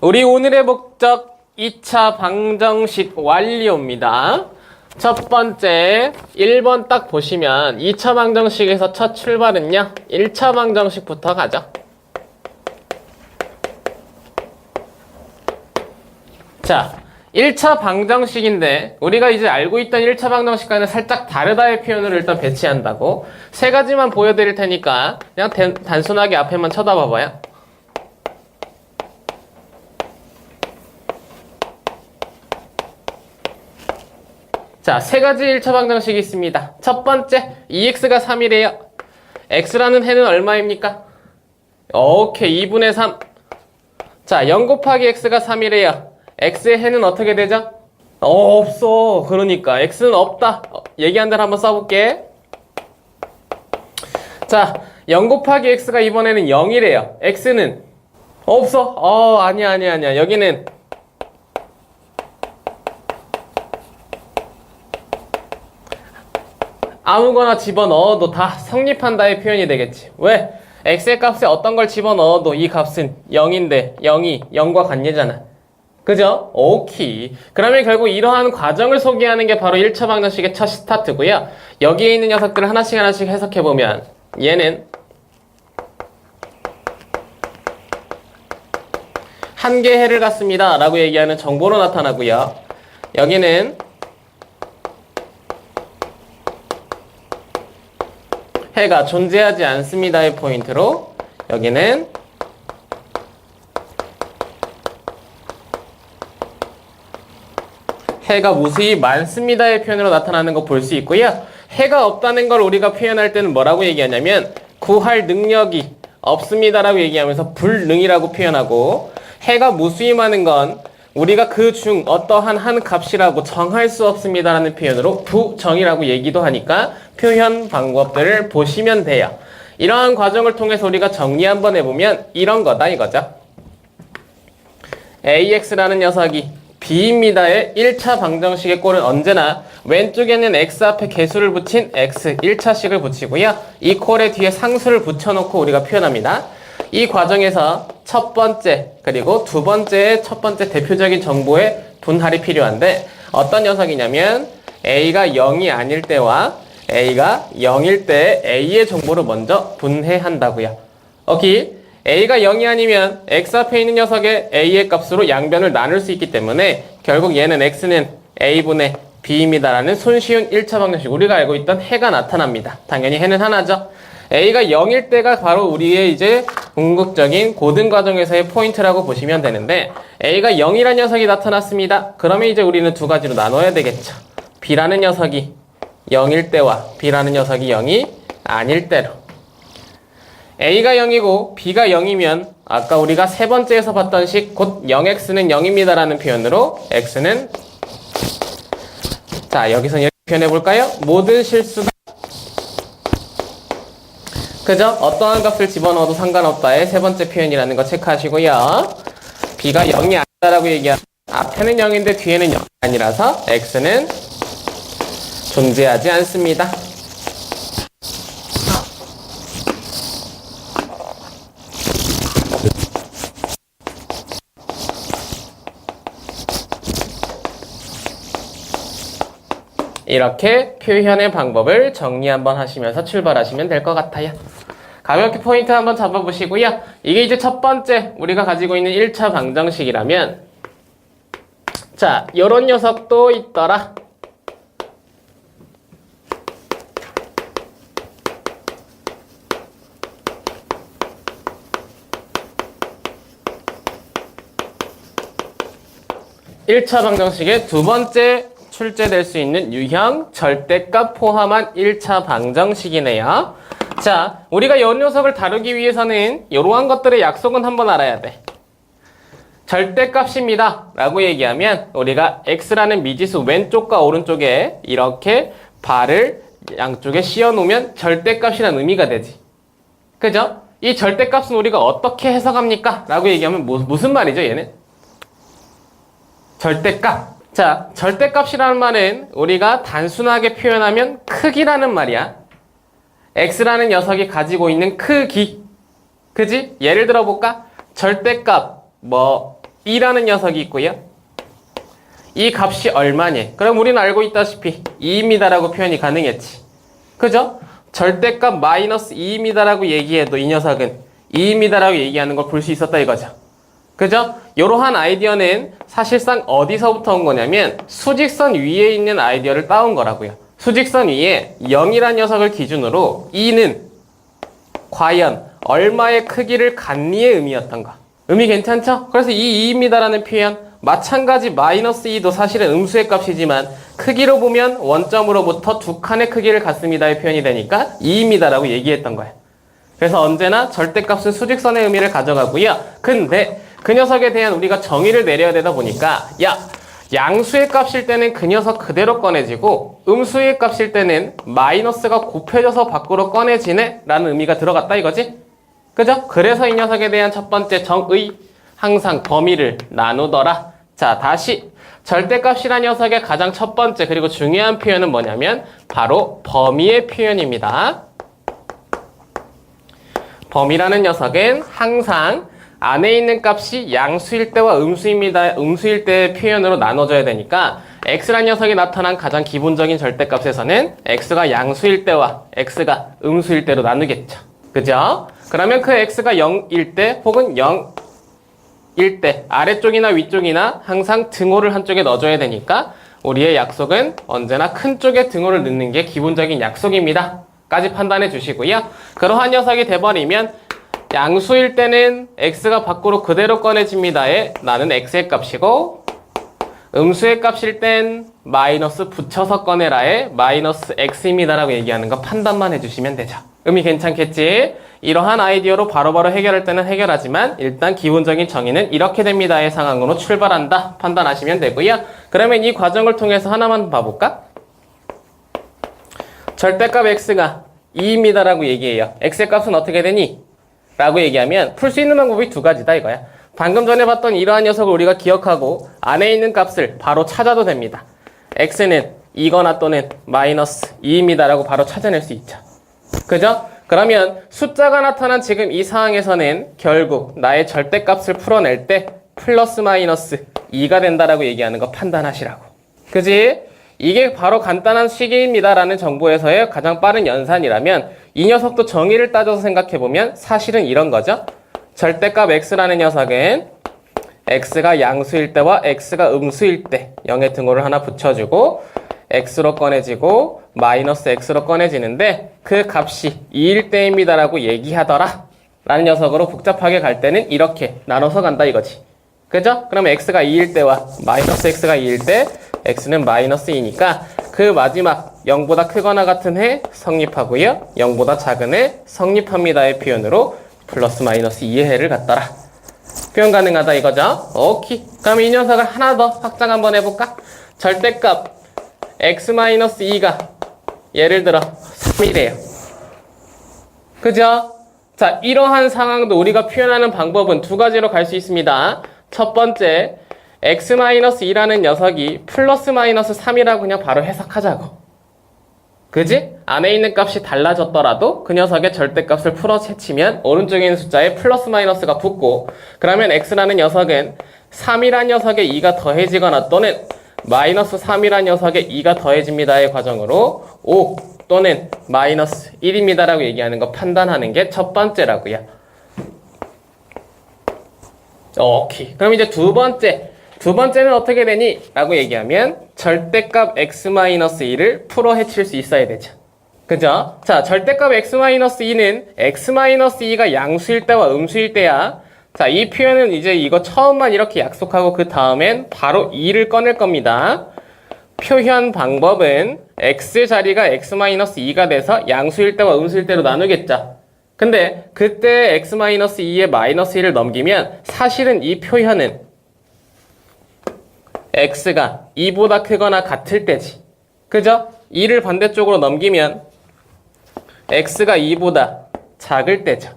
우리 오늘의 목적 2차 방정식 완료입니다. 첫 번째 1번 딱 보시면 2차 방정식에서 첫 출발은요 1차 방정식부터 가죠. 자, 1차 방정식인데 우리가 이제 알고 있던 1차 방정식과는 살짝 다르다의 표현을 일단 배치한다고. 세 가지만 보여드릴 테니까 그냥 단순하게 앞에만 쳐다봐봐요. 자, 세 가지 1차 방정식이 있습니다. 첫 번째, 2x가 3이래요. x라는 해는 얼마입니까? 오케이, 2분의 3. 자, 0 곱하기 x가 3이래요. x의 해는 어떻게 되죠? 없어. 그러니까 x는 없다. 얘기한 대로 한번 써볼게. 자, 0 곱하기 x가 이번에는 0이래요. x는 없어. 아니야. 여기는 아무거나 집어넣어도 다 성립한다의 표현이 되겠지. 왜? x의 값에 어떤 걸 집어넣어도 이 값은 0인데 0이 0과 같예잖아. 그죠? 오케이. 그러면 결국 이러한 과정을 소개하는 게 바로 1차 방정식의 첫 스타트고요. 여기에 있는 녀석들을 하나씩 해석해보면 얘는 한 개의 해를 갖습니다 라고 얘기하는 정보로 나타나고요. 여기는 해가 존재하지 않습니다의 포인트로, 여기는 해가 무수히 많습니다의 표현으로 나타나는 거 볼 수 있고요. 해가 없다는 걸 우리가 표현할 때는 뭐라고 얘기하냐면 구할 능력이 없습니다라고 얘기하면서 불능이라고 표현하고, 해가 무수히 많은 건 우리가 그 중 어떠한 한 값이라고 정할 수 없습니다라는 표현으로 부정이라고 얘기도 하니까 표현 방법들을 보시면 돼요. 이러한 과정을 통해서 우리가 정리 한번 해보면 이런 거다 이거죠. AX라는 녀석이 B입니다의 1차 방정식의 꼴은 언제나 왼쪽에는 X 앞에 개수를 붙인 X 1차식을 붙이고요. 이 꼴의 뒤에 상수를 붙여놓고 우리가 표현합니다. 이 과정에서 첫 번째 그리고 두 번째의 첫 번째 대표적인 정보의 분할이 필요한데 어떤 녀석이냐면 A가 0이 아닐 때와 A가 0일 때 A의 정보를 먼저 분해한다고요. 오케이? A가 0이 아니면 X 앞에 있는 녀석의 A의 값으로 양변을 나눌 수 있기 때문에 결국 얘는 X는 A분의 B입니다라는 손쉬운 1차 방정식, 우리가 알고 있던 해가 나타납니다. 당연히 해는 하나죠. A가 0일 때가 바로 우리의 이제 궁극적인 고등 과정에서의 포인트라고 보시면 되는데, A가 0이라는 녀석이 나타났습니다. 그러면 이제 우리는 두 가지로 나눠야 되겠죠. B라는 녀석이 0일 때와 B라는 녀석이 0이 아닐 때로. A가 0이고 B가 0이면 아까 우리가 세 번째에서 봤던 식 곧 0x는 0입니다 라는 표현으로 x는, 자 여기서 이렇게 표현해 볼까요? 모든 실수가, 그죠? 어떠한 값을 집어넣어도 상관없다의 세 번째 표현이라는 거 체크하시고요. B가 0이 아니다라고 얘기하면 앞에는 0인데 뒤에는 0이 아니라서 x는 존재하지 않습니다. 이렇게 표현의 방법을 정리 한번 하시면서 출발하시면 될 것 같아요. 가볍게 포인트 한번 잡아보시고요. 이게 이제 첫 번째 우리가 가지고 있는 1차 방정식이라면, 자, 요런 녀석도 있더라. (1차) 방정식의 두 번째 출제될 수 있는 유형 절대값 포함한 1차 방정식이네요. 자, 우리가 이 녀석을 다루기 위해서는 이러한 것들의 약속은 한번 알아야 돼. 절대값입니다 라고 얘기하면 우리가 x라는 미지수 왼쪽과 오른쪽에 이렇게 발을 양쪽에 씌워 놓으면 절대값이라는 의미가 되지. 그죠? 이 절대값은 우리가 어떻게 해석합니까? 라고 얘기하면 무슨 말이죠 얘는? 절대값. 자, 절대값이라는 말은 우리가 단순하게 표현하면 크기라는 말이야. x라는 녀석이 가지고 있는 크기. 그지? 예를 들어 볼까? 절대값 2라는 녀석이 있고요. 이 값이 얼마니? 그럼 우리는 알고 있다시피 2입니다라고 표현이 가능했지. 그죠? 절대값 마이너스 2입니다라고 얘기해도 이 녀석은 2입니다라고 얘기하는 걸 볼 수 있었다 이거죠. 그죠? 이러한 아이디어는 사실상 어디서부터 온 거냐면 수직선 위에 있는 아이디어를 따온 거라고요. 수직선 위에 0이란 녀석을 기준으로 2는 과연 얼마의 크기를 갖니의 의미였던 거. 의미 괜찮죠? 그래서 이 2입니다라는 표현 마찬가지 마이너스 2도 사실은 음수의 값이지만 크기로 보면 원점으로부터 두 칸의 크기를 갖습니다의 표현이 되니까 2입니다라고 얘기했던 거예요. 그래서 언제나 절대값은 수직선의 의미를 가져가고요. 근데 그 녀석에 대한 우리가 정의를 내려야 되다 보니까 양수의 값일 때는 그 녀석 그대로 꺼내지고 음수의 값일 때는 마이너스가 곱해져서 밖으로 꺼내지네 라는 의미가 들어갔다 이거지? 그죠? 그래서 이 녀석에 대한 첫 번째 정의 항상 범위를 나누더라. 자, 다시 절대값이란 녀석의 가장 첫 번째 그리고 중요한 표현은 뭐냐면 바로 범위의 표현입니다. 범위라는 녀석은 항상 안에 있는 값이 양수일 때와 음수일 때의 표현으로 나눠져야 되니까 x란 녀석이 나타난 가장 기본적인 절대값에서는 x가 양수일 때와 x가 음수일 때로 나누겠죠. 그죠? 그러면 그 x가 0일 때 혹은 0일 때 아래쪽이나 위쪽이나 항상 등호를 한쪽에 넣어줘야 되니까 우리의 약속은 언제나 큰 쪽에 등호를 넣는 게 기본적인 약속입니다. 까지 판단해 주시고요. 그러한 녀석이 돼버리면 양수일 때는 x가 밖으로 그대로 꺼내집니다에 나는 x의 값이고 음수의 값일 땐 마이너스 붙여서 꺼내라에 마이너스 x입니다라고 얘기하는 거 판단만 해주시면 되죠. 의미 괜찮겠지? 이러한 아이디어로 바로바로 해결할 때는 해결하지만 일단 기본적인 정의는 이렇게 됩니다의 상황으로 출발한다 판단하시면 되고요. 그러면 이 과정을 통해서 하나만 봐볼까? 절대값 x가 2입니다라고 얘기해요. x의 값은 어떻게 되니? 라고 얘기하면 풀 수 있는 방법이 두 가지다 이거야. 방금 전에 봤던 이러한 녀석을 우리가 기억하고 안에 있는 값을 바로 찾아도 됩니다. x는 2거나 또는 마이너스 2입니다라고 바로 찾아낼 수 있죠. 그죠? 그러면 숫자가 나타난 지금 이 상황에서는 결국 나의 절대값을 풀어낼 때 플러스 마이너스 2가 된다라고 얘기하는 거 판단하시라고. 그지? 이게 바로 간단한 시계입니다라는 정보에서의 가장 빠른 연산이라면 이 녀석도 정의를 따져서 생각해보면 사실은 이런 거죠. 절대값 x라는 녀석은 x가 양수일 때와 x가 음수일 때 0의 등호를 하나 붙여주고 x로 꺼내지고 마이너스 x로 꺼내지는데 그 값이 2일 때입니다라고 얘기하더라 라는 녀석으로 복잡하게 갈 때는 이렇게 나눠서 간다 이거지. 그죠? 그러면 x가 2일 때와 마이너스 x가 2일 때 x는 마이너스 2니까 그 마지막 0보다 크거나 같은 해 성립하고요. 0보다 작은 해 성립합니다의 표현으로 플러스 마이너스 2의 해를 갖더라. 표현 가능하다 이거죠? 오케이. 그럼 이 녀석을 하나 더 확장 한번 해볼까? 절대값 x-2가 예를 들어 3이래요. 그죠? 자, 이러한 상황도 우리가 표현하는 방법은 두 가지로 갈 수 있습니다. 첫 번째, x-2라는 녀석이 플러스 마이너스 3이라고 그냥 바로 해석하자고. 그지? 안에 있는 값이 달라졌더라도 그 녀석의 절대값을 풀어 채치면 오른쪽에 있는 숫자에 플러스 마이너스가 붙고 그러면 x라는 녀석은 3이란 녀석에 2가 더해지거나 또는 마이너스 3이란 녀석에 2가 더해집니다의 과정으로 5 또는 마이너스 1입니다라고 얘기하는 거 판단하는 게 첫 번째라고요. 오케이. 그럼 이제 두 번째는 어떻게 되니? 라고 얘기하면 절대값 x-2를 풀어 헤칠 수 있어야 되죠. 그죠? 자, 절대값 x-2는 x-2가 양수일 때와 음수일 때야. 자, 이 표현은 이제 이거 처음만 이렇게 약속하고 그 다음엔 바로 2를 꺼낼 겁니다. 표현 방법은 x 자리가 x-2가 돼서 양수일 때와 음수일 때로 나누겠죠. 근데 그때 x-2에 마이너스 1을 넘기면 사실은 이 표현은 x가 2보다 크거나 같을 때지. 그죠? 2를 반대쪽으로 넘기면 x가 2보다 작을 때죠.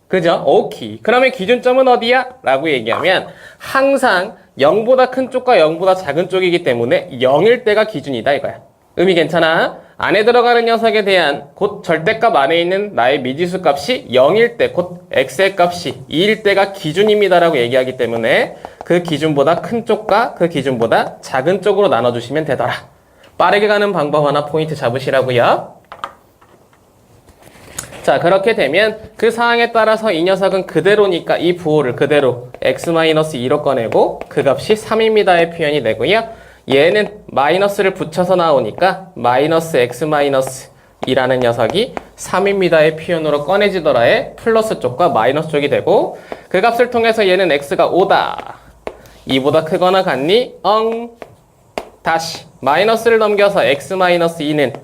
그죠? 오케이. 그러면 기준점은 어디야? 라고 얘기하면 항상 0보다 큰 쪽과 0보다 작은 쪽이기 때문에 0일 때가 기준이다 이거야. 의미 괜찮아? 안에 들어가는 녀석에 대한 곧 절대값 안에 있는 나의 미지수 값이 0일 때, 곧 x의 값이 2일 때가 기준입니다라고 얘기하기 때문에 그 기준보다 큰 쪽과 그 기준보다 작은 쪽으로 나눠주시면 되더라. 빠르게 가는 방법 하나 포인트 잡으시라고요. 자, 그렇게 되면 그 상황에 따라서 이 녀석은 그대로니까 이 부호를 그대로 x-2로 꺼내고 그 값이 3입니다의 표현이 되고요. 얘는 마이너스를 붙여서 나오니까 마이너스 x-2라는 녀석이 3입니다의 표현으로 꺼내지더라의 플러스 쪽과 마이너스 쪽이 되고 그 값을 통해서 얘는 x가 5다. 2보다 크거나 같니? 다시 마이너스를 넘겨서 x-2는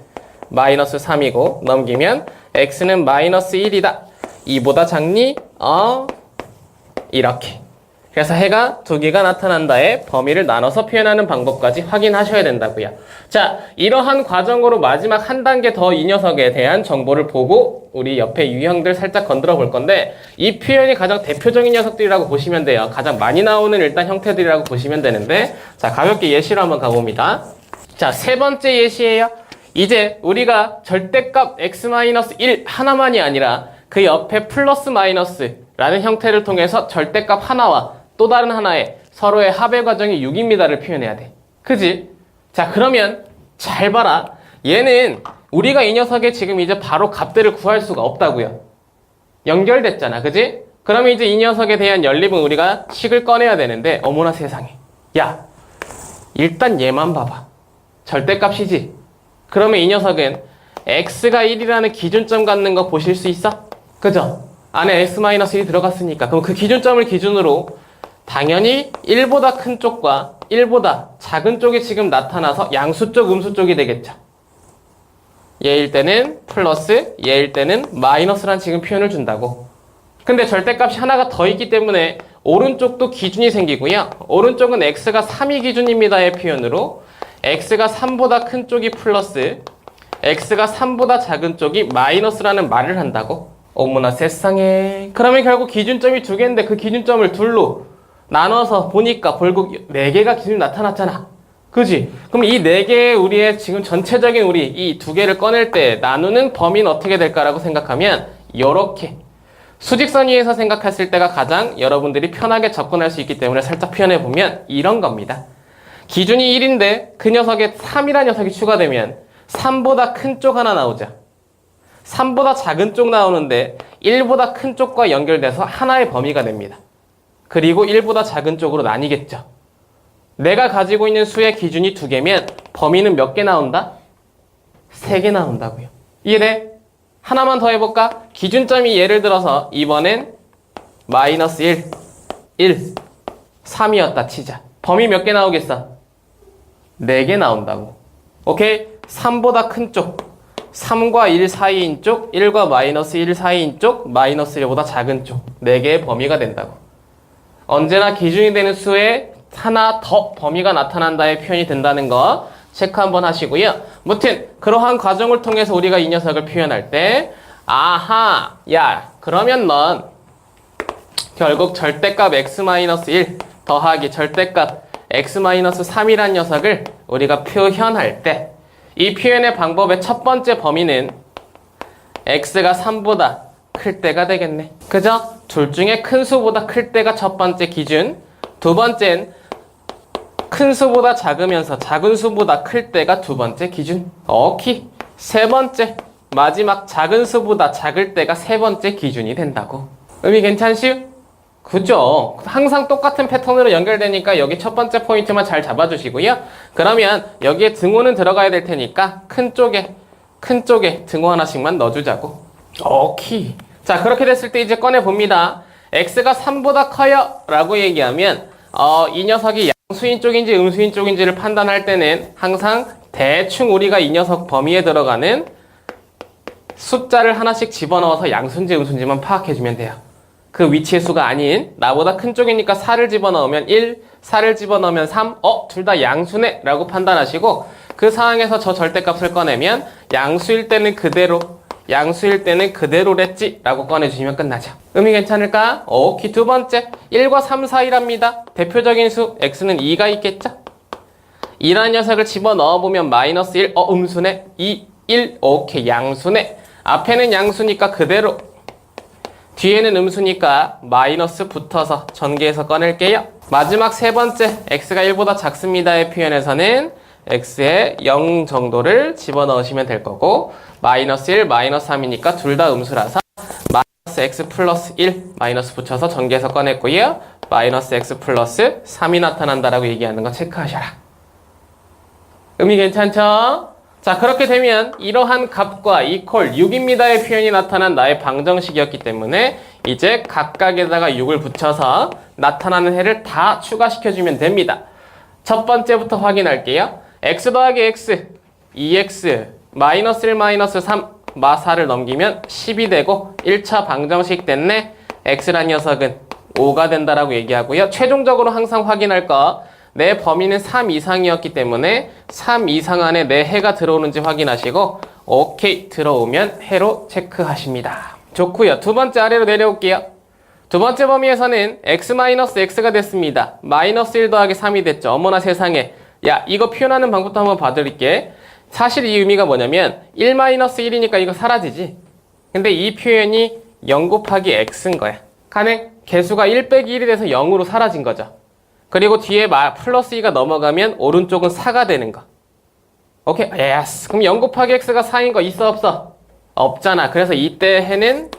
마이너스 3이고 넘기면 x는 마이너스 1이다. 2보다 작니? 이렇게. 그래서 해가 두 개가 나타난다의 범위를 나눠서 표현하는 방법까지 확인하셔야 된다고요. 자, 이러한 과정으로 마지막 한 단계 더 이 녀석에 대한 정보를 보고 우리 옆에 유형들 살짝 건드려 볼 건데 이 표현이 가장 대표적인 녀석들이라고 보시면 돼요. 가장 많이 나오는 일단 형태들이라고 보시면 되는데 자, 가볍게 예시로 한번 가봅니다. 자, 세 번째 예시예요. 이제 우리가 절대값 x-1 하나만이 아니라 그 옆에 플러스 마이너스라는 형태를 통해서 절대값 하나와 또 다른 하나의 서로의 합의 과정이 6입니다를 표현해야 돼. 그지? 자, 그러면 잘 봐라. 얘는 우리가 이 녀석의 지금 이제 바로 값들을 구할 수가 없다고요. 연결됐잖아. 그지? 그러면 이제 이 녀석에 대한 연립은 우리가 식을 꺼내야 되는데 어머나 세상에. 야, 일단 얘만 봐봐. 절대값이지? 그러면 이 녀석은 x가 1이라는 기준점 갖는 거 보실 수 있어? 그죠? 안에 x-1이 들어갔으니까. 그럼 그 기준점을 기준으로 당연히 1보다 큰 쪽과 1보다 작은 쪽이 지금 나타나서 양수 쪽, 음수 쪽이 되겠죠. 얘일 때는 플러스, 얘일 때는 마이너스란 지금 표현을 준다고. 근데 절대값이 하나가 더 있기 때문에 오른쪽도 기준이 생기고요. 오른쪽은 x가 3이 기준입니다의 표현으로 x가 3보다 큰 쪽이 플러스, x가 3보다 작은 쪽이 마이너스라는 말을 한다고? 어머나 세상에. 그러면 결국 기준점이 두 개인데 그 기준점을 둘로 나눠서 보니까 결국 4개가 기준이 나타났잖아. 그지? 그럼 이 4개의 우리의 지금 전체적인 우리 이 두 개를 꺼낼 때 나누는 범위는 어떻게 될까라고 생각하면 요렇게 수직선 위에서 생각했을 때가 가장 여러분들이 편하게 접근할 수 있기 때문에 살짝 표현해보면 이런 겁니다. 기준이 1인데 그 녀석에 3이라는 녀석이 추가되면 3보다 큰 쪽 하나 나오죠. 3보다 작은 쪽 나오는데 1보다 큰 쪽과 연결돼서 하나의 범위가 됩니다. 그리고 1보다 작은 쪽으로 나뉘겠죠. 내가 가지고 있는 수의 기준이 2개면 범위는 몇 개 나온다? 3개 나온다고요. 이해돼? 하나만 더 해볼까? 기준점이 예를 들어서 이번엔 마이너스 1, 3이었다 치자. 범위 몇 개 나오겠어? 4개 나온다고. 오케이? 3보다 큰 쪽, 3과 1 사이인 쪽, 1과 마이너스 1 사이인 쪽, 마이너스 1보다 작은 쪽 4개의 범위가 된다고. 언제나 기준이 되는 수에 하나 더 범위가 나타난다의 표현이 된다는 거 체크 한번 하시고요. 무튼 그러한 과정을 통해서 우리가 이 녀석을 표현할 때 아하, 야, 그러면 넌 결국 절대값 x-1 더하기 절대값 x-3이란 녀석을 우리가 표현할 때 이 표현의 방법의 첫 번째 범위는 x가 3보다 클 때가 되겠네. 그죠? 둘 중에 큰 수보다 클 때가 첫 번째 기준. 두 번째는 큰 수보다 작으면서 작은 수보다 클 때가 두 번째 기준. 오케이. 세 번째, 마지막 작은 수보다 작을 때가 세 번째 기준이 된다고. 의미 괜찮시요? 그죠? 항상 똑같은 패턴으로 연결되니까 여기 첫 번째 포인트만 잘 잡아주시고요. 그러면 여기에 등호는 들어가야 될 테니까 큰 쪽에 등호 하나씩만 넣어주자고. 오케이. 자, 그렇게 됐을 때 이제 꺼내봅니다. x가 3보다 커요 라고 얘기하면 이 녀석이 양수인 쪽인지 음수인 쪽인지를 판단할 때는 항상 대충 우리가 이 녀석 범위에 들어가는 숫자를 하나씩 집어넣어서 양수인지 음수인지만 파악해주면 돼요. 그 위치의 수가 아닌 나보다 큰 쪽이니까 4를 집어넣으면 1, 4를 집어넣으면 3, 둘 다 양수네 라고 판단하시고 그 상황에서 저 절대값을 꺼내면 양수일 때는 그대로랬지 라고 꺼내주시면 끝나죠. 의미 괜찮을까? 오케이. 두 번째, 1과 3 사이랍니다. 대표적인 수 x는 2가 있겠죠? 2라는 녀석을 집어넣어보면 마이너스 1, 음수네. 2, 1, 오케이. 양수네. 앞에는 양수니까 그대로, 뒤에는 음수니까 마이너스 붙어서 전개해서 꺼낼게요. 마지막 세 번째 x가 1보다 작습니다의 표현에서는 x에 0 정도를 집어넣으시면 될 거고 마이너스 1, 마이너스 3이니까 둘 다 음수라서 마이너스 x 플러스 1 마이너스 붙여서 전개해서 꺼냈고요. 마이너스 x 플러스 3이 나타난다라고 얘기하는 거 체크하셔라. 의미 괜찮죠? 자, 그렇게 되면 이러한 값과 이퀄 6입니다의 표현이 나타난 나의 방정식이었기 때문에 이제 각각에다가 6을 붙여서 나타나는 해를 다 추가시켜주면 됩니다. 첫 번째부터 확인할게요. x 더하기 x, 2x, 마이너스 1, 마이너스 3, 마4를 넘기면 10이 되고 1차 방정식 됐네. x란 녀석은 5가 된다라고 얘기하고요. 최종적으로 항상 확인할 거, 내 범위는 3 이상이었기 때문에 3 이상 안에 내 해가 들어오는지 확인하시고 오케이 들어오면 해로 체크하십니다. 좋고요. 두 번째 아래로 내려올게요. 두 번째 범위에서는 x-x가 됐습니다. 마이너스 1 더하기 3이 됐죠. 어머나 세상에. 야, 이거 표현하는 방법도 한번 봐드릴게. 사실 이 의미가 뭐냐면 1-1이니까 이거 사라지지. 근데 이 표현이 0 곱하기 x인 거야. 가능? 개수가 1 빼기 1이 돼서 0으로 사라진 거죠. 그리고 뒤에 플러스 2가 넘어가면 오른쪽은 4가 되는 거. 오케이? 예스. 그럼 0 곱하기 x가 4인 거 있어 없어? 없잖아. 그래서 이때 해는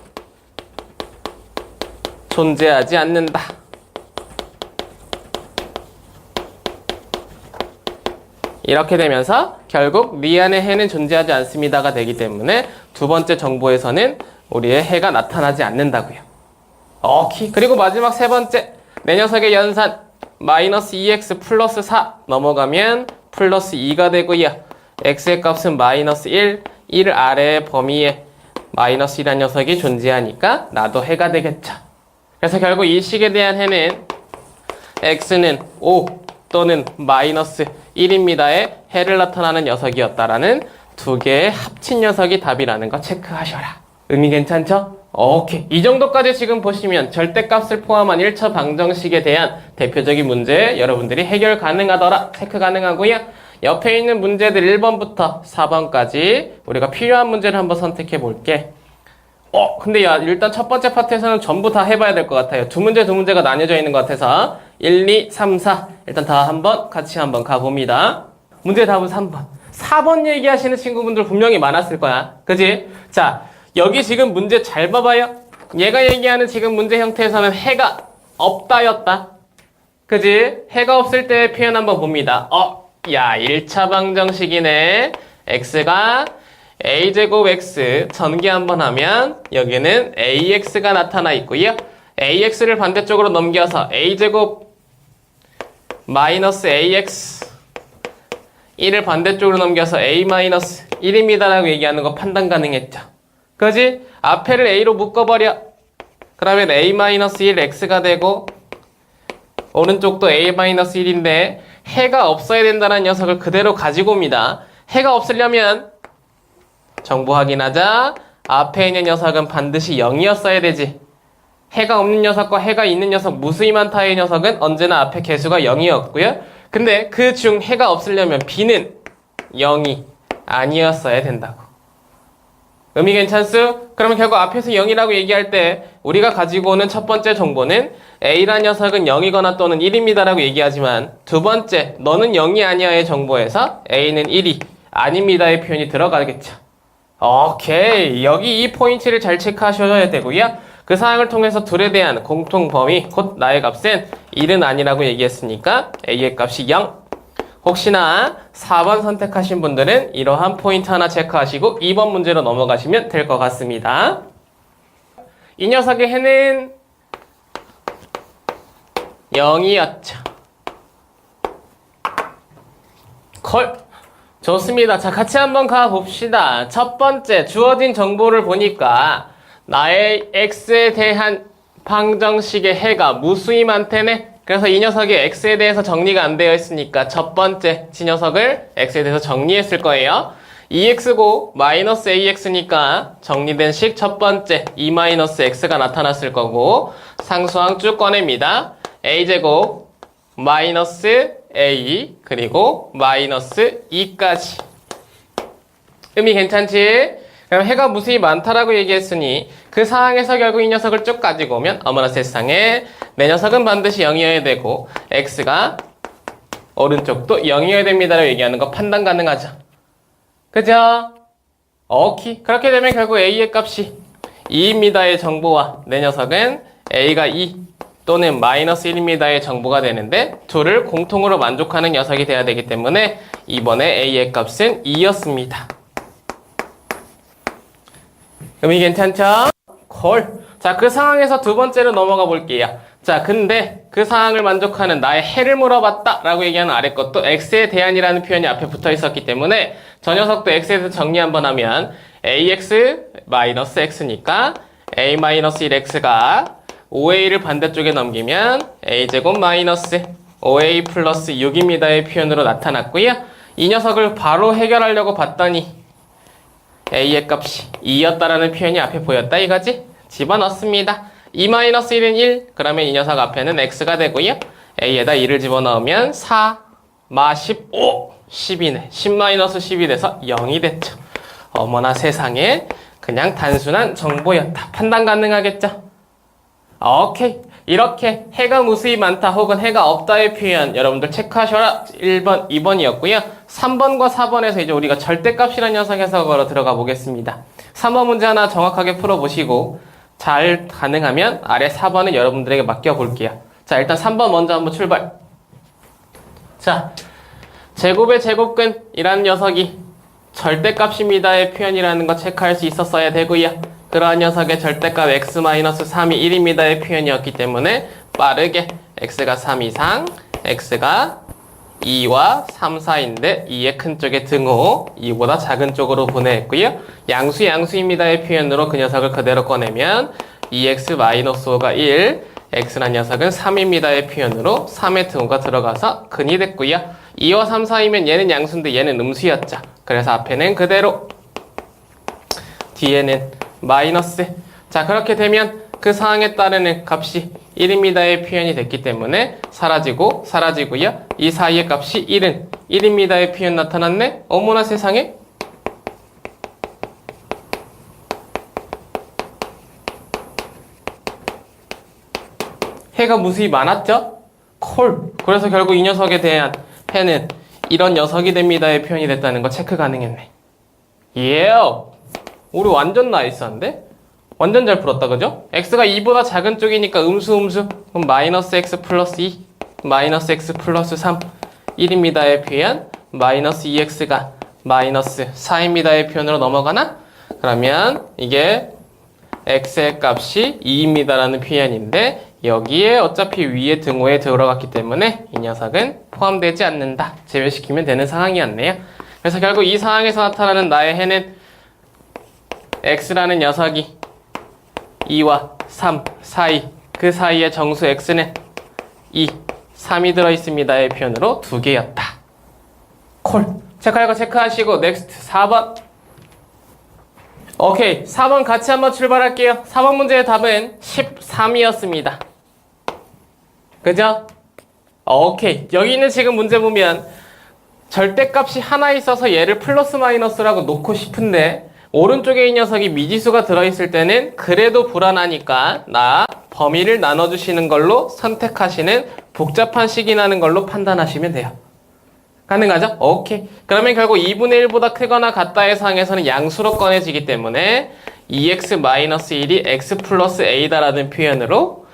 존재하지 않는다. 이렇게 되면서 결국 네 안의 해는 존재하지 않습니다가 되기 때문에 두 번째 정보에서는 우리의 해가 나타나지 않는다고요. 오케이. 그리고 마지막 세 번째. 내 녀석의 연산. 마이너스 2x 플러스 4 넘어가면 플러스 2가 되고요. x의 값은 마이너스 1, 1 아래의 범위에 마이너스 1한 녀석이 존재하니까 나도 해가 되겠죠. 그래서 결국 이 식에 대한 해는 x는 5 또는 마이너스 1입니다의 해를 나타나는 녀석이었다라는 두 개의 합친 녀석이 답이라는 거 체크하셔라. 의미 괜찮죠? 오케이. 이 정도까지 지금 보시면 절대값을 포함한 1차 방정식에 대한 대표적인 문제 여러분들이 해결 가능하더라. 체크 가능하고요. 옆에 있는 문제들 1번부터 4번까지 우리가 필요한 문제를 한번 선택해 볼게. 근데 야, 일단 첫 번째 파트에서는 전부 다 해봐야 될 것 같아요. 두 문제가 나뉘어져 있는 것 같아서 1, 2, 3, 4 일단 다 한번 같이 한번 가봅니다. 문제 답은 3번. 4번 얘기하시는 친구분들 분명히 많았을 거야. 그지? 자, 여기 지금 문제 잘 봐봐요. 얘가 얘기하는 지금 문제 형태에서는 해가 없다였다. 그지? 해가 없을 때 표현 한번 봅니다. 야, 1차 방정식이네. x가 a제곱 x 전개 한번 하면 여기는 ax가 나타나 있고요. ax를 반대쪽으로 넘겨서 a제곱 마이너스 ax 1을 반대쪽으로 넘겨서 a 마이너스 1입니다라고 얘기하는 거 판단 가능했죠. 그지? 앞에를 a로 묶어버려. 그러면 a-1 x가 되고 오른쪽도 a-1인데 해가 없어야 된다는 녀석을 그대로 가지고 옵니다. 해가 없으려면 정보 확인하자. 앞에 있는 녀석은 반드시 0이었어야 되지. 해가 없는 녀석과 해가 있는 녀석 무수히 많다의 녀석은 언제나 앞에 개수가 0이었고요. 근데 그 중 해가 없으려면 b는 0이 아니었어야 된다고. 의미 괜찮수? 그러면 결국 앞에서 0이라고 얘기할 때 우리가 가지고 오는 첫 번째 정보는 A란 녀석은 0이거나 또는 1입니다라고 얘기하지만 두 번째 너는 0이 아니야의 정보에서 A는 1이 아닙니다의 표현이 들어가겠죠. 오케이. 여기 이 포인트를 잘 체크하셔야 되고요. 그 사항을 통해서 둘에 대한 공통 범위 곧 나의 값은 1은 아니라고 얘기했으니까 A의 값이 0. 혹시나 4번 선택하신 분들은 이러한 포인트 하나 체크하시고 2번 문제로 넘어가시면 될 것 같습니다. 이 녀석의 해는 0이었죠. 콜. 좋습니다. 자, 같이 한번 가봅시다. 첫 번째, 주어진 정보를 보니까 나의 x에 대한 방정식의 해가 무수히 많대네. 그래서 이 녀석이 x에 대해서 정리가 안 되어 있으니까 첫 번째 지 녀석을 x에 대해서 정리했을 거예요. 2x고 마이너스 ax니까 정리된 식 첫 번째 2-x가 나타났을 거고 상수항 쭉 꺼냅니다. a제곱 마이너스 a 그리고 마이너스 2까지. 의미 괜찮지? 그럼 해가 무수히 많다라고 얘기했으니 그 상황에서 결국 이 녀석을 쭉 가지고 오면 어머나 세상에 내 녀석은 반드시 0이어야 되고 x가 오른쪽도 0이어야 됩니다라고 얘기하는 거 판단 가능하죠. 그죠? 오케이. 그렇게 되면 결국 a의 값이 2입니다의 정보와 내 녀석은 a가 2 또는 마이너스 1입니다의 정보가 되는데 둘을 공통으로 만족하는 녀석이 돼야 되기 때문에 이번에 a의 값은 2였습니다. 의미 괜찮죠? 콜. 자, 그 상황에서 두 번째로 넘어가 볼게요. 자, 근데 그 상황을 만족하는 나의 해를 물어봤다 라고 얘기하는 아래 것도 x에 대한이라는 표현이 앞에 붙어 있었기 때문에 저 녀석도 x에 대해서 정리 한번 하면 ax-x니까 a-1x가 5a를 반대쪽에 넘기면 a제곱 마이너스 5a 플러스 6입니다의 표현으로 나타났고요. 이 녀석을 바로 해결하려고 봤더니 a의 값이 2였다라는 표현이 앞에 보였다 이거지? 집어넣습니다. 2-1은 1, 그러면 이 녀석 앞에는 x가 되고요. a에다 2를 집어넣으면 4, 마 15, 10이네. 10-12이 돼서 0이 됐죠. 어머나 세상에 그냥 단순한 정보였다. 판단 가능하겠죠? 오케이. 이렇게 해가 무수히 많다 혹은 해가 없다의 표현 여러분들 체크하셔라. 1번, 2번이었고요. 3번과 4번에서 이제 우리가 절대값이라는 녀석 해석으로 들어가 보겠습니다. 3번 문제 하나 정확하게 풀어보시고 잘 가능하면 아래 4번은 여러분들에게 맡겨볼게요. 자, 일단 3번 먼저 한번 출발. 자, 제곱의 제곱근이라는 녀석이 절대값입니다의 표현이라는 거 체크할 수 있었어야 되고요. 그러한 녀석의 절대값 x-3이 1입니다의 표현이었기 때문에 빠르게 x가 3 이상, x가 2와 3, 4인데 2의 큰 쪽에 등호, 2보다 작은 쪽으로 보내했고요. 양수입니다의 표현으로 그 녀석을 그대로 꺼내면 2x-5가 1, x란 녀석은 3입니다의 표현으로 3의 등호가 들어가서 근이 됐고요. 2와 3 사이면 얘는 양수인데 얘는 음수였죠. 그래서 앞에는 그대로, 뒤에는 마이너스. 자, 그렇게 되면 그 상황에 따르는 값이 1입니다의 표현이 됐기 때문에 사라지고요. 이 사이의 값이 1은 1입니다의 표현 나타났네? 어머나 세상에? 해가 무수히 많았죠? 콜. 그래서 결국 이 녀석에 대한 해는 이런 녀석이 됩니다의 표현이 됐다는 거 체크 가능했네. 우리 완전 나이스한데? 완전 잘 풀었다, 그죠? x가 2보다 작은 쪽이니까 음수. 그럼 마이너스 x 플러스 2, 마이너스 x 플러스 3, 1입니다의 표현, 마이너스 2x가 마이너스 4입니다의 표현으로 넘어가나? 그러면 이게 x의 값이 2입니다라는 표현인데 여기에 어차피 위에 등호에 들어갔기 때문에 이 녀석은 포함되지 않는다. 제외시키면 되는 상황이었네요. 그래서 결국 이 상황에서 나타나는 나의 해는 x라는 녀석이 2와 3 사이, 그 사이의 정수 x는 2, 3이 들어있습니다의 표현으로 2개였다. 콜. 체크할 거 체크하시고 넥스트 4번. 오케이. 4번 같이 한번 출발할게요. 4번 문제의 답은 13이었습니다. 그죠? 오케이. 여기 있는 지금 문제 보면 절대값이 하나 있어서 얘를 플러스 마이너스라고 놓고 싶은데 오른쪽에 이 녀석이 미지수가 들어있을 때는 그래도 불안하니까 범위를 나눠주시는 걸로 선택하시는 복잡한 식이 나는 걸로 판단하시면 돼요. 가능하죠? 오케이. 그러면 결국 2분의 1보다 크거나 같다의 상황에서는 양수로 꺼내지기 때문에 2x-1이 x 플러스 a다라는 표현으로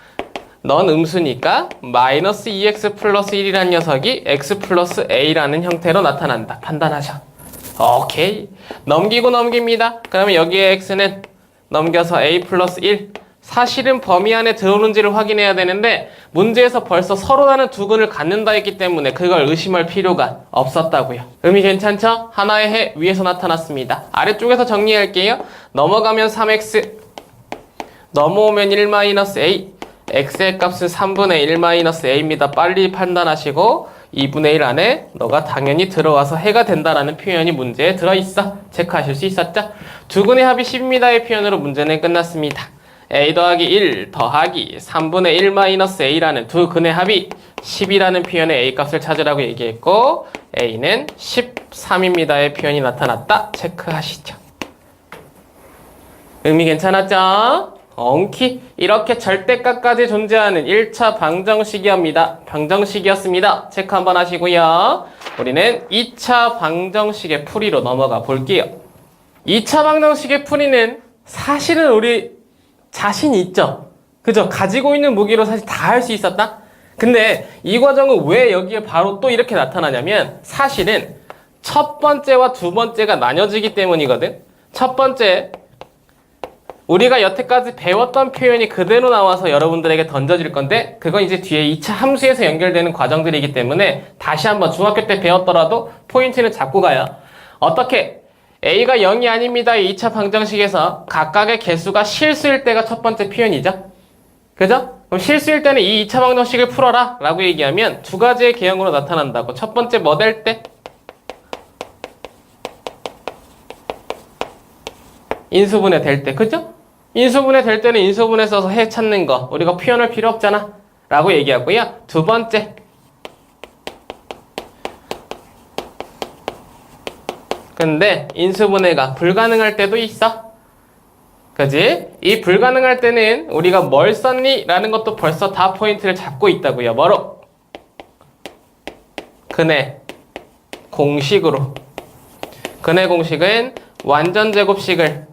넌 음수니까 마이너스 2x 플러스 1이라는 녀석이 x 플러스 a라는 형태로 나타난다. 판단하셔. 오케이. 넘기고 넘깁니다. 그러면 여기에 x는 넘겨서 a 플러스 1. 사실은 범위 안에 들어오는지를 확인해야 되는데 문제에서 벌써 서로라는 두 근을 갖는다 했기 때문에 그걸 의심할 필요가 없었다고요. 의미 괜찮죠? 하나의 해 위에서 나타났습니다. 아래쪽에서 정리할게요. 넘어가면 3x, 넘어오면 1-a, x의 값은 3분의 1-a입니다. 빨리 판단하시고 2분의 1 안에 너가 당연히 들어와서 해가 된다라는 표현이 문제에 들어있어. 체크하실 수 있었죠? 두 근의 합이 10입니다의 표현으로 문제는 끝났습니다. a 더하기 1 더하기 3분의 1-a라는 두 근의 합이 10이라는 표현의 a 값을 찾으라고 얘기했고 a는 13입니다의 표현이 나타났다. 체크하시죠. 의미 괜찮았죠? 엉키 이렇게 절대값까지 존재하는 1차 방정식이었습니다. 체크 한번 하시고요. 우리는 2차 방정식의 풀이로 넘어가 볼게요. 2차 방정식의 풀이는 사실은 우리 자신 있죠? 그죠? 가지고 있는 무기로 사실 다 할 수 있었다? 근데 이 과정은 왜 여기에 바로 또 이렇게 나타나냐면 사실은 첫 번째와 두 번째가 나뉘어지기 때문이거든. 첫 번째, 우리가 여태까지 배웠던 표현이 그대로 나와서 여러분들에게 던져질 건데 그건 이제 뒤에 2차 함수에서 연결되는 과정들이기 때문에 다시 한번 중학교 때 배웠더라도 포인트는 잡고 가요. 어떻게? A가 0이 아닙니다. 2차 방정식에서 각각의 개수가 실수일 때가 첫 번째 표현이죠. 그죠? 그럼 실수일 때는 이 2차 방정식을 풀어라 라고 얘기하면 두 가지의 개형으로 나타난다고. 첫 번째 뭐 될 때? 인수분해 될 때. 그죠? 인수분해 될 때는 인수분해 써서 해 찾는 거 우리가 표현할 필요 없잖아 라고 얘기하고요. 두 번째, 근데 인수분해가 불가능할 때도 있어. 그지? 이 불가능할 때는 우리가 뭘 썼니? 라는 것도 벌써 다 포인트를 잡고 있다고요. 뭐로? 근해 공식으로. 근해 공식은 완전 제곱식을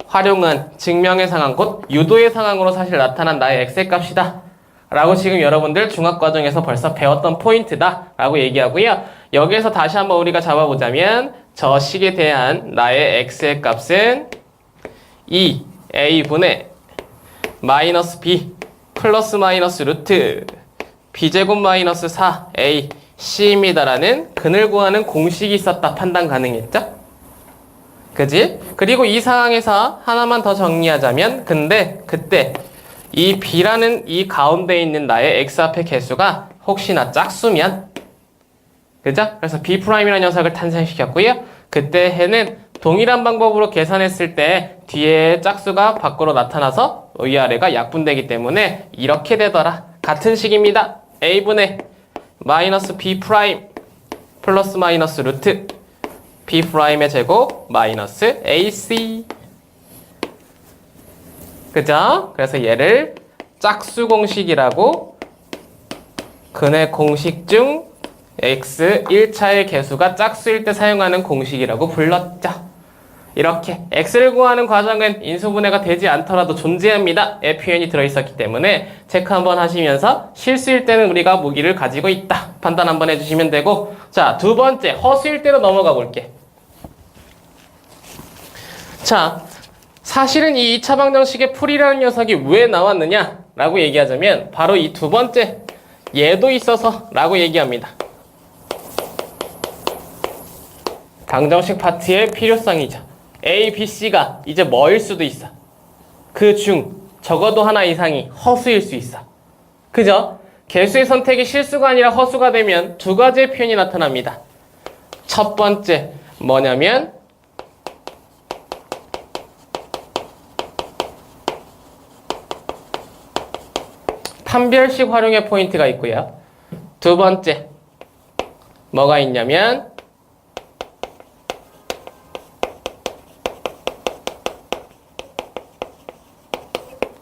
활용한 증명의 상황, 곧 유도의 상황으로 사실 나타난 나의 x의 값이다 라고 지금 여러분들 중학과정에서 벌써 배웠던 포인트다 라고 얘기하고요. 여기에서 다시 한번 우리가 잡아보자면 저 식에 대한 나의 x의 값은 2a분의 마이너스 b 플러스 마이너스 루트 b제곱 마이너스 4ac 입니다라는 근을 구하는 공식이 있었다. 판단 가능했죠? 그지? 그리고 이 상황에서 하나만 더 정리하자면 근데 그때 이 b라는 이 가운데 있는 나의 x 앞의 개수가 혹시나 짝수면 그죠? 그래서 b'이라는 녀석을 탄생시켰고요. 그때 해는 동일한 방법으로 계산했을 때 뒤에 짝수가 밖으로 나타나서 위아래가 약분되기 때문에 이렇게 되더라. 같은 식입니다. a분의 마이너스 b' 플러스 마이너스 루트 b'의 제곱 마이너스 ac. 그죠? 그래서 얘를 짝수 공식이라고 근해 공식 중 x 1차의 개수가 짝수일 때 사용하는 공식이라고 불렀죠. 이렇게 x를 구하는 과정은 인수분해가 되지 않더라도 존재합니다. 의 표현이 들어있었기 때문에 체크 한번 하시면서 실수일 때는 우리가 무기를 가지고 있다. 판단 한번 해주시면 되고, 자, 두 번째 허수일 때로 넘어가 볼게. 자, 사실은 이 2차 방정식의 풀이라는 녀석이 왜 나왔느냐 라고 얘기하자면 바로 이 두 번째 얘도 있어서 라고 얘기합니다. 방정식 파트의 필요성이죠. A, B, C가 이제 뭐일 수도 있어. 그 중 적어도 하나 이상이 허수일 수 있어. 그죠? 개수의 선택이 실수가 아니라 허수가 되면 두 가지의 표현이 나타납니다. 첫 번째 뭐냐면 판별식 활용의 포인트가 있고요. 두 번째 뭐가 있냐면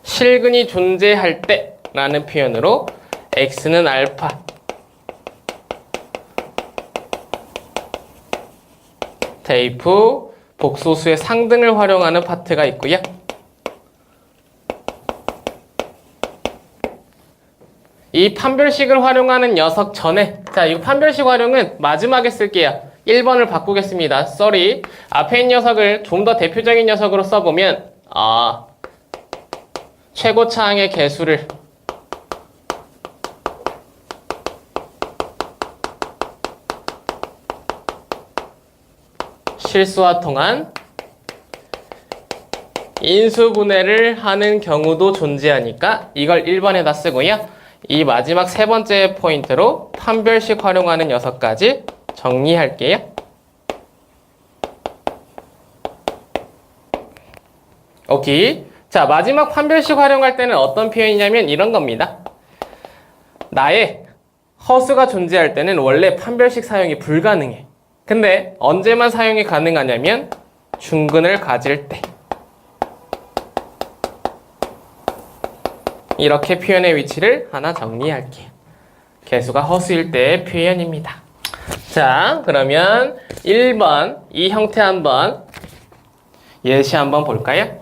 실근이 존재할 때 라는 표현으로 x는 알파 대입 복소수의 상등을 활용하는 파트가 있고요. 이 판별식을 활용하는 녀석 전에 자, 이 판별식 활용은 마지막에 쓸게요. 1번을 바꾸겠습니다. sorry. 앞에 있는 녀석을 좀 더 대표적인 녀석으로 써보면 최고차항의 개수를 실수와 통한 인수분해를 하는 경우도 존재하니까 이걸 1번에다 쓰고요. 이 마지막 세 번째 포인트로 판별식 활용하는 녀석까지 정리할게요. 오케이. 자, 마지막 판별식 활용할 때는 어떤 표현이냐면 이런 겁니다. 나의 허수가 존재할 때는 원래 판별식 사용이 불가능해. 근데 언제만 사용이 가능하냐면 중근을 가질 때. 이렇게 표현의 위치를 하나 정리할게요. 개수가 허수일 때의 표현입니다. 자, 그러면 1번 이 형태 한번 예시 한번 볼까요?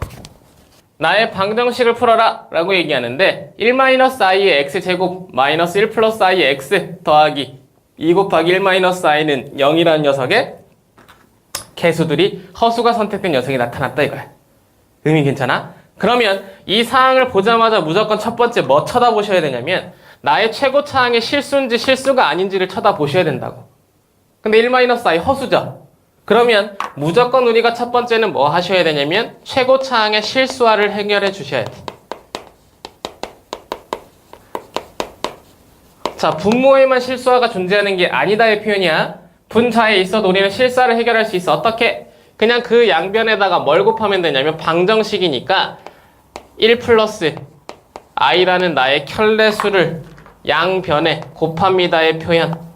나의 방정식을 풀어라 라고 얘기하는데 1-i의 x제곱 마이너스 1 플러스 i의 x 더하기 2 곱하기 1-i는 0이라는 녀석의 개수들이 허수가 선택된 녀석이 나타났다 이거야. 의미 괜찮아? 그러면 이 사항을 보자마자 무조건 첫 번째 뭐 쳐다보셔야 되냐면 나의 최고차항이 실수인지 실수가 아닌지를 쳐다보셔야 된다고. 근데 1-i 허수죠? 그러면 무조건 우리가 첫 번째는 뭐 하셔야 되냐면 최고차항의 실수화를 해결해 주셔야 돼. 자, 분모에만 실수화가 존재하는 게 아니다의 표현이야. 분자에 있어도 우리는 실수화를 해결할 수 있어. 어떻게? 그냥 그 양변에다가 뭘 곱하면 되냐면 방정식이니까 1 플러스 i라는 나의 켤레수를 양변에 곱합니다의 표현.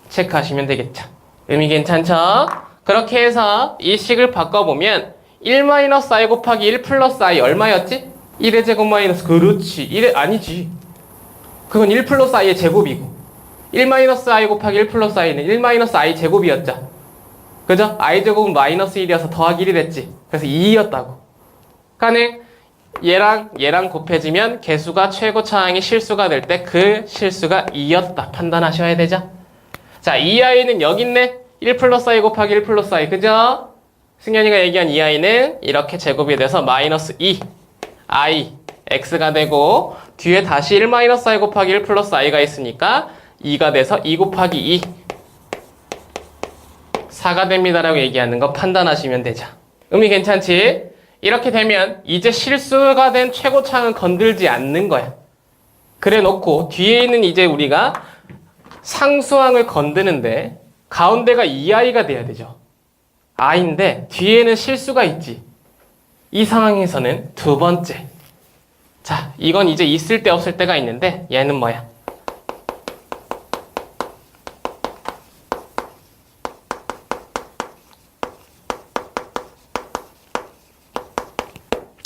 체크하시면 되겠죠. 의미 괜찮죠? 그렇게 해서 이 식을 바꿔보면 1-i 곱하기 1 플러스 i 얼마였지? 1의 제곱 마이너스 그렇지. 1의 아니지. 그건 1 플러스 i의 제곱이고 1-i 곱하기 1 플러스 i는 1-i 제곱이었죠. 그죠? i 제곱은 마이너스 1이어서 더하기 1이 됐지. 그래서 2였다고. 그러니까 얘랑 곱해지면 개수가 최고차항이 실수가 될 때 그 실수가 2였다 판단하셔야 되죠. 자, 이 i는 여기 있네. 1 플러스 i 곱하기 1 플러스 i. 그죠? 승현이가 얘기한 이 i는 이렇게 제곱이 돼서 마이너스 2 i x가 되고 뒤에 다시 1-i 곱하기 1 플러스 i가 있으니까 2가 돼서 2 곱하기 2 4가 됩니다라고 얘기하는 거 판단하시면 되죠. 의미 괜찮지? 이렇게 되면 이제 실수가 된 최고차항은 건들지 않는 거야. 그래 놓고 뒤에 있는 이제 우리가 상수항을 건드는데 가운데가 2i가 돼야 되죠. i인데 뒤에는 실수가 있지. 이 상황에서는 두 번째. 자, 이건 이제 있을 때 없을 때가 있는데 얘는 뭐야?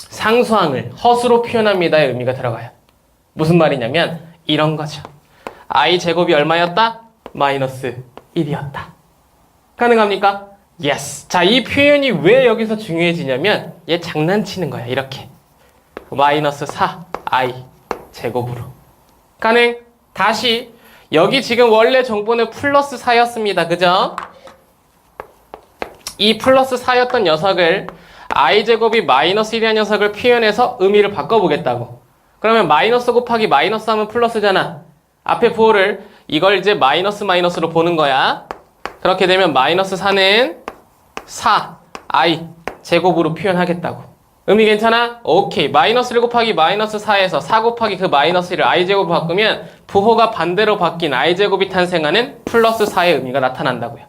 상수항을 허수로 표현합니다의 의미가 들어가요. 무슨 말이냐면 이런 거죠. i 제곱이 얼마였다? 마이너스 1이었다. 가능합니까? 예스. 자, 이 표현이 왜 여기서 중요해지냐면 얘 장난치는 거야. 이렇게 마이너스 4i 제곱으로 가능. 다시 여기 지금 원래 정보는 플러스 4였습니다. 그죠? 이 플러스 4였던 녀석을 i 제곱이 마이너스 1이라는 녀석을 표현해서 의미를 바꿔보겠다고. 그러면 마이너스 곱하기 마이너스 하면 플러스잖아. 앞에 부호를 이걸 이제 마이너스로 보는 거야. 그렇게 되면 마이너스 4는 4i 제곱으로 표현하겠다고. 의미 괜찮아? 오케이. 마이너스 1 곱하기 마이너스 4에서 4 곱하기 그 마이너스 1을 i 제곱으로 바꾸면 부호가 반대로 바뀐 i 제곱이 탄생하는 플러스 4의 의미가 나타난다고요.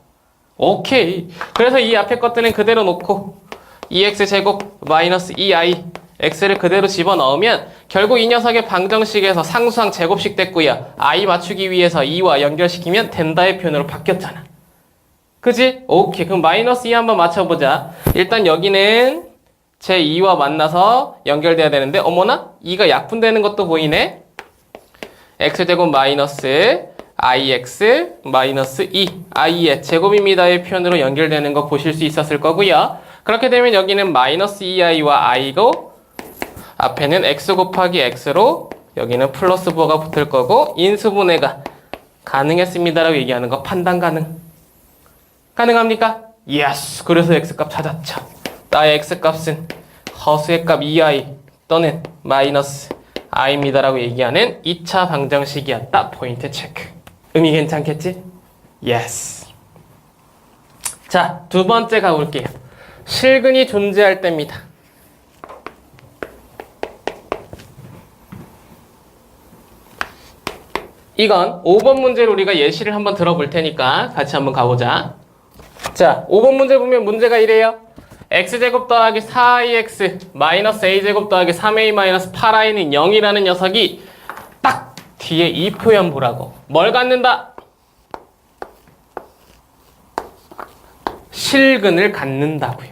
오케이. 그래서 이 앞에 것들은 그대로 놓고 2x 제곱 마이너스 2i x를 그대로 집어넣으면 결국 이 녀석의 방정식에서 상수항 제곱식 됐고요. i 맞추기 위해서 2와 연결시키면 된다의 표현으로 바뀌었잖아. 그지? 오케이. 그럼 마이너스 2 한번 맞춰보자. 일단 여기는 제 2와 만나서 연결돼야 되는데 어머나? 2가 약분되는 것도 보이네. x제곱 마이너스 ix 마이너스 2 i의 제곱입니다의 표현으로 연결되는 거 보실 수 있었을 거고요. 그렇게 되면 여기는 마이너스 2i와 i고 앞에는 x 곱하기 x로 여기는 플러스 부호가 붙을 거고 인수분해가 가능했습니다라고 얘기하는 거 판단 가능. 가능합니까? 예스. 그래서 x값 찾았죠. 나의 x값은 허수의 값 2i 또는 마이너스 i입니다라고 얘기하는 2차 방정식이었다. 포인트 체크. 의미 괜찮겠지? 예스. 자, 두 번째 가볼게요. 실근이 존재할 때입니다. 이건 5번 문제를 우리가 예시를 한번 들어볼 테니까 같이 한번 가보자. 자, 5번 문제 보면 문제가 이래요. x제곱 더하기 4ix 마이너스 a제곱 더하기 3a 마이너스 8i는 0이라는 녀석이 딱 뒤에 이 표현 보라고. 뭘 갖는다? 실근을 갖는다고요.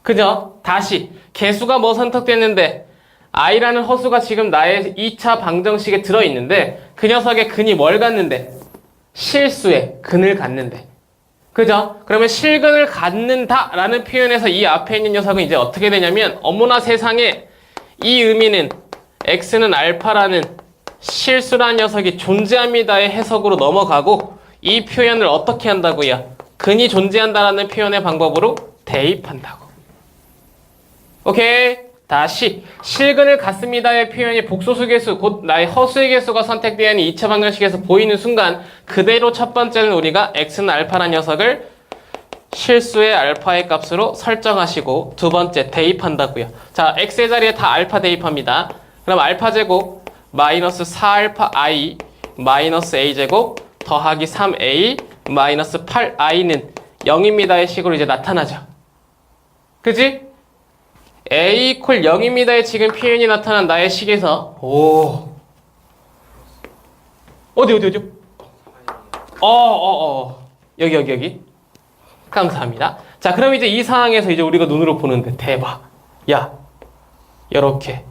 그죠? 다시 개수가 뭐 선택됐는데 i라는 허수가 지금 나의 2차 방정식에 들어있는데 그 녀석의 근이 뭘 갖는데? 실수의 근을 갖는데. 그죠? 그러면 실근을 갖는다 라는 표현에서 이 앞에 있는 녀석은 이제 어떻게 되냐면 어머나 세상에 이 의미는 x는 알파라는 실수라는 녀석이 존재합니다의 해석으로 넘어가고 이 표현을 어떻게 한다고요? 근이 존재한다라는 표현의 방법으로 대입한다고. 오케이? 다시 실근을 갖습니다의 표현이 복소수 개수 곧 나의 허수의 개수가 선택되어 있는 2차 방정식에서 보이는 순간 그대로 첫 번째는 우리가 x는 알파라는 녀석을 실수의 알파의 값으로 설정하시고 두 번째 대입한다고요. 자, x의 자리에 다 알파 대입합니다. 그럼 알파 제곱 마이너스 4알파 i 마이너스 a 제곱 더하기 3a 마이너스 8i는 0입니다의 식으로 이제 나타나죠. 그지? a 이퀄 0입니다의 지금 표현이 나타난 나의 식에서 어디 여기 감사합니다. 자, 그럼 이제 이 상황에서 이제 우리가 눈으로 보는데 대박. 야, 요렇게랑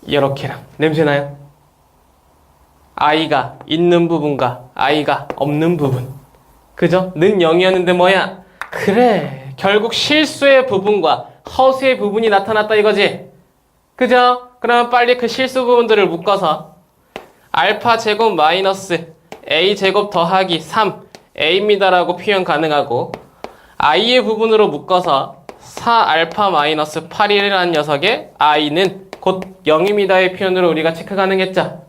요렇게랑 냄새나요? i가 있는 부분과 i가 없는 부분. 그죠? 는 0이었는데 뭐야? 그래, 결국 실수의 부분과 허수의 부분이 나타났다 이거지? 그죠? 그러면 빨리 그 실수 부분들을 묶어서 알파 제곱 마이너스 a 제곱 더하기 3a입니다라고 표현 가능하고 i의 부분으로 묶어서 4알파 마이너스 8이라는 녀석의 i는 곧 0입니다의 표현으로 우리가 체크 가능했죠?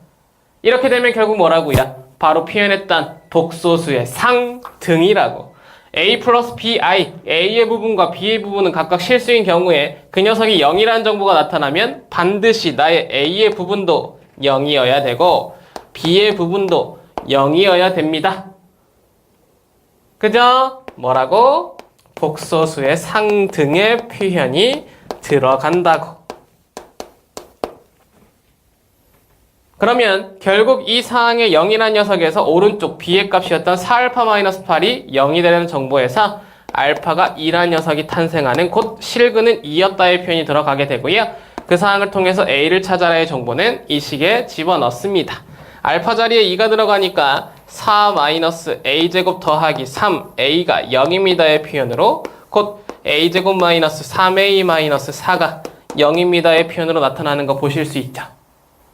이렇게 되면 결국 뭐라고요? 바로 표현했던 복소수의 상등이라고. a 플러스 bi, a의 부분과 b의 부분은 각각 실수인 경우에 그 녀석이 0이라는 정보가 나타나면 반드시 나의 a의 부분도 0이어야 되고 b의 부분도 0이어야 됩니다. 그죠? 뭐라고? 복소수의 상등의 표현이 들어간다고. 그러면 결국 이 사항의 0이라는 녀석에서 오른쪽 b의 값이었던 4알파-8이 0이 되는 정보에서 알파가 2라는 녀석이 탄생하는 곧 실근은 2였다의 표현이 들어가게 되고요. 그 사항을 통해서 a를 찾아라의 정보는 이 식에 집어넣습니다. 알파 자리에 2가 들어가니까 4-a제곱 더하기 3a가 0입니다의 표현으로 곧 a제곱 마이너스 3a-4가 0입니다의 표현으로 나타나는 거 보실 수 있죠.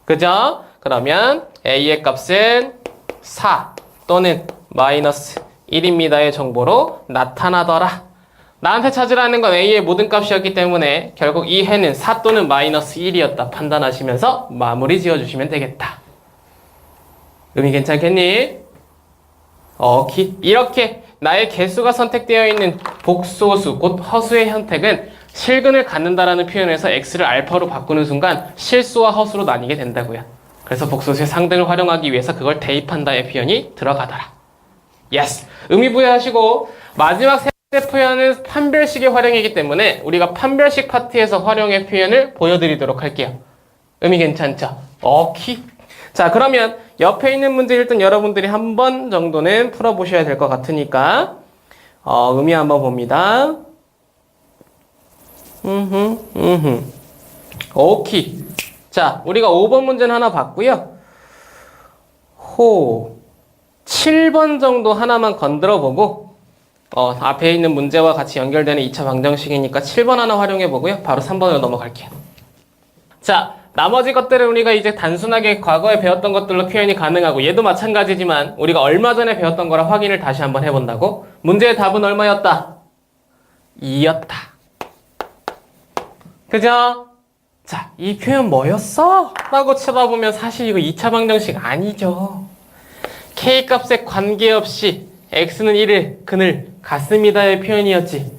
그죠? 그러면 a의 값은 4 또는 마이너스 1입니다의 정보로 나타나더라. 나한테 찾으라는 건 a의 모든 값이었기 때문에 결국 이 해는 4 또는 마이너스 1이었다 판단하시면서 마무리 지어주시면 되겠다. 의미 괜찮겠니? 오케이. 이렇게 나의 개수가 선택되어 있는 복소수 곧 허수의 선택은 실근을 갖는다라는 표현에서 x를 알파로 바꾸는 순간 실수와 허수로 나뉘게 된다고요. 그래서 복소수의 상등을 활용하기 위해서 그걸 대입한다의 표현이 들어가더라. 예스. 의미 부여하시고 마지막 세 번째 표현은 판별식의 활용이기 때문에 우리가 판별식 파트에서 활용의 표현을 보여드리도록 할게요. 의미 괜찮죠? 오케이. 자, 그러면 옆에 있는 문제 일단 여러분들이 한 번 정도는 풀어보셔야 될 것 같으니까 의미 한번 봅니다. 오케이. 자, 우리가 5번 문제는 하나 봤고요. 7번 정도 하나만 건드려 보고 앞에 있는 문제와 같이 연결되는 2차 방정식이니까 7번 하나 활용해 보고요. 바로 3번으로 넘어갈게요. 자, 나머지 것들은 우리가 이제 단순하게 과거에 배웠던 것들로 표현이 가능하고 얘도 마찬가지지만 우리가 얼마 전에 배웠던 거라 확인을 다시 한번 해본다고. 문제의 답은 얼마였다? 2였다. 그죠? 자, 이 표현 뭐였어? 라고 쳐다보면 사실 이거 2차 방정식 아니죠. K값에 관계없이 X는 1을, 근을 갖습니다의 표현이었지.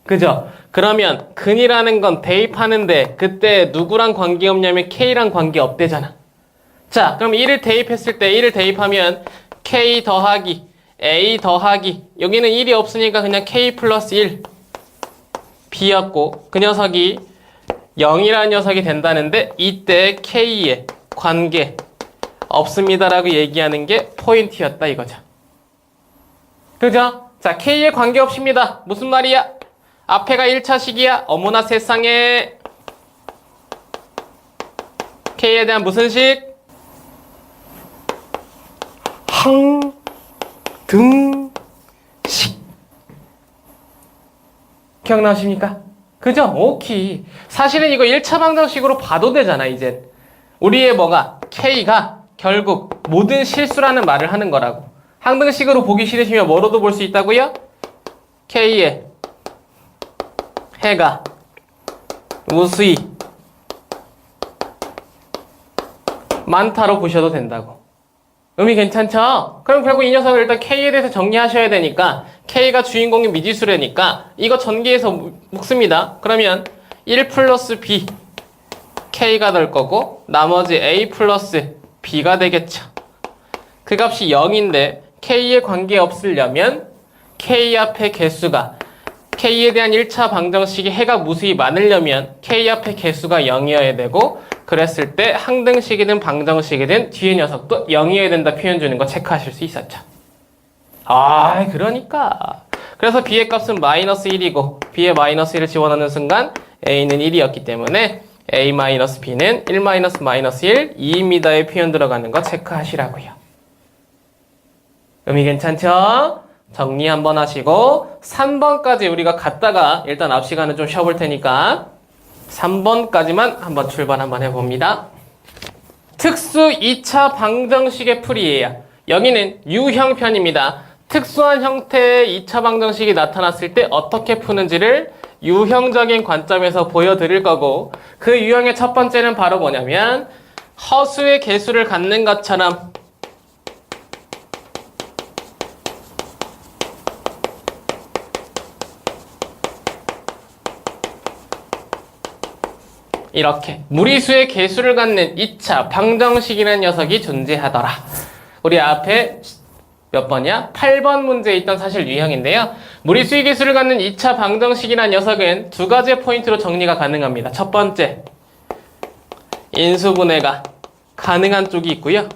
그죠? 그러면 근이라는 건 대입하는데 그때 누구랑 관계없냐면 K랑 관계없대잖아. 자, 그럼 1을 대입했을 때 1을 대입하면 K 더하기 A 더하기 여기는 1이 없으니까 그냥 K 플러스 1 B였고 그 녀석이 0이라는 녀석이 된다는데 이때 K의 관계 없습니다라고 얘기하는 게 포인트였다 이거죠. 그죠? 자, K에 관계없습니다. 무슨 말이야? 앞에가 1차식이야. 어머나 세상에. K에 대한 무슨 식? 항등식. 기억나십니까? 그죠? 오케이. 사실은 이거 1차 방정식으로 봐도 되잖아, 이제. 우리의 뭐가? K가 결국 모든 실수라는 말을 하는 거라고. 항등식으로 보기 싫으시면 뭐로도 볼 수 있다고요? K의 해가 무수히 많다로 보셔도 된다고. 의미 괜찮죠? 그럼 결국 이 녀석을 일단 K에 대해서 정리하셔야 되니까 K가 주인공이 미지수라니까 이거 전개해서 묶습니다. 그러면 1 플러스 B K가 될 거고 나머지 A 플러스 B가 되겠죠. 그 값이 0인데 K에 관계없으려면 K 앞의 개수가 K에 대한 1차 방정식이 해가 무수히 많으려면 K 앞의 개수가 0이어야 되고 그랬을 때 항등식이든 방정식이든 뒤에 녀석도 0이어야 된다 표현 주는 거 체크하실 수 있었죠. 아, 그러니까. 그래서 B의 값은 마이너스 1이고 B에 마이너스 1을 집어넣는 순간 A는 1이었기 때문에 A 마이너스 B는 1 마이너스 마이너스 1, 2입니다의 표현 들어가는 거 체크하시라고요. 의미 괜찮죠? 정리 한번 하시고 3번까지 우리가 갔다가 일단 앞 시간은 좀 쉬어볼 테니까 3번까지만 한번 출발 한번 해봅니다. 특수 2차 방정식의 풀이에요. 여기는 유형편입니다. 특수한 형태의 2차 방정식이 나타났을 때 어떻게 푸는지를 유형적인 관점에서 보여드릴 거고 그 유형의 첫 번째는 바로 뭐냐면 허수의 개수를 갖는 것처럼 이렇게 무리수의 개수를 갖는 2차 방정식이라는 녀석이 존재하더라. 우리 앞에 몇 번이야? 8번 문제에 있던 사실 유형인데요. 무리수의 개수를 갖는 2차 방정식이라는 녀석은 두 가지의 포인트로 정리가 가능합니다. 첫 번째, 인수분해가 가능한 쪽이 있고요.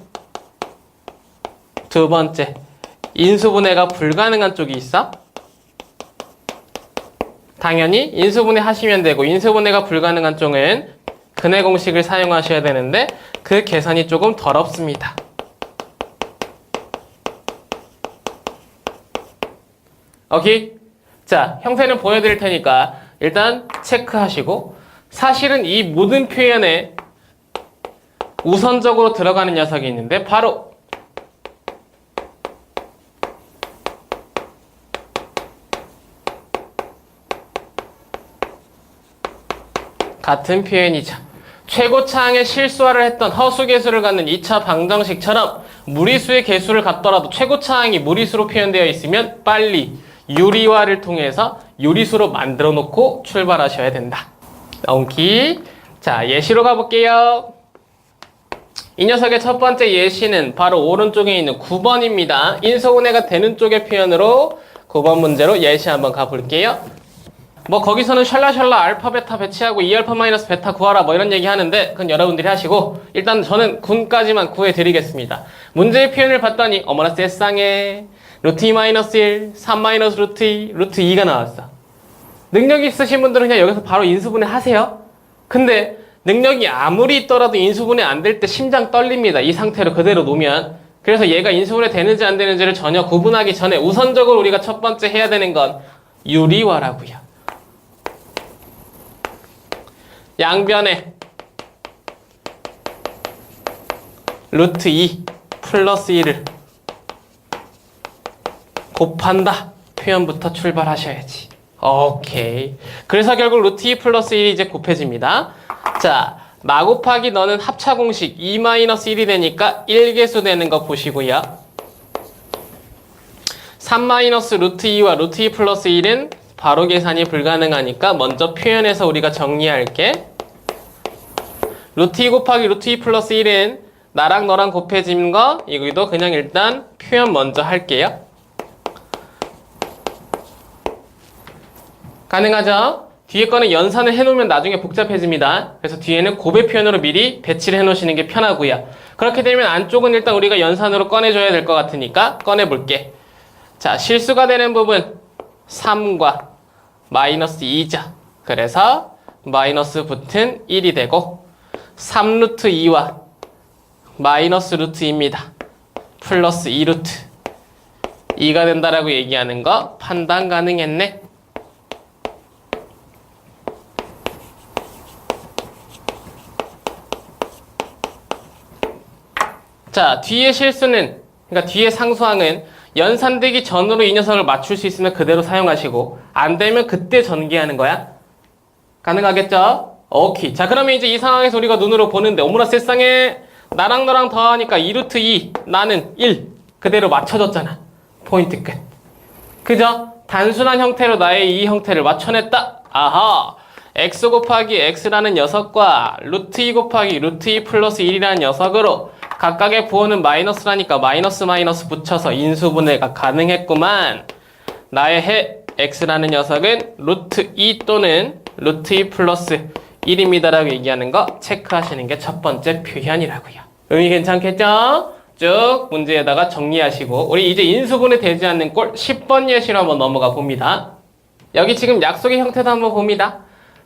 두 번째, 인수분해가 불가능한 쪽이 있어. 당연히 인수분해 하시면 되고 인수분해가 불가능한 쪽은 근해 공식을 사용하셔야 되는데 그 계산이 조금 덜 없습니다. 오케이? 자, 형태는 보여드릴 테니까 일단 체크하시고 사실은 이 모든 표현에 우선적으로 들어가는 녀석이 있는데 바로 같은 표현이죠. 최고차항의 실수화를 했던 허수개수를 갖는 2차 방정식처럼 무리수의 개수를 갖더라도 최고차항이 무리수로 표현되어 있으면 빨리 유리화를 통해서 유리수로 만들어 놓고 출발하셔야 된다. 오케이. 자, 예시로 가볼게요. 이 녀석의 첫 번째 예시는 바로 오른쪽에 있는 9번입니다. 인수분해가 되는 쪽의 표현으로 9번 문제로 예시 한번 가볼게요. 뭐 거기서는 샬라샬라 알파 베타 배치하고 2알파 마이너스 베타 구하라 뭐 이런 얘기 하는데 그건 여러분들이 하시고 일단 저는 군까지만 구해드리겠습니다. 문제의 표현을 봤더니 어머나 세상에 루트 2 마이너스 1, 3 마이너스 루트 2, 루트 2가 나왔어. 능력이 있으신 분들은 그냥 여기서 바로 인수분해 하세요. 근데 능력이 아무리 있더라도 인수분해 안 될 때 심장 떨립니다. 이 상태로 그대로 놓으면. 그래서 얘가 인수분해 되는지 안 되는지를 전혀 구분하기 전에 우선적으로 우리가 첫 번째 해야 되는 건 유리화라고요. 양변에 루트 2 플러스 1을 곱한다 표현부터 출발하셔야지. 오케이. 그래서 결국 루트 2 플러스 1이 이제 곱해집니다. 자, 마 곱하기 너는 합차 공식 2-1이 되니까 1개수 되는 거 보시고요. 3 루트 2와 루트 2 플러스 1은 바로 계산이 불가능하니까 먼저 표현해서 우리가 정리할게. 루트 2 곱하기 루트 2 플러스 1은 나랑 너랑 곱해진 거 이거도 그냥 일단 표현 먼저 할게요. 가능하죠? 뒤에 거는 연산을 해놓으면 나중에 복잡해집니다. 그래서 뒤에는 곱의 표현으로 미리 배치를 해놓으시는 게 편하고요. 그렇게 되면 안쪽은 일단 우리가 연산으로 꺼내줘야 될 것 같으니까 꺼내볼게. 자, 실수가 되는 부분 3과 마이너스 2죠. 그래서 마이너스 붙은 1이 되고 3루트 2와 마이너스 루트 2입니다. 플러스 2루트 2가 된다라고 얘기하는 거 판단 가능했네. 자, 뒤에 실수는, 그러니까 뒤에 상수항은 연산되기 전으로 이 녀석을 맞출 수 있으면 그대로 사용하시고 안 되면 그때 전개하는 거야. 가능하겠죠? 오케이. 자, 그러면 이제 이 상황에서 우리가 눈으로 보는데 어머나 세상에 나랑 너랑 더하니까 2루트 2 나는 1 그대로 맞춰졌잖아. 포인트 끝. 그죠? 단순한 형태로 나의 이 형태를 맞춰냈다. 아하. x 곱하기 x라는 녀석과 루트 2 곱하기 루트 2 플러스 1이라는 녀석으로 각각의 부호는 마이너스라니까 마이너스 마이너스 붙여서 인수분해가 가능했구만. 나의 x라는 녀석은 루트 2 또는 루트 2 플러스 1입니다라고 얘기하는 거 체크하시는 게 첫 번째 표현이라고요. 의미 괜찮겠죠? 쭉 문제에다가 정리하시고 우리 이제 인수분해 되지 않는 꼴 10번 예시로 한번 넘어가 봅니다. 여기 지금 약속의 형태도 한번 봅니다.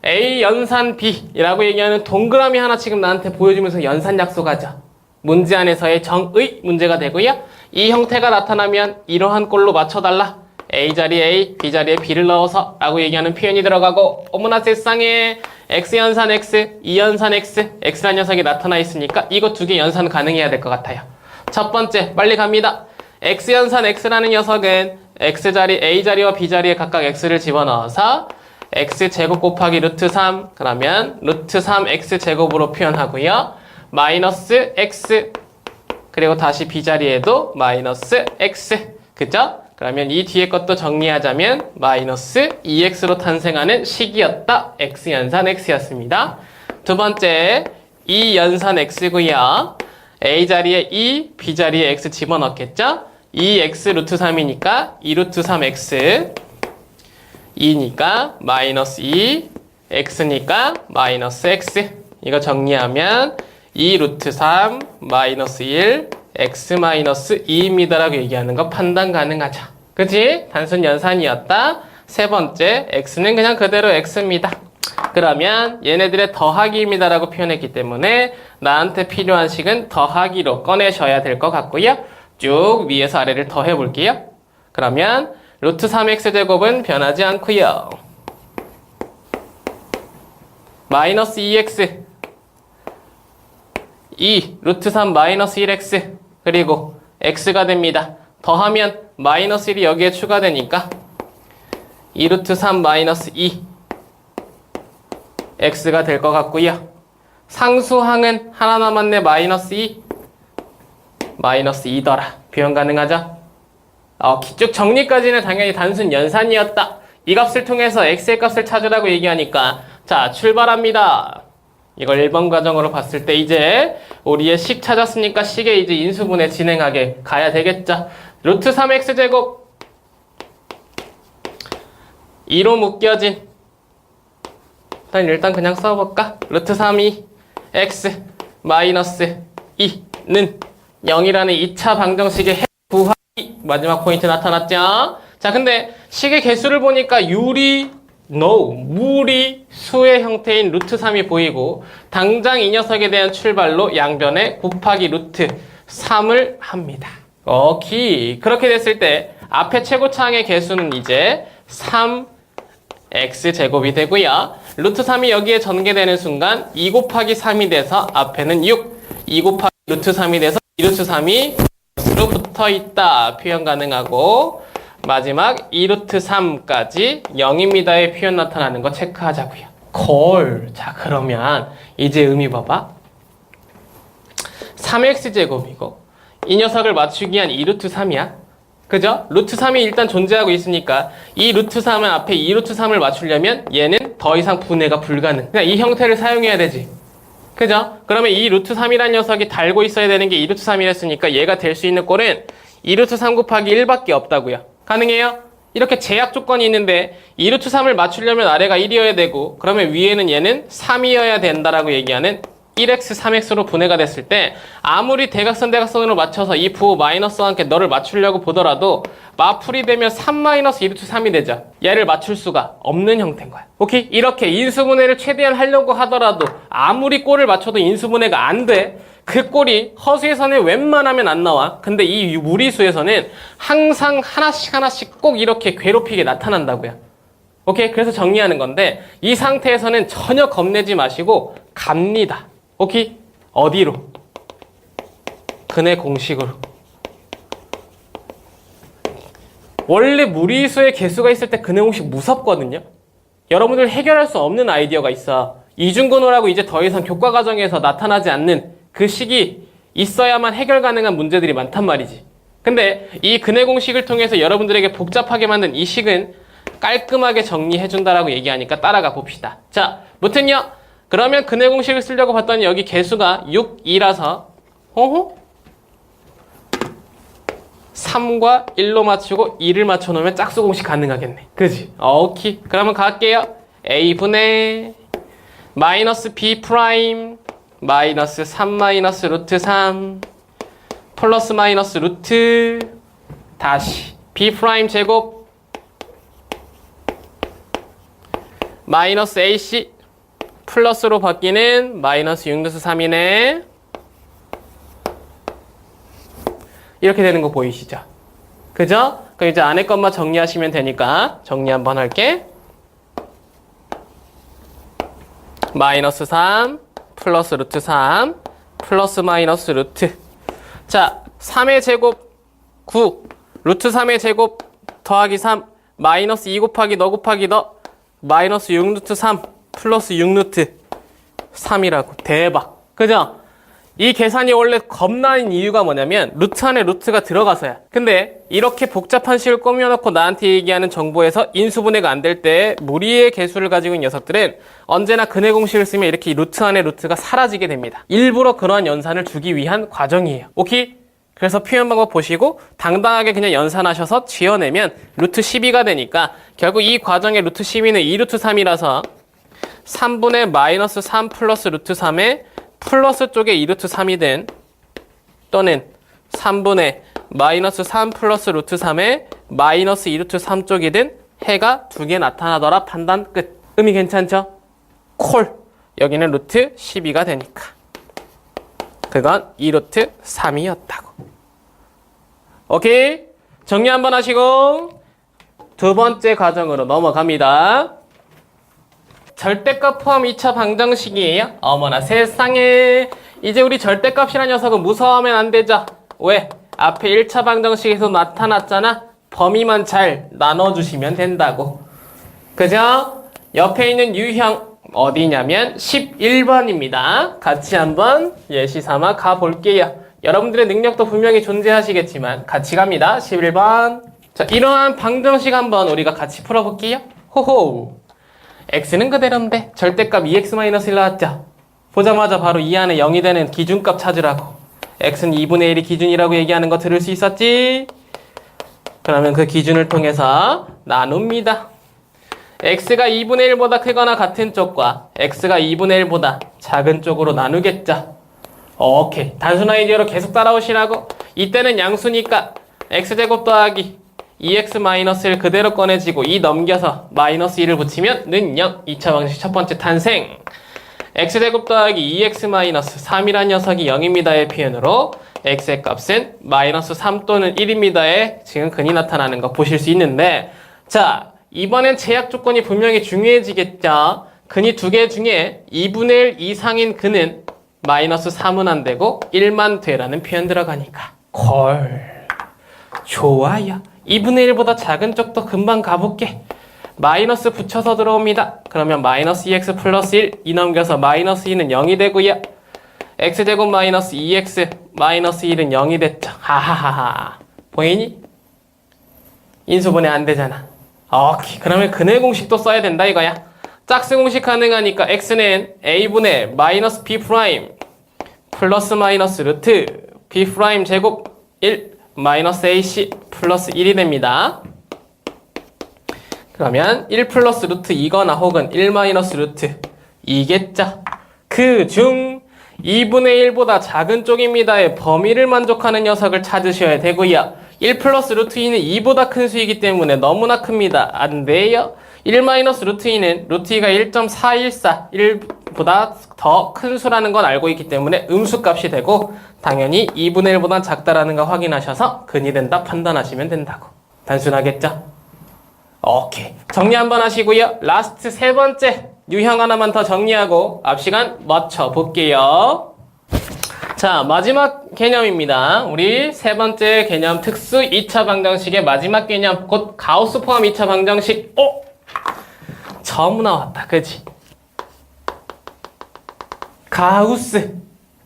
A 연산 B라고 얘기하는 동그라미 하나 지금 나한테 보여주면서 연산 약속하죠. 문제 안에서의 정의 문제가 되고요. 이 형태가 나타나면 이러한 꼴로 맞춰달라. A 자리에 A, B 자리에 B를 넣어서 라고 얘기하는 표현이 들어가고 어머나 세상에 X 연산 X, 2 연산 X, X라는 녀석이 나타나 있으니까 이거 두 개 연산 가능해야 될 것 같아요. 첫 번째 빨리 갑니다. X 연산 X라는 녀석은 X 자리, A 자리와 B 자리에 각각 X를 집어넣어서 X 제곱 곱하기 루트 3 그러면 루트 3 X 제곱으로 표현하고요. 마이너스 X 그리고 다시 B 자리에도 마이너스 X 그죠? 그러면 이 뒤에 것도 정리하자면 마이너스 2x로 탄생하는 식이었다. x 연산 x였습니다. 두 번째 2 연산 x고요. a 자리에 2, b 자리에 x 집어넣겠죠? 2x 루트 3이니까 2 루트 3x 2니까 마이너스 2 x니까 마이너스 x 이거 정리하면 2 루트 3 마이너스 1 x 마이너스 2입니다라고 얘기하는 거 판단 가능하죠. 그치? 단순 연산이었다. 세 번째 x는 그냥 그대로 x입니다. 그러면 얘네들의 더하기입니다라고 표현했기 때문에 나한테 필요한 식은 더하기로 꺼내셔야 될 것 같고요. 쭉 위에서 아래를 더해 볼게요. 그러면 루트 3x 제곱은 변하지 않고요. 마이너스 2x 2 루트 3 마이너스 1x 그리고 x가 됩니다. 더하면 마이너스 1이 여기에 추가되니까 2 루트 3 마이너스 2 x가 될 것 같고요. 상수항은 하나 남았네. 마이너스 2 마이너스 2더라. 표현 가능하죠? 쭉 정리까지는 당연히 단순 연산이었다. 이 값을 통해서 x의 값을 찾으라고 얘기하니까 자 출발합니다. 이걸 1번 과정으로 봤을 때 이제 우리의 식 찾았으니까 식의 이제 인수분해 진행하게 가야 되겠죠. 루트 3x 제곱 2로 묶여진 일단 그냥 써볼까? 루트 3이 x 마이너스 2는 0이라는 2차 방정식의 구하기 마지막 포인트 나타났죠? 자 근데 식의 개수를 보니까 무리 수의 형태인 루트 3이 보이고 당장 이 녀석에 대한 출발로 양변에 곱하기 루트 3을 합니다. 오케이. 그렇게 됐을 때 앞에 최고차항의 개수는 이제 3x 제곱이 되고요. 루트 3이 여기에 전개되는 순간 2 곱하기 3이 돼서 앞에는 6, 2 곱하기 루트 3이 돼서 2 루트 3이 로 붙어있다. 표현 가능하고 마지막 2 루트 3까지 0입니다의 표현 나타나는 거 체크하자고요. 자 그러면 이제 의미 봐봐. 3x 제곱이고 이 녀석을 맞추기 위한 2 루트 3이야. 그죠? 루트 3이 일단 존재하고 있으니까 이 루트 3은 앞에 2 루트 3을 맞추려면 얘는 더 이상 분해가 불가능. 그냥 이 형태를 사용해야 되지. 그죠? 그러면 이 루트 3이라는 녀석이 달고 있어야 되는 게 2 루트 3이랬으니까 얘가 될 수 있는 꼴은 2 루트 3 곱하기 1밖에 없다고요. 가능해요? 이렇게 제약 조건이 있는데 2 루트 3을 맞추려면 아래가 1이어야 되고 그러면 위에는 얘는 3이어야 된다라고 얘기하는 1x, 3x로 분해가 됐을 때 아무리 대각선으로 맞춰서 이 부호 마이너스와 함께 너를 맞추려고 보더라도 마풀이 되면 3-1루트3이 되죠. 얘를 맞출 수가 없는 형태인 거야. 오케이? 이렇게 인수분해를 최대한 하려고 하더라도 아무리 꼴을 맞춰도 인수분해가 안 돼. 그 꼴이 허수에서는 웬만하면 안 나와. 근데 이 무리수에서는 항상 하나씩 꼭 이렇게 괴롭히게 나타난다고요. 오케이? 그래서 정리하는 건데 이 상태에서는 전혀 겁내지 마시고 갑니다. 오케이? 어디로? 근의 공식으로. 원래 무리수의 개수가 있을 때 근의 공식 무섭거든요. 여러분들 해결할 수 없는 아이디어가 있어. 이중근호라고 이제 더 이상 교과 과정에서 나타나지 않는 그 식이 있어야만 해결 가능한 문제들이 많단 말이지. 근데 이 근의 공식을 통해서 여러분들에게 복잡하게 만든 이 식은 깔끔하게 정리해준다라고 얘기하니까 따라가 봅시다. 자, 무튼요. 그러면 근의 공식을 쓰려고 봤더니 여기 개수가 6, 2라서 3과 1로 맞추고 2를 맞춰놓으면 짝수 공식 가능하겠네. 그지? 오케이. 그러면 갈게요. A분의 마이너스 B 프라임 마이너스 3 마이너스 루트 3 플러스 마이너스 루트 다시 B 프라임 제곱 마이너스 AC 플러스로 바뀌는 마이너스 6루트 3이네. 이렇게 되는 거 보이시죠? 그죠? 그럼 이제 안에 것만 정리하시면 되니까 정리 한번 할게. 마이너스 3 플러스 루트 3 플러스 마이너스 루트. 자, 3의 제곱 9 루트 3의 제곱 더하기 3 마이너스 2 곱하기 너 곱하기 너 마이너스 6루트 3 플러스 6루트 3이라고. 대박. 그죠? 이 계산이 원래 겁나는 이유가 뭐냐면 루트 안에 루트가 들어가서야. 근데 이렇게 복잡한 식을 꾸며놓고 나한테 얘기하는 정보에서 인수분해가 안 될 때 무리의 개수를 가지고 있는 녀석들은 언제나 근의 공식을 쓰면 이렇게 루트 안에 루트가 사라지게 됩니다. 일부러 그러한 연산을 주기 위한 과정이에요. 오케이? 그래서 표현 방법 보시고 당당하게 그냥 연산하셔서 지어내면 루트 12가 되니까 결국 이 과정의 루트 12는 2루트 3이라서 3분의 마이너스 3 플러스 루트 3에 플러스 쪽에 2루트 3이든 또는 3분의 마이너스 3 플러스 루트 3에 마이너스 2루트 3 쪽이든 해가 두 개 나타나더라. 판단 끝. 의미 괜찮죠? 콜. 여기는 루트 12가 되니까. 그건 2루트 3이었다고. 오케이? 정리 한번 하시고 두 번째 과정으로 넘어갑니다. 절대값 포함 2차 방정식이에요. 어머나 세상에. 이제 우리 절대값이라는 녀석은 무서워하면 안 되죠. 왜? 앞에 1차 방정식에서 나타났잖아. 범위만 잘 나눠주시면 된다고. 그죠? 옆에 있는 유형 어디냐면 11번입니다. 같이 한번 예시 삼아 가볼게요. 여러분들의 능력도 분명히 존재하시겠지만 같이 갑니다. 11번. 자, 이러한 방정식 한번 우리가 같이 풀어볼게요. 호호. x는 그대로인데 절대값 2x-1 나왔죠? 보자마자 바로 이 안에 0이 되는 기준값 찾으라고. x는 2분의 1이 기준이라고 얘기하는 거 들을 수 있었지? 그러면 그 기준을 통해서 나눕니다. x가 2분의 1보다 크거나 같은 쪽과 x가 2분의 1보다 작은 쪽으로 나누겠죠? 오케이. 단순 아이디어로 계속 따라오시라고. 이때는 양수니까 x제곱 더하기 2x-1 그대로 꺼내지고 2 넘겨서 마이너스 1을 붙이면 는 0. 2차 방식 첫 번째 탄생. x제곱 더하기 2x-3이란 녀석이 0입니다의 표현으로 x의 값은 마이너스 3 또는 1입니다의 지금 근이 나타나는 거 보실 수 있는데, 자, 이번엔 제약 조건이 분명히 중요해지겠죠. 근이 두 개 중에 2분의 1 이상인 근은 마이너스 3은 안 되고 1만 되라는 표현 들어가니까 콜. 좋아요. 2분의 1보다 작은 쪽도 금방 가볼게. 마이너스 붙여서 들어옵니다. 그러면 마이너스 2x 플러스 1, 2 넘겨서 마이너스 2는 0이 되고요. x제곱 마이너스 2x 마이너스 1은 0이 됐죠. 하하하하. 보이니? 인수분해 안 되잖아. 오케이. 그러면 근의 공식도 써야 된다 이거야. 짝수 공식 가능하니까 x는 a분의 마이너스 b 프라임 플러스 마이너스 루트 b 프라임 제곱 1 마이너스 ac 플러스 1이 됩니다. 그러면 1 플러스 루트 2거나 혹은 1 마이너스 루트 2겠죠. 그중 2분의 1보다 작은 쪽입니다의 범위를 만족하는 녀석을 찾으셔야 되고요. 1 플러스 루트 2는 2보다 큰 수이기 때문에 너무나 큽니다. 안 돼요. 1 마이너스 루트 2는 루트 2가 1.414, 1보다 더 큰 수라는 건 알고 있기 때문에 음수값이 되고 당연히 2분의 1보다 작다라는 거 확인하셔서 근이 된다 판단하시면 된다고. 단순하겠죠? 오케이. 정리 한번 하시고요. 라스트 세 번째 유형 하나만 더 정리하고 앞 시간 맞춰볼게요. 자, 마지막 개념입니다. 우리 세 번째 개념 특수 2차 방정식의 마지막 개념 곧 가우스 포함 2차 방정식. 처음 나왔다. 그치? 가우스.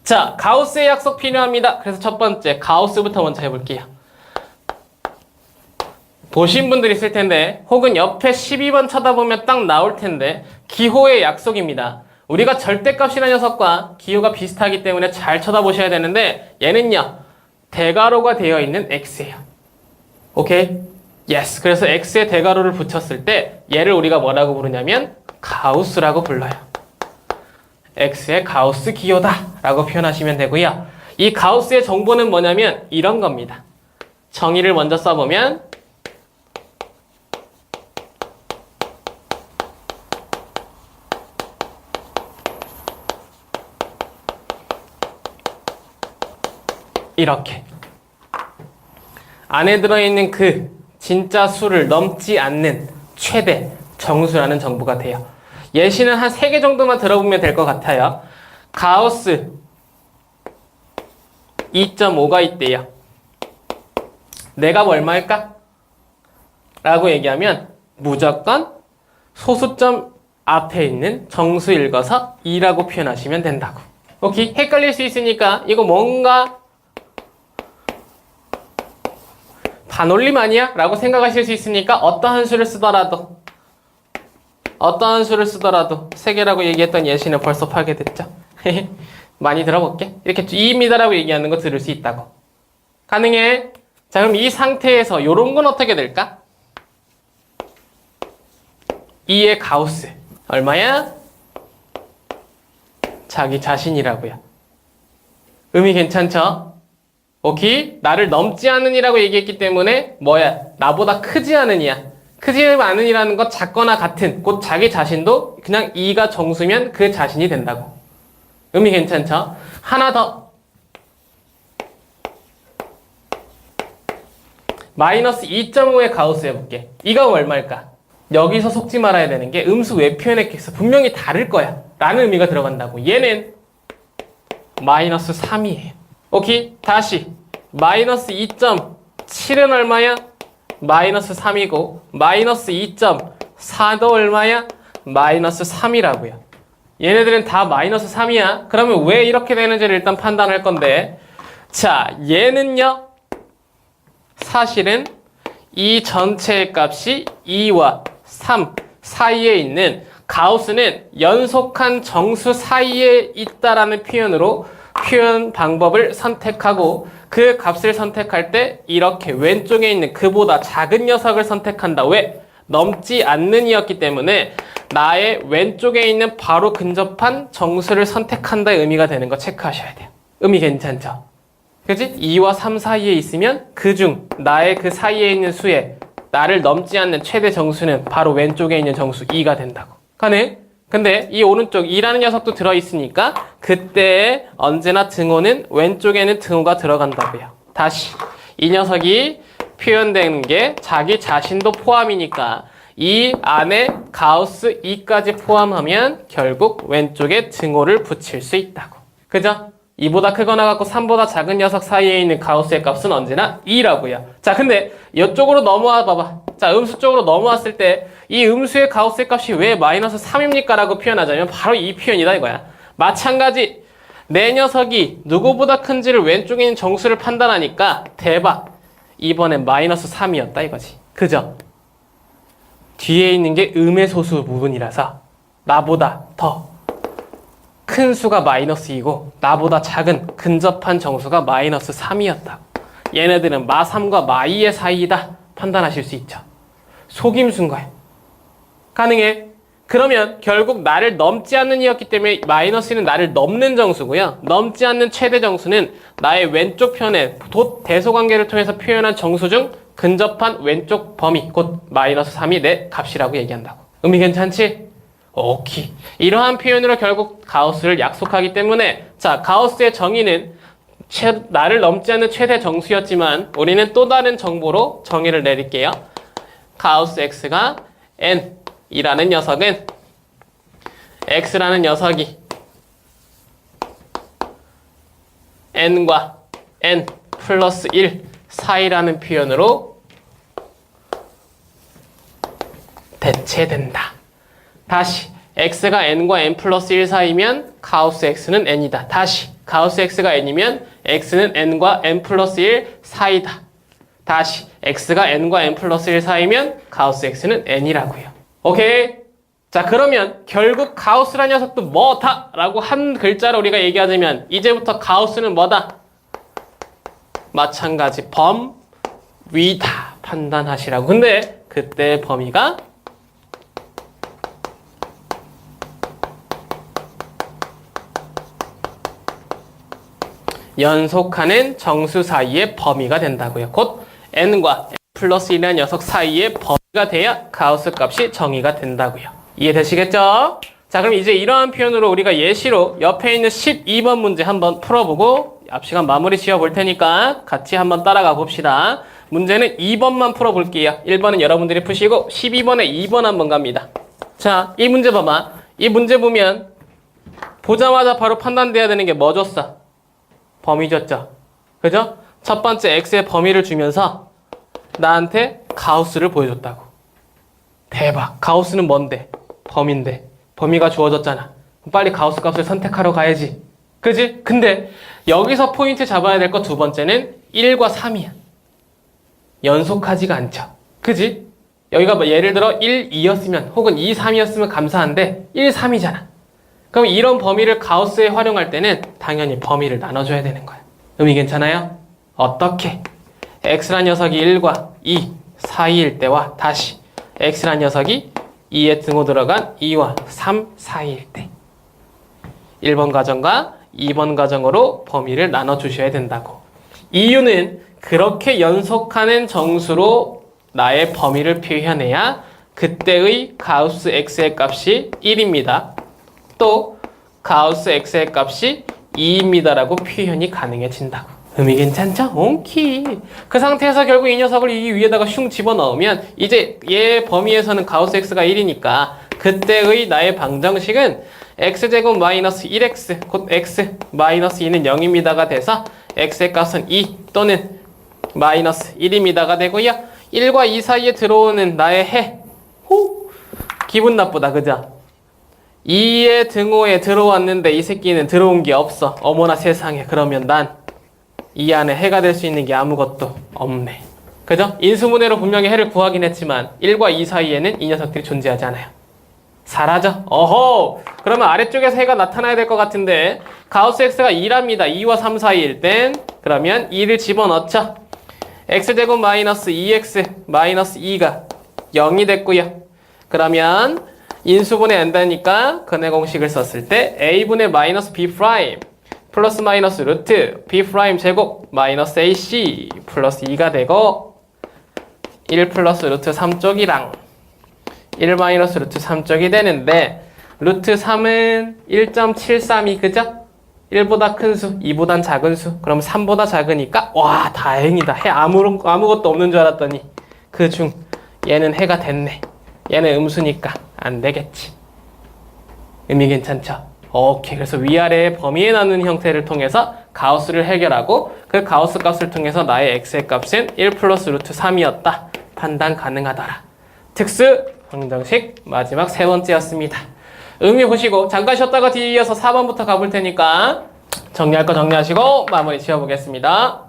자, 가우스의 약속 필요합니다. 그래서 첫 번째 가우스부터 먼저 해볼게요. 보신 분들 있을 텐데 혹은 옆에 12번 쳐다보면 딱 나올 텐데 기호의 약속입니다. 우리가 절대값이라는 녀석과 기호가 비슷하기 때문에 잘 쳐다보셔야 되는데 얘는요 대괄호가 되어 있는 x예요. 오케이? 예스. 그래서 x에 대괄호를 붙였을 때 얘를 우리가 뭐라고 부르냐면 가우스라고 불러요. x의 가우스 기호다 라고 표현하시면 되고요. 이 가우스의 정보는 뭐냐면 이런 겁니다. 정의를 먼저 써보면 이렇게 안에 들어있는 그 진짜 수를 넘지 않는 최대 정수라는 정보가 돼요. 예시는 한 3개 정도만 들어보면 될 것 같아요. 가우스 2.5가 있대요. 내가 얼마일까? 라고 얘기하면 무조건 소수점 앞에 있는 정수 읽어서 2라고 표현하시면 된다고. 오케이? 헷갈릴 수 있으니까 이거 뭔가 반올림 아니야? 라고 생각하실 수 있으니까 어떠한 수를 쓰더라도 3개라고 얘기했던 예시는 벌써 파괴됐죠? 많이 들어볼게. 이렇게 2입니다 라고 얘기하는 거 들을 수 있다고. 가능해? 자, 그럼 이 상태에서 요런 건 어떻게 될까? 2의 가우스 얼마야? 자기 자신이라고요. 의미 괜찮죠? 오케이? 나를 넘지 않으니라고 얘기했기 때문에 뭐야? 나보다 크지 않으니야. 크지 않으니라는 건 작거나 같은 곧 자기 자신도 그냥 2가 정수면 그 자신이 된다고. 의미 괜찮죠? 하나 더. 마이너스 2.5의 가우스 해볼게. 이거 얼마일까? 여기서 속지 말아야 되는 게 음수 왜 표현했겠어? 분명히 다를 거야 라는 의미가 들어간다고. 얘는 마이너스 3이에요. 오케이? 다시 마이너스 2.7은 얼마야? 마이너스 3이고 마이너스 2.4도 얼마야? 마이너스 3이라고요. 얘네들은 다 마이너스 3이야. 그러면 왜 이렇게 되는지를 일단 판단할 건데, 자, 얘는요 사실은 이 전체의 값이 2와 3 사이에 있는 가우스는 연속한 정수 사이에 있다라는 표현으로 표현 방법을 선택하고 그 값을 선택할 때 이렇게 왼쪽에 있는 그보다 작은 녀석을 선택한다. 왜? 넘지 않는 이었기 때문에 나의 왼쪽에 있는 바로 근접한 정수를 선택한다의 의미가 되는 거 체크하셔야 돼요. 의미 괜찮죠? 그치? 2와 3 사이에 있으면 그중 나의 그 사이에 있는 수에 나를 넘지 않는 최대 정수는 바로 왼쪽에 있는 정수 2가 된다고. 가네? 근데 이 오른쪽 2라는 녀석도 들어있으니까 그때 언제나 등호는 왼쪽에는 등호가 들어간다고요. 다시 이 녀석이 표현되는 게 자기 자신도 포함이니까 이 안에 가우스 2까지 포함하면 결국 왼쪽에 등호를 붙일 수 있다고. 그죠? 2보다 크거나 같고 3보다 작은 녀석 사이에 있는 가우스의 값은 언제나 2라고요. 자, 근데 이쪽으로 넘어와 봐봐. 자, 음수 쪽으로 넘어왔을 때 이 음수의 가우스의 값이 왜 마이너스 3입니까? 라고 표현하자면 바로 이 표현이다 이거야. 마찬가지 내 녀석이 누구보다 큰지를 왼쪽에 있는 정수를 판단하니까 대박. 이번엔 마이너스 3이었다 이거지. 그죠? 뒤에 있는 게 음의 소수 부분이라서 나보다 더 큰 수가 마이너스 2고 나보다 작은 근접한 정수가 마이너스 3이었다. 얘네들은 마3과 마2의 사이이다 판단하실 수 있죠. 속임수인 거예요. 가능해? 그러면 결국 나를 넘지 않는 이었기 때문에 마이너스 1은 나를 넘는 정수고요. 넘지 않는 최대 정수는 나의 왼쪽 편에 대소관계를 통해서 표현한 정수 중 근접한 왼쪽 범위 곧 마이너스 3이 내 값이라고 얘기한다고. 의미 괜찮지? 오케이. 이러한 표현으로 결국 가우스를 약속하기 때문에 자 가우스의 정의는 나를 넘지 않는 최대 정수였지만 우리는 또 다른 정보로 정의를 내릴게요. 가우스 x가 n이라는 녀석은 x라는 녀석이 n과 n 플러스 1 사이라는 표현으로 대체된다. 다시 x가 n과 n 플러스 1 사이면 가우스 x는 n이다. 다시 가우스 x가 n이면 x는 n과 n 플러스 1 사이다. 다시 x가 n과 n 플러스 1 사이면 가우스 x는 n이라고요. 오케이? 자 그러면 결국 가우스란 녀석도 뭐다? 라고 한 글자로 우리가 얘기하자면 이제부터 가우스는 뭐다? 마찬가지 범위다 판단하시라고. 근데 그때 범위가 연속하는 정수 사이의 범위가 된다고요. 곧 n과 n 플러스 1이라는 녀석 사이의 범위가 돼야 가우스 값이 정의가 된다고요. 이해되시겠죠? 자 그럼 이제 이러한 표현으로 우리가 예시로 옆에 있는 12번 문제 한번 풀어보고 앞 시간 마무리 지어볼 테니까 같이 한번 따라가 봅시다. 문제는 2번만 풀어볼게요. 1번은 여러분들이 푸시고 12번에 2번 한번 갑니다. 자 이 문제 봐봐. 이 문제 보면 보자마자 바로 판단돼야 되는 게 뭐 줬어? 범위 줬죠? 그죠? 첫 번째 x의 범위를 주면서 나한테 가우스를 보여줬다고. 대박. 가우스는 뭔데? 범위인데. 범위가 주어졌잖아. 빨리 가우스 값을 선택하러 가야지. 그지? 근데 여기서 포인트 잡아야 될 거 두 번째는 1과 3이야. 연속하지가 않죠. 그지? 여기가 뭐 예를 들어 1, 2였으면 혹은 2, 3이었으면 감사한데 1, 3이잖아. 그럼 이런 범위를 가우스에 활용할 때는 당연히 범위를 나눠줘야 되는 거야. 의미 괜찮아요? 어떻게? x란 녀석이 1과 2 사이일 때와 다시 x란 녀석이 2에 등호 들어간 2와 3 사이일 때 1번 가정과 2번 가정으로 범위를 나눠주셔야 된다고. 이유는 그렇게 연속하는 정수로 나의 범위를 표현해야 그때의 가우스 x의 값이 1입니다. 또 가우스 x의 값이 2입니다 라고 표현이 가능해진다고. 의미 괜찮죠? 오케이. 그 상태에서 결국 이 녀석을 이 위에다가 슝 집어넣으면 이제 얘 범위에서는 가우스 x가 1이니까 그때의 나의 방정식은 x제곱 마이너스 1x 곧 x 마이너스 2는 0입니다가 돼서 x의 값은 2 또는 마이너스 1입니다가 되고요. 1과 2 사이에 들어오는 나의 해. 호! 기분 나쁘다. 그죠? 2의 등호에 들어왔는데 이 새끼는 들어온 게 없어. 어머나 세상에. 그러면 난 이 안에 해가 될 수 있는 게 아무것도 없네. 그죠? 인수분해로 분명히 해를 구하긴 했지만 1과 2 사이에는 이 녀석들이 존재하지 않아요. 사라져. 어허! 그러면 아래쪽에서 해가 나타나야 될 것 같은데 가우스 x가 2랍니다. 2와 3 사이일 땐 그러면 2를 집어넣죠. x제곱 마이너스 2x 마이너스 2가 0이 됐고요. 그러면 인수분해 한다니까 근해 공식을 썼을 때 a분의 마이너스 b 프라임 플러스 마이너스 루트 b 프라임 제곱 마이너스 ac 플러스 2가 되고 1 플러스 루트 3쪽이랑 1 마이너스 루트 3쪽이 되는데 루트 3은 1.732 그죠? 1보다 큰 수, 2보단 작은 수. 그럼 3보다 작으니까 와 다행이다. 해 아무것도 없는 줄 알았더니 그중 얘는 해가 됐네. 얘는 음수니까 안 되겠지. 의미 괜찮죠? 오케이. 그래서 위아래의 범위에 나누는 형태를 통해서 가우스를 해결하고 그 가우스 값을 통해서 나의 x의 값은 1 플러스 루트 3이었다. 판단 가능하더라. 특수 방정식 마지막 세 번째였습니다. 의미 보시고 잠깐 쉬었다가 뒤이어서 4번부터 가볼 테니까 정리할 거 정리하시고 마무리 지어보겠습니다.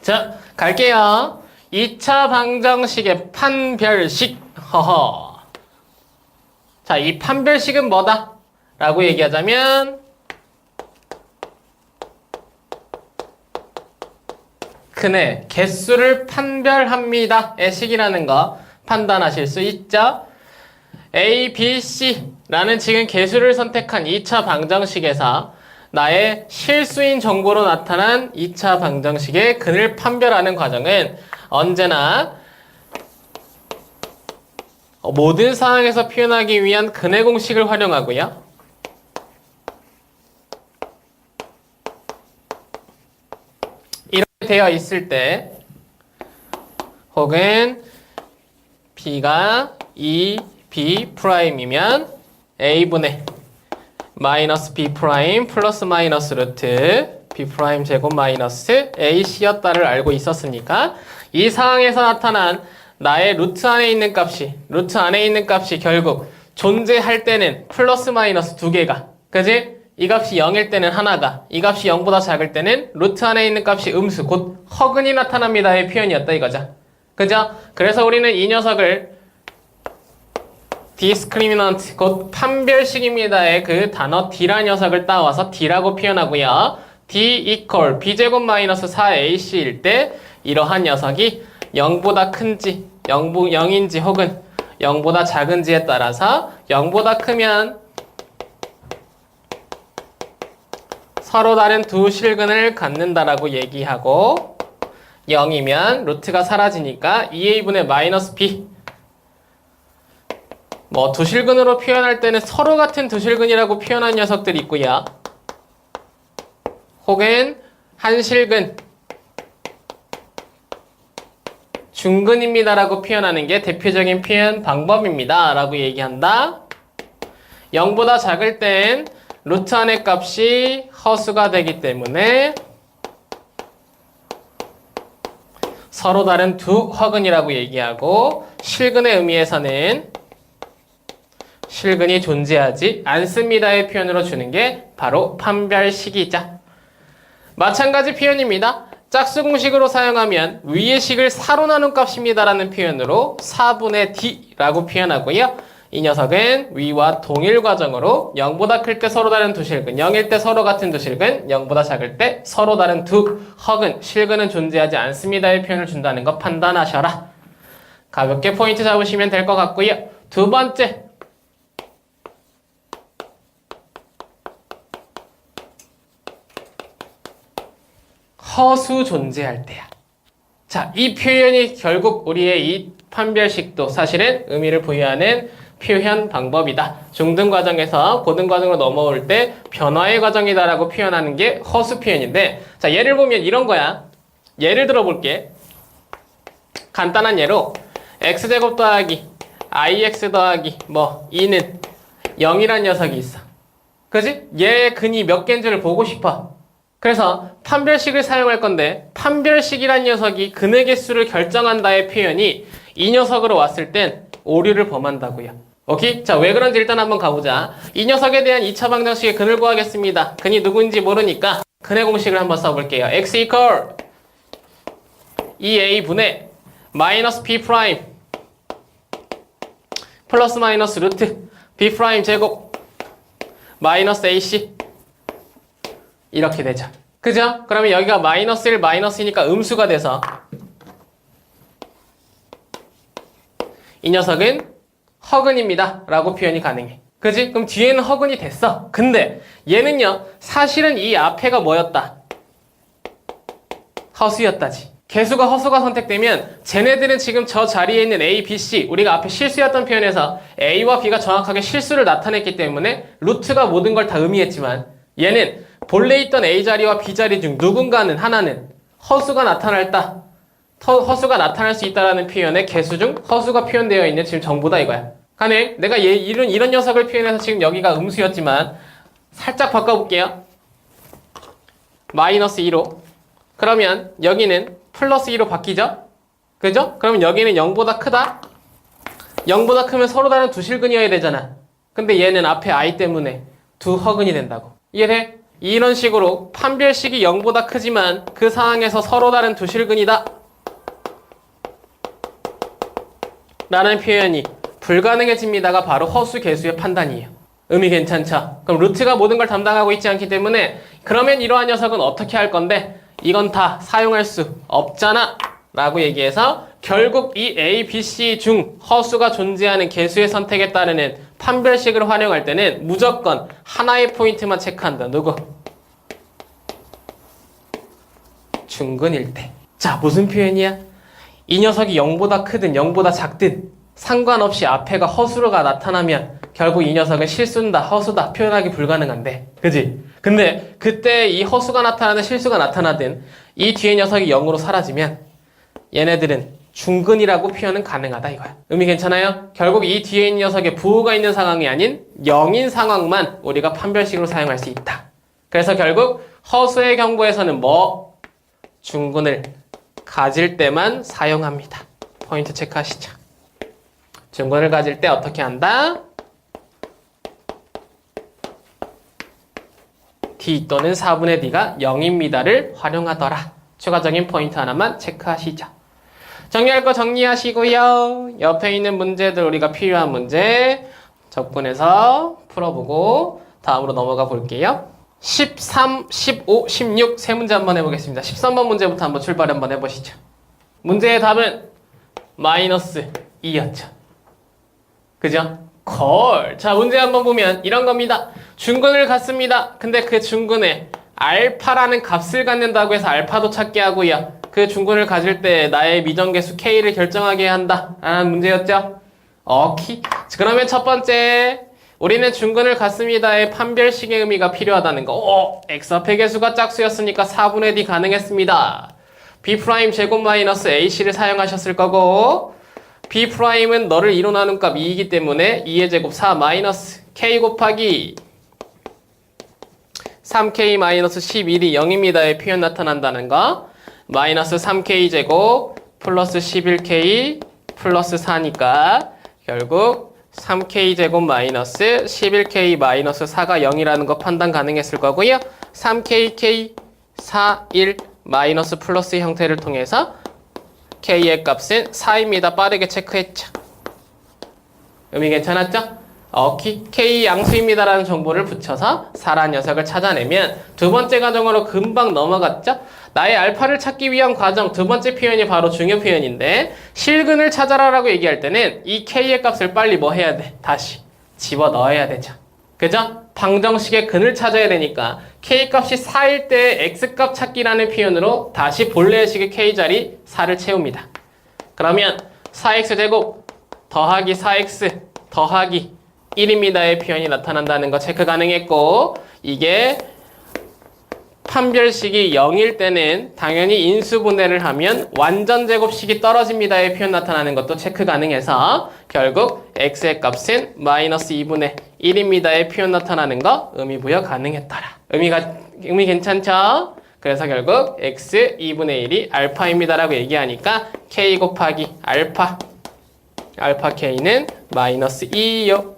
자, 갈게요. 2차 방정식의 판별식. 허허. 자, 이 판별식은 뭐다? 라고 얘기하자면 근의 개수를 판별합니다. 의 식이라는 거 판단하실 수 있죠? A, B, C 나는 지금 개수를 선택한 2차 방정식에서 나의 실수인 정보로 나타난 2차 방정식의 근을 판별하는 과정은 언제나 모든 상황에서 표현하기 위한 근의 공식을 활용하고요. 이렇게 되어 있을 때 혹은 B가 2B'이면 A분의 마이너스 B' 플러스 마이너스 루트 B' 제곱 마이너스 AC였다를 알고 있었으니까 이 상황에서 나타난 나의 루트 안에 있는 값이 결국 존재할 때는 플러스 마이너스 두 개가, 그지? 이 값이 0일 때는 하나가, 이 값이 0보다 작을 때는 루트 안에 있는 값이 음수, 곧 허근이 나타납니다의 표현이었다 이거죠. 그죠? 그래서 우리는 이 녀석을 discriminant, 곧 판별식입니다의 그 단어 D라는 녀석을 따와서 D라고 표현하고요. D equal B제곱 마이너스 4AC일 때 이러한 녀석이 0보다 큰지 0인지 혹은 0보다 작은지에 따라서 0보다 크면 서로 다른 두 실근을 갖는다라고 얘기하고 0이면 루트가 사라지니까 2a분의 마이너스 b 두 실근으로 표현할 때는 서로 같은 두 실근이라고 표현한 녀석들이 있고요. 혹은 한 실근 중근입니다라고 표현하는 게 대표적인 표현 방법입니다 라고 얘기한다. 0보다 작을 땐 루트 안의 값이 허수가 되기 때문에 서로 다른 두 허근이라고 얘기하고, 실근의 의미에서는 실근이 존재하지 않습니다의 표현으로 주는 게 바로 판별식이자. 마찬가지 표현입니다. 짝수 공식으로 사용하면 위의 식을 4로 나눈 값입니다라는 표현으로 4분의 d라고 표현하고요. 이 녀석은 위와 동일 과정으로 0보다 클 때 서로 다른 두 실근, 0일 때 서로 같은 두 실근, 0보다 작을 때 서로 다른 두 허근, 실근은 존재하지 않습니다의 표현을 준다는 거 판단하셔라. 가볍게 포인트 잡으시면 될 것 같고요. 두 번째, 허수 존재할 때야. 자, 이 표현이 결국 우리의 이 판별식도 사실은 의미를 부여하는 표현 방법이다. 중등 과정에서 고등 과정으로 넘어올 때 변화의 과정이다라고 표현하는 게 허수 표현인데, 자, 예를 보면 이런 거야. 예를 들어볼게. 간단한 예로 x제곱 더하기 ix 더하기 2는 0이란 녀석이 있어. 그지? 얘의 근이 몇 개인지를 보고 싶어. 그래서 판별식을 사용할 건데, 판별식이란 녀석이 근의 개수를 결정한다의 표현이 이 녀석으로 왔을 땐 오류를 범한다고요. 오케이? 자, 왜 그런지 일단 한번 가보자. 이 녀석에 대한 2차 방정식의 근을 구하겠습니다. 근이 누구인지 모르니까 근의 공식을 한번 써볼게요. x equal 2a분의 마이너스 b 프라임 플러스 마이너스 루트 b 프라임 제곱 마이너스 ac 이렇게 되죠. 그죠? 그러면 여기가 마이너스 1, 마이너스니까 음수가 돼서 이 녀석은 허근입니다 라고 표현이 가능해. 그지? 그럼 뒤에는 허근이 됐어. 근데 얘는요, 사실은 이 앞에가 뭐였다? 허수였다지. 개수가 허수가 선택되면 쟤네들은 지금 저 자리에 있는 A, B, C, 우리가 앞에 실수였던 표현에서 A와 B가 정확하게 실수를 나타냈기 때문에 루트가 모든 걸 다 의미했지만, 얘는 본래 있던 A 자리와 B 자리 중 누군가는 하나는 허수가 나타날다. 허수가 나타날 수 있다라는 표현에 개수 중 허수가 표현되어 있는 지금 정보다 이거야. 가능? 내가 이런 녀석을 표현해서 지금 여기가 음수였지만 살짝 바꿔볼게요. 마이너스 2로. 그러면 여기는 플러스 2로 바뀌죠? 그죠? 그러면 여기는 0보다 크다? 0보다 크면 서로 다른 두 실근이어야 되잖아. 근데 얘는 앞에 I 때문에 두 허근이 된다고. 이해돼? 이런 식으로 판별식이 0보다 크지만 그 상황에서 서로 다른 두 실근이다 라는 표현이 불가능해집니다가 바로 허수 개수의 판단이에요. 의미 괜찮죠? 그럼 루트가 모든 걸 담당하고 있지 않기 때문에, 그러면 이러한 녀석은 어떻게 할 건데 이건 다 사용할 수 없잖아 라고 얘기해서 결국 이 A, B, C 중 허수가 존재하는 개수의 선택에 따르는 판별식을 활용할 때는 무조건 하나의 포인트만 체크한다. 누구? 중근일 때. 자, 무슨 표현이야? 이 녀석이 0보다 크든 0보다 작든 상관없이 앞에가 허수가 나타나면 결국 이 녀석은 실수다, 허수다 표현하기 불가능한데. 그지? 근데 그때 이 허수가 나타나든 실수가 나타나든 이 뒤에 녀석이 0으로 사라지면 얘네들은 중근이라고 표현은 가능하다 이거야. 의미 괜찮아요? 결국 이 뒤에 있는 녀석에 부호가 있는 상황이 아닌 0인 상황만 우리가 판별식으로 사용할 수 있다. 그래서 결국 허수의 경우에서는 뭐? 중근을 가질 때만 사용합니다. 포인트 체크하시죠. 중근을 가질 때 어떻게 한다? D 또는 4분의 D가 0입니다를 활용하더라. 추가적인 포인트 하나만 체크하시죠. 정리할 거 정리하시고요. 옆에 있는 문제들 우리가 필요한 문제 접근해서 풀어보고 다음으로 넘어가 볼게요. 13, 15, 16 세 문제 한번 해보겠습니다. 13번 문제부터 한번 출발 한번 해보시죠. 문제의 답은 마이너스 2였죠. 그죠? 걸. 자, 문제 한번 보면 이런 겁니다. 중근을 갖습니다. 근데 그 중근에 알파라는 값을 갖는다고 해서 알파도 찾게 하고요. 그 중근을 가질 때 나의 미정계수 K를 결정하게 한다. 라는 문제였죠. 오케이. 그러면 첫 번째, 우리는 중근을 갖습니다의 판별식의 의미가 필요하다는 거. X 앞의 개수가 짝수였으니까 4분의 D 가능했습니다. B' 제곱 마이너스 AC를 사용하셨을 거고, B'은 너를 2로 나눈 값 2이기 때문에 2의 제곱 4 마이너스 K 곱하기 3K 마이너스 11이 0입니다의 표현 나타난다는 거. 마이너스 3K 제곱 플러스 11K 플러스 4니까 결국 3K 제곱 마이너스 11K 마이너스 4가 0이라는 거 판단 가능했을 거고요. 3KK 4, 1 마이너스 플러스 형태를 통해서 K의 값은 4입니다. 빠르게 체크했죠. 의미 괜찮았죠? 오케이. K 양수입니다라는 정보를 붙여서 4라는 녀석을 찾아내면 두 번째 과정으로 금방 넘어갔죠? 나의 알파를 찾기 위한 과정 두 번째 표현이 바로 중요 표현인데 실근을 찾아라라고 얘기할 때는 이 K의 값을 빨리 뭐 해야 돼? 다시 집어넣어야 되죠. 그죠? 방정식의 근을 찾아야 되니까 K값이 4일 때 X값 찾기라는 표현으로 다시 본래의 식의 K자리 4를 채웁니다. 그러면 4X제곱 더하기 4X 더하기 1입니다의 표현이 나타난다는 거 체크 가능했고 이게 판별식이 0일 때는 당연히 인수분해를 하면 완전제곱식이 떨어집니다의 표현 나타나는 것도 체크 가능해서 결국 x의 값은 마이너스 2분의 1입니다의 표현 나타나는 거 의미 부여 가능했더라. 의미 괜찮죠? 그래서 결국 x 2분의 1이 알파입니다라고 얘기하니까 k 곱하기 알파 k는 마이너스 2요.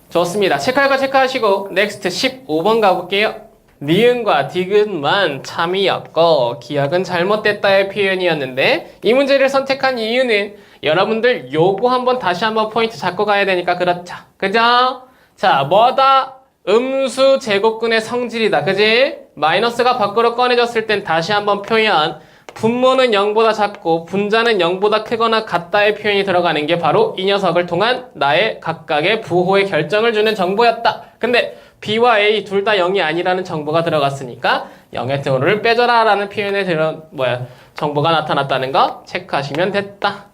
좋습니다. 체크할 거 체크하시고 넥스트 15번 가볼게요. 니은과 디귿만 참이었고 기억은 잘못됐다의 표현이었는데 이 문제를 선택한 이유는 여러분들 요거 한번 다시 한번 포인트 잡고 가야 되니까 그렇죠. 그죠? 자, 뭐다? 음수 제곱근의 성질이다. 그지? 마이너스가 밖으로 꺼내졌을 땐 다시 한번 표현 분모는 0보다 작고 분자는 0보다 크거나 같다의 표현이 들어가는 게 바로 이 녀석을 통한 나의 각각의 부호의 결정을 주는 정보였다. 근데 B와 A 둘 다 0이 아니라는 정보가 들어갔으니까 0의 등호를 빼줘라 라는 표현에 정보가 나타났다는 거 체크하시면 됐다.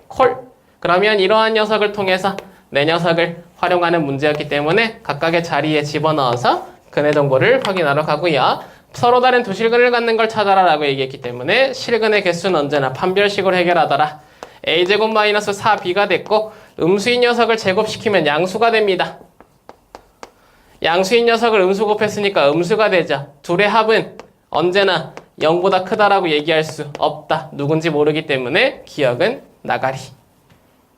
콜. 그러면 이러한 녀석을 통해서 내 녀석을 활용하는 문제였기 때문에 각각의 자리에 집어넣어서 근의 정보를 확인하러 가고요. 서로 다른 두 실근을 갖는 걸 찾아라 라고 얘기했기 때문에 실근의 개수는 언제나 판별식으로 해결하더라. A제곱 마이너스 4B가 됐고 음수인 녀석을 제곱시키면 양수가 됩니다. 양수인 녀석을 음수 곱했으니까 음수가 되죠. 둘의 합은 언제나 0보다 크다라고 얘기할 수 없다. 누군지 모르기 때문에 기억은 나가리.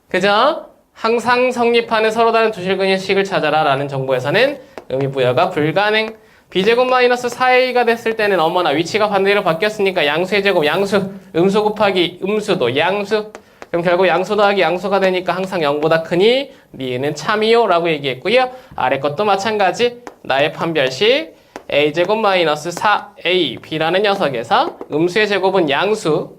그죠? 항상 성립하는 서로 다른 두 실근의 식을 찾아라 라는 정보에서는 의미 부여가 불가능. B제곱 마이너스 4A가 됐을 때는 어머나 위치가 반대로 바뀌었으니까 양수의 제곱 양수, 음수 곱하기 음수도 양수. 그럼 결국 양수 더하기 양수가 되니까 항상 0보다 크니 니은은 참이요 라고 얘기했고요. 아래 것도 마찬가지. 나의 판별식 A제곱 마이너스 4AB라는 녀석에서 음수의 제곱은 양수,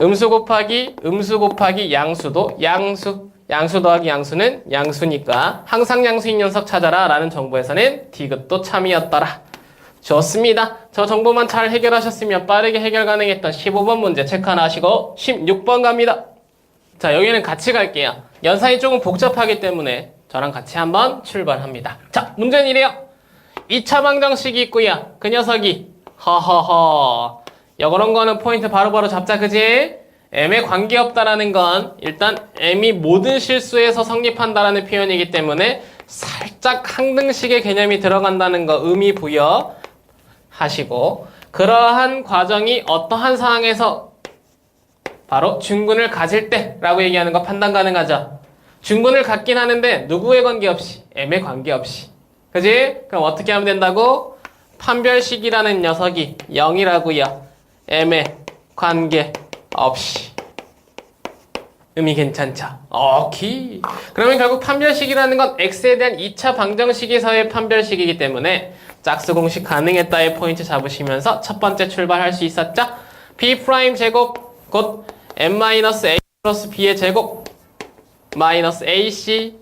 음수 곱하기 양수도 양수. 양수 더하기 양수는 양수니까 항상 양수인 녀석 찾아라 라는 정보에서는 디귿도 참이었더라. 좋습니다. 저 정보만 잘 해결하셨으면 빠르게 해결 가능했던 15번 문제 체크 하나 하시고 16번 갑니다. 자, 여기는 같이 갈게요. 연산이 조금 복잡하기 때문에 저랑 같이 한번 출발합니다. 자, 문제는 이래요. 2차 방정식이 있고요. 그 녀석이 허허허 요런 거는 포인트 바로바로 잡자. 그지? m에 관계없다라는 건 일단 m이 모든 실수에서 성립한다라는 표현이기 때문에 살짝 항등식의 개념이 들어간다는 거 의미 부여하시고, 그러한 과정이 어떠한 상황에서 바로 중근을 가질 때 라고 얘기하는 거 판단 가능하죠. 중근을 갖긴 하는데 누구에 관계없이, m에 관계없이. 그지? 그럼 어떻게 하면 된다고? 판별식이라는 녀석이 0이라고요. m에 관계없이. 의미 괜찮죠? 오케이. 그러면 결국 판별식이라는 건 x에 대한 2차 방정식에서의 판별식이기 때문에 짝수 공식 가능했다의 포인트 잡으시면서 첫 번째 출발할 수 있었죠? b' 제곱 곧 m-a 플러스 b의 제곱 마이너스 ac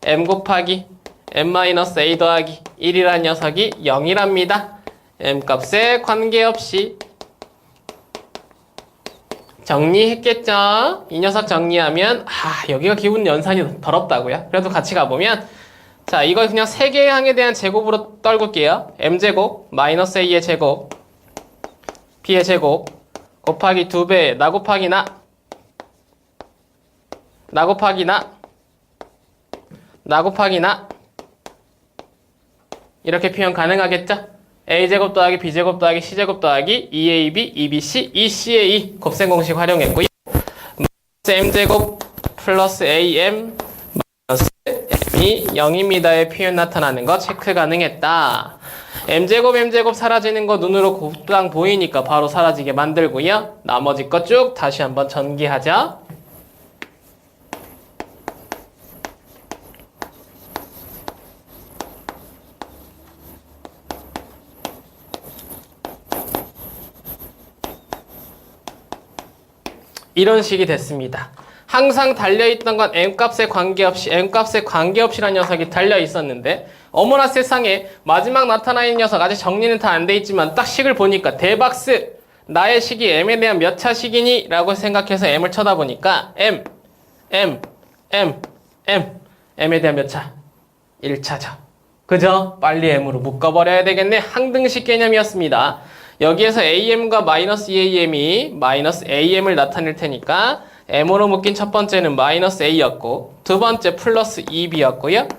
m 곱하기 m-a 더하기 1이라는 녀석이 0이랍니다. m 값에 관계없이 정리했겠죠? 이 녀석 정리하면 여기가 기분 연산이 더럽다고요? 그래도 같이 가보면 자, 이거 그냥 세 개의 항에 대한 제곱으로 떨굴게요. m제곱 마이너스 a의 제곱 b의 제곱 곱하기 2배 나 곱하기 나 곱하기 나 이렇게 표현 가능하겠죠? a제곱 더하기 b제곱 더하기 c제곱 더하기 2ab, 2bc, 2ca 곱셈 공식 활용했고요. m제곱 플러스 am 마이너스 m이 0입니다의 표현 나타나는 거 체크 가능했다. m제곱 사라지는 거 눈으로 곧장 보이니까 바로 사라지게 만들고요. 나머지 거 쭉 다시 한번 전기하자. 이런 식이 됐습니다. 항상 달려있던 건 m값에 관계없이라는 녀석이 달려있었는데 어머나 세상에 마지막 나타나 있는 녀석 아직 정리는 다 안 돼 있지만 딱 식을 보니까 대박스 나의 식이 m에 대한 몇 차 식이니? 라고 생각해서 m을 쳐다보니까 m에 대한 몇 차? 1차죠. 그죠? 빨리 m으로 묶어버려야 되겠네. 항등식 개념이었습니다. 여기에서 am과 마이너스 2am이 마이너스 am을 나타낼 테니까 m으로 묶인 첫 번째는 마이너스 a였고 두 번째 플러스 2b였고요.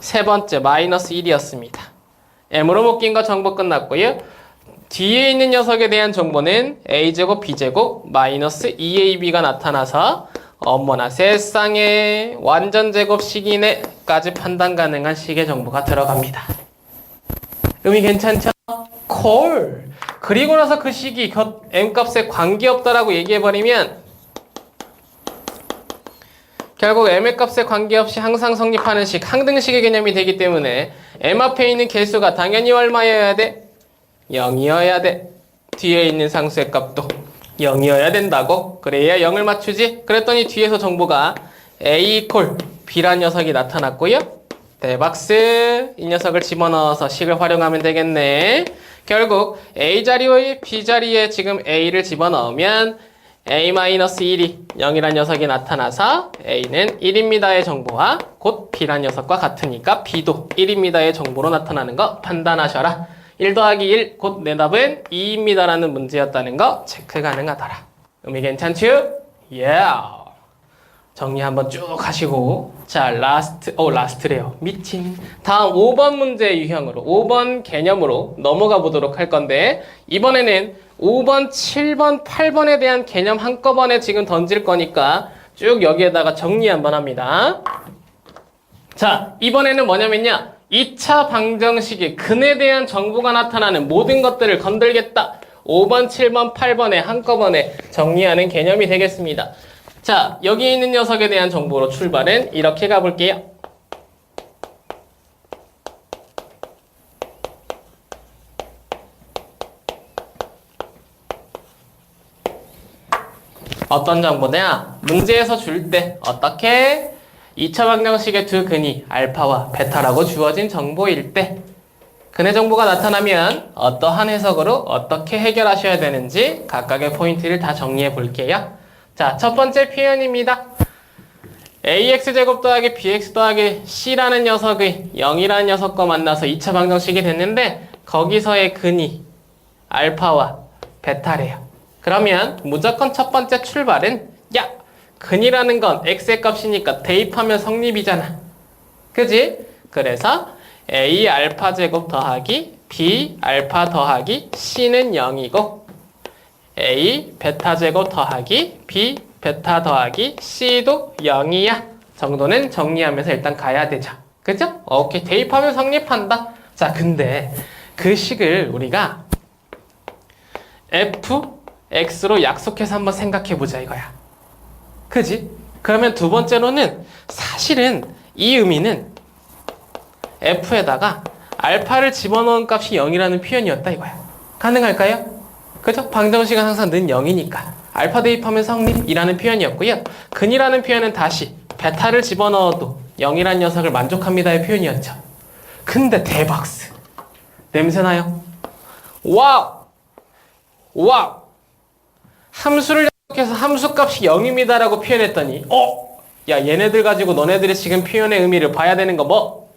세 번째 마이너스 1이었습니다. m으로 묶인 거 정보 끝났고요. 뒤에 있는 녀석에 대한 정보는 a제곱 b제곱 마이너스 2ab가 나타나서 어머나 세상에 완전 제곱 식이네까지 판단 가능한 식의 정보가 들어갑니다. 의미 괜찮죠? 콜! 그리고 나서 그 식이 m값에 관계없다라고 얘기해버리면 결국 m의 값에 관계없이 항상 성립하는 식, 항등식의 개념이 되기 때문에 m 앞에 있는 개수가 당연히 얼마여야 돼? 0이어야 돼. 뒤에 있는 상수의 값도 0이어야 된다고. 그래야 0을 맞추지. 그랬더니 뒤에서 정보가 a 콜 b란 녀석이 나타났고요. 대박스 이 녀석을 집어넣어서 식을 활용하면 되겠네. 결국 a 자리에 b 자리에 지금 a를 집어넣으면 a-1이 0이란 녀석이 나타나서 a는 1입니다의 정보와 곧 b란 녀석과 같으니까 b도 1입니다의 정보로 나타나는 거 판단하셔라. 1 더하기 1 곧 내 답은 2입니다라는 문제였다는 거 체크 가능하더라. 의미 괜찮죠? Yeah. 정리 한번 쭉 하시고 자 라스트래요. 미친. 다음 5번 문제 유형으로 5번 개념으로 넘어가 보도록 할 건데 이번에는 5번, 7번, 8번에 대한 개념 한꺼번에 지금 던질 거니까 쭉 여기에다가 정리 한번 합니다. 자, 이번에는 뭐냐면요. 2차 방정식의 근에 대한 정보가 나타나는 모든 것들을 건들겠다. 5번, 7번, 8번에 한꺼번에 정리하는 개념이 되겠습니다. 자, 여기 있는 녀석에 대한 정보로 출발은 이렇게 가볼게요. 어떤 정보냐? 문제에서 줄 때 어떻게? 2차 방정식의 두 근이 알파와 베타라고 주어진 정보일 때 근의 정보가 나타나면 어떠한 해석으로 어떻게 해결하셔야 되는지 각각의 포인트를 다 정리해 볼게요. 자, 첫 번째 표현입니다. ax제곱 더하기 bx 더하기 c라는 녀석의 0이라는 녀석과 만나서 2차 방정식이 됐는데 거기서의 근이 알파와 베타래요. 그러면 무조건 첫 번째 출발은 야! 근이라는 건 x의 값이니까 대입하면 성립이잖아. 그지? 그래서 a 알파 제곱 더하기 b 알파 더하기 c는 0이고 a 베타 제곱 더하기 b 베타 더하기 c도 0이야 정도는 정리하면서 일단 가야 되죠. 그죠? 오케이. 대입하면 성립한다. 자, 근데 그 식을 우리가 fx로 약속해서 한번 생각해보자 이거야. 그지? 그러면 두 번째로는 사실은 이 의미는 f에다가 알파를 집어넣은 값이 0이라는 표현이었다 이거야. 가능할까요? 그죠? 방정식은 항상 는 0이니까 알파 대입하면 성립이라는 표현이었고요. 근이라는 표현은 다시 베타를 집어넣어도 0이라는 녀석을 만족합니다의 표현이었죠. 근데 대박스 냄새나요? 와우! 와우! 함수를 약속해서 함수값이 0입니다라고 표현했더니 야, 얘네들 가지고 너네들이 지금 표현의 의미를 봐야 되는 거 뭐?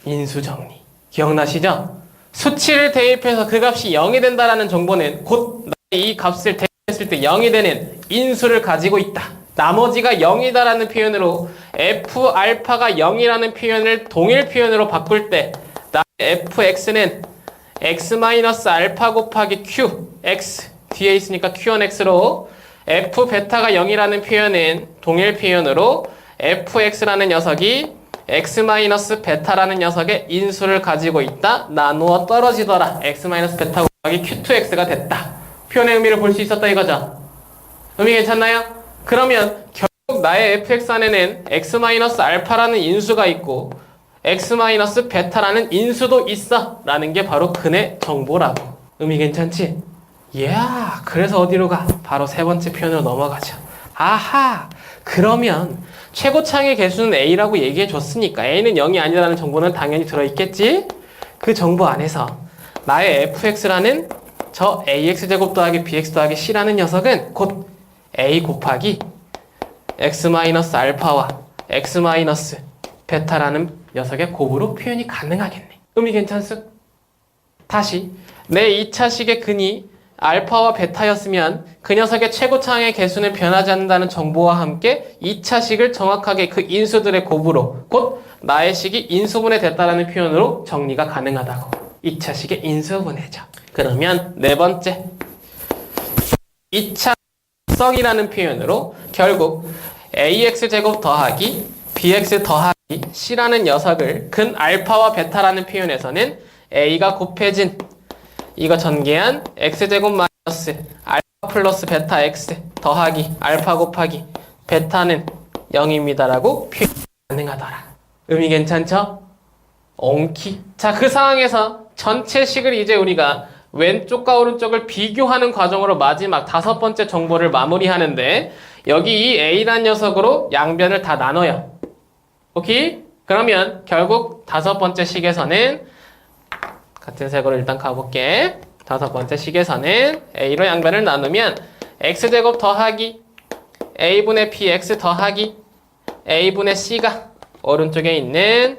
인수정리. 기억나시죠? 수치를 대입해서 그 값이 0이 된다라는 정보는 곧 이 값을 대입했을 때 0이 되는 인수를 가지고 있다. 나머지가 0이다라는 표현으로 f 알파가 0이라는 표현을 동일 표현으로 바꿀 때 fx는 x-알파 곱하기 qx 뒤에 있으니까 q1x로 f 베타가 0이라는 표현은 동일 표현으로 fx라는 녀석이 x-베타라는 녀석의 인수를 가지고 있다. 나누어 떨어지더라. x-베타 곱하기 q2x가 됐다. 표현의 의미를 볼 수 있었다 이거죠. 의미 괜찮나요? 그러면 결국 나의 fx 안에는 x-알파라는 인수가 있고 x-베타라는 인수도 있어 라는 게 바로 근의 정보라고. 의미 괜찮지? 이야, 그래서 어디로 가? 바로 세 번째 표현으로 넘어가죠. 아하, 그러면 최고창의 개수는 a라고 얘기해 줬으니까 a는 0이 아니라는 정보는 당연히 들어있겠지? 그 정보 안에서 나의 fx라는 저 ax제곱 더하기 bx 더하기 c라는 녀석은 곧 a 곱하기 x-알파와 x-베타라는 녀석의 곱으로 표현이 가능하겠네. 의미 괜찮습? 다시 내 2차식의 근이 알파와 베타였으면 그 녀석의 최고차항의 개수는 변하지 않는다는 정보와 함께 2차식을 정확하게 그 인수들의 곱으로 곧 나의 식이 인수분해 됐다라는 표현으로 정리가 가능하다고. 2차식의 인수분해죠. 그러면 네 번째 2차성이라는 표현으로 결국 ax제곱 더하기 bx 더하기 c라는 녀석을 근 알파와 베타라는 표현에서는 a가 곱해진 이거 전개한 x제곱 마이너스 알파 플러스 베타 x 더하기 알파 곱하기 베타는 0입니다라고 표현 가능하더라. 의미 괜찮죠? 옹키. 자, 그 상황에서 전체 식을 이제 우리가 왼쪽과 오른쪽을 비교하는 과정으로 마지막 다섯 번째 정보를 마무리하는데 여기 이 a란 녀석으로 양변을 다 나눠요. 오케이? 그러면 결국 다섯 번째 식에서는 같은 색으로 일단 가볼게. 다섯 번째 식에서는 a로 양변을 나누면 x제곱 더하기 a분의 bx 더하기 a분의 c가 오른쪽에 있는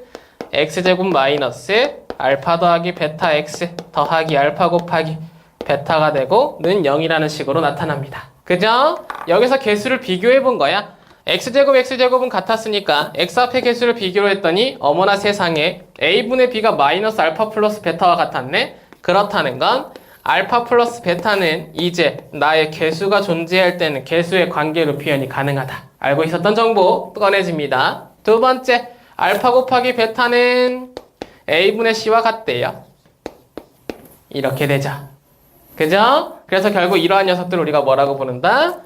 x제곱 마이너스 알파 더하기 베타 x 더하기 알파 곱하기 베타가 되고 는 0이라는 식으로 나타납니다. 그죠? 여기서 개수를 비교해 본 거야. x제곱 x제곱은 같았으니까 x 앞에 개수를 비교로 했더니 어머나 세상에 a분의 b가 마이너스 알파 플러스 베타와 같았네. 그렇다는 건 알파 플러스 베타는 이제 나의 개수가 존재할 때는 개수의 관계로 표현이 가능하다. 알고 있었던 정보 꺼내집니다. 두 번째, 알파 곱하기 베타는 a분의 c와 같대요. 이렇게 되죠. 그죠? 그래서 결국 이러한 녀석들을 우리가 뭐라고 부른다?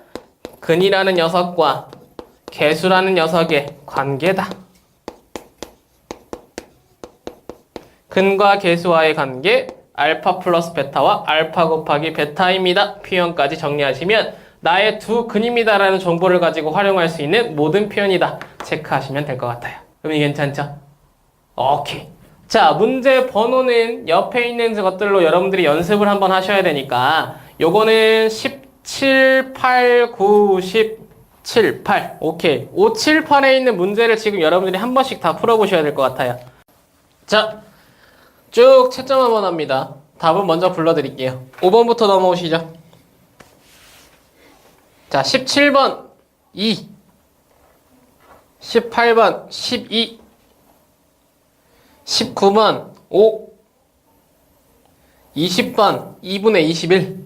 근이라는 녀석과 개수라는 녀석의 관계다. 근과 개수와의 관계, 알파 플러스 베타와 알파 곱하기 베타입니다. 표현까지 정리하시면 나의 두 근입니다라는 정보를 가지고 활용할 수 있는 모든 표현이다. 체크하시면 될 것 같아요. 그럼 괜찮죠? 오케이. 자, 문제 번호는 옆에 있는 것들로 여러분들이 연습을 한번 하셔야 되니까 요거는 17, 8, 9, 10, 7, 8. 오케이. 5, 7, 8에 있는 문제를 지금 여러분들이 한 번씩 다 풀어보셔야 될 것 같아요. 자, 쭉 채점 한번 합니다. 답은 먼저 불러드릴게요. 5번부터 넘어오시죠. 자, 17번 2, 18번 12, 19번 5, 20번 2분의 21,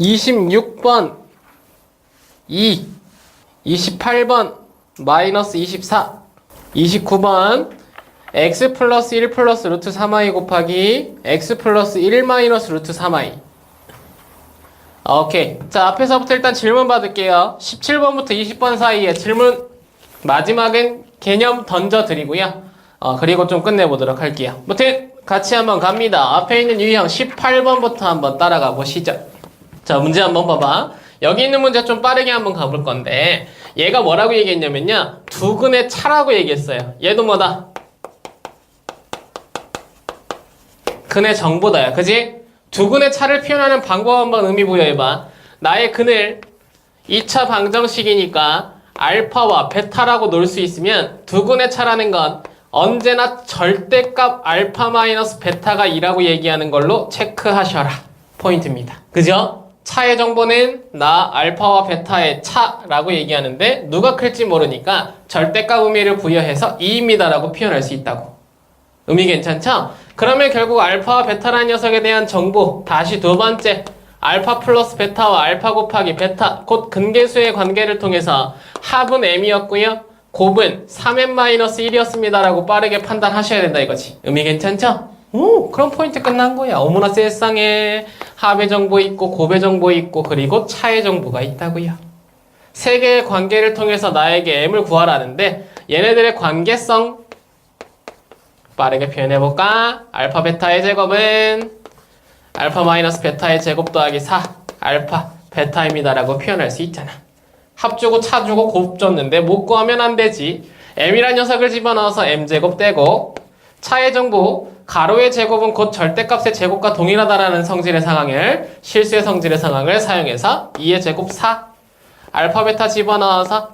26번 2, 28번 마이너스 24, 29번 x 플러스 1 플러스 루트 3i 곱하기 x 플러스 1 마이너스 루트 3i. 오케이. 자, 앞에서부터 일단 질문 받을게요. 17번부터 20번 사이에 질문 마지막엔 개념 던져드리고요. 그리고 좀 끝내보도록 할게요. 아무튼 같이 한번 갑니다. 앞에 있는 유형 18번부터 한번 따라가 보시죠. 자, 문제 한번 봐봐. 여기 있는 문제 좀 빠르게 한번 가볼 건데 얘가 뭐라고 얘기했냐면요. 두근의 차라고 얘기했어요. 얘도 뭐다? 근의 정보다야. 그지? 두근의 차를 표현하는 방법 한번 의미 부여해봐. 나의 근을 2차 방정식이니까 알파와 베타라고 놓을 수 있으면 두근의 차라는 건 언제나 절대값 알파 마이너스 베타가 2라고 얘기하는 걸로 체크하셔라. 포인트입니다. 그죠? 차의 정보는 나 알파와 베타의 차라고 얘기하는데 누가 클지 모르니까 절대값 의미를 부여해서 2입니다 라고 표현할 수 있다고. 의미 괜찮죠? 그러면 결국 알파와 베타라는 녀석에 대한 정보 다시 두 번째 알파 플러스 베타와 알파 곱하기 베타 곧 근계수의 관계를 통해서 합은 m이었고요. 곱은 3m-1이었습니다 라고 빠르게 판단하셔야 된다 이거지. 의미 괜찮죠? 오, 그럼 포인트 끝난 거야. 어머나 세상에 합의 정보 있고 곱의 정보 있고 그리고 차의 정보가 있다고요. 세 개의 관계를 통해서 나에게 m을 구하라는데 얘네들의 관계성 빠르게 표현해볼까? 알파 베타의 제곱은 알파 마이너스 베타의 제곱 더하기 4 알파 베타입니다 라고 표현할 수 있잖아. 합 주고 차 주고 곱 줬는데 못 구하면 안 되지. m이란 녀석을 집어넣어서 m제곱 떼고 차의 정보 가로의 제곱은 곧 절대값의 제곱과 동일하다라는 성질의 상황을 실수의 성질의 상황을 사용해서 2의 제곱 4 알파 베타 집어넣어서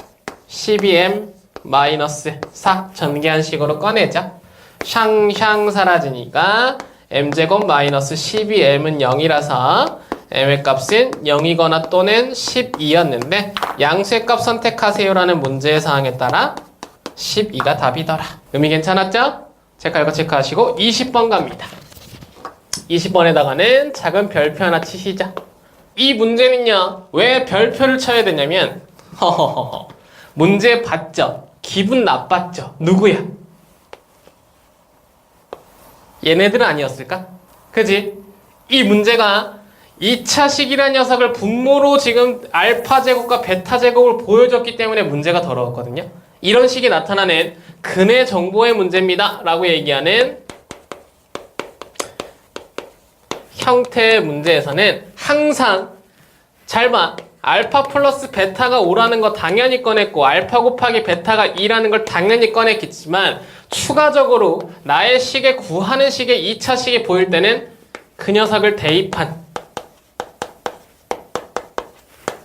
12m 마이너스 4 전개한 식으로 꺼내자. 샹샹 사라지니까 m제곱 마이너스 12m은 0이라서 m의 값은 0이거나 또는 12였는데 양수의 값 선택하세요라는 문제의 사항에 따라 12가 답이더라. 의미 괜찮았죠? 체크할 거 체크하시고 20번 갑니다. 20번에다가는 작은 별표 하나 치시죠. 이 문제는요. 왜 별표를 쳐야 되냐면 허허허 문제 봤죠? 기분 나빴죠? 누구야? 얘네들은 아니었을까? 그지? 이 문제가 2차식이라는 녀석을 분모로 지금 알파 제곱과 베타 제곱을 보여줬기 때문에 문제가 더러웠거든요. 이런 식이 나타나는 근의 정보의 문제입니다 라고 얘기하는 형태의 문제에서는 항상 잘 봐. 알파 플러스 베타가 5라는 거 당연히 꺼냈고 알파 곱하기 베타가 2라는 걸 당연히 꺼냈겠지만 추가적으로 나의 식에 구하는 식의 2차 식이 보일 때는 그 녀석을 대입한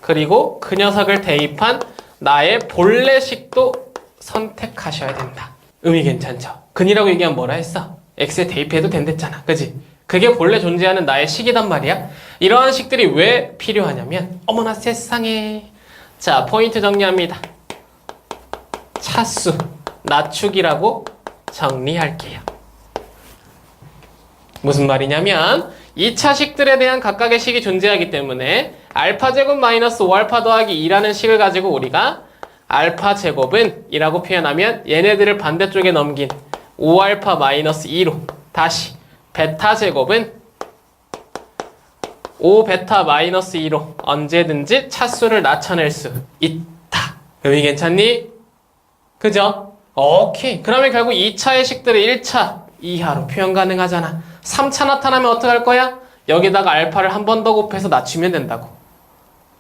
그리고 그 녀석을 대입한 나의 본래 식도 선택하셔야 된다. 의미 괜찮죠? 근이라고 얘기하면 뭐라 했어? x에 대입해도 된댔잖아. 그지? 그게 본래 존재하는 나의 식이단 말이야. 이러한 식들이 왜 필요하냐면 어머나 세상에. 자, 포인트 정리합니다. 차수, 낮축이라고 정리할게요. 무슨 말이냐면 2차 식들에 대한 각각의 식이 존재하기 때문에 알파 제곱 마이너스 5알파 더하기 2라는 식을 가지고 우리가 알파 제곱은 이라고 표현하면 얘네들을 반대쪽에 넘긴 5알파 마이너스 2로 다시 베타 제곱은 5베타 마이너스 2로 언제든지 차수를 나타낼 수 있다. 의미 괜찮니? 그죠? 오케이. 그러면 결국 2차의 식들을 1차 이하로 표현 가능하잖아. 3차 나타나면 어떡할 거야? 여기다가 알파를 한 번 더 곱해서 낮추면 된다고.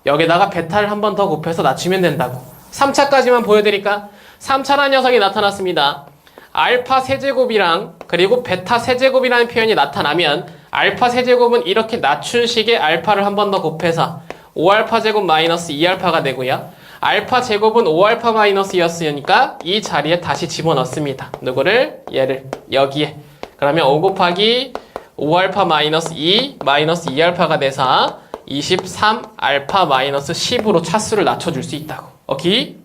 여기다가 베타를 한 번 더 곱해서 낮추면 된다고. 3차까지만 보여드릴까? 3차라는 녀석이 나타났습니다. 알파 세제곱이랑 그리고 베타 세제곱이라는 표현이 나타나면 알파 세제곱은 이렇게 낮춘 식의 알파를 한 번 더 곱해서 5알파 제곱 마이너스 2알파가 되고요. 알파 제곱은 5알파 마이너스였으니까 이 자리에 다시 집어넣습니다. 누구를? 얘를 여기에. 그러면 5 곱하기 5알파 마이너스 2 마이너스 2알파가 돼서 23알파 마이너스 10으로 차수를 낮춰줄 수 있다고. 오케이?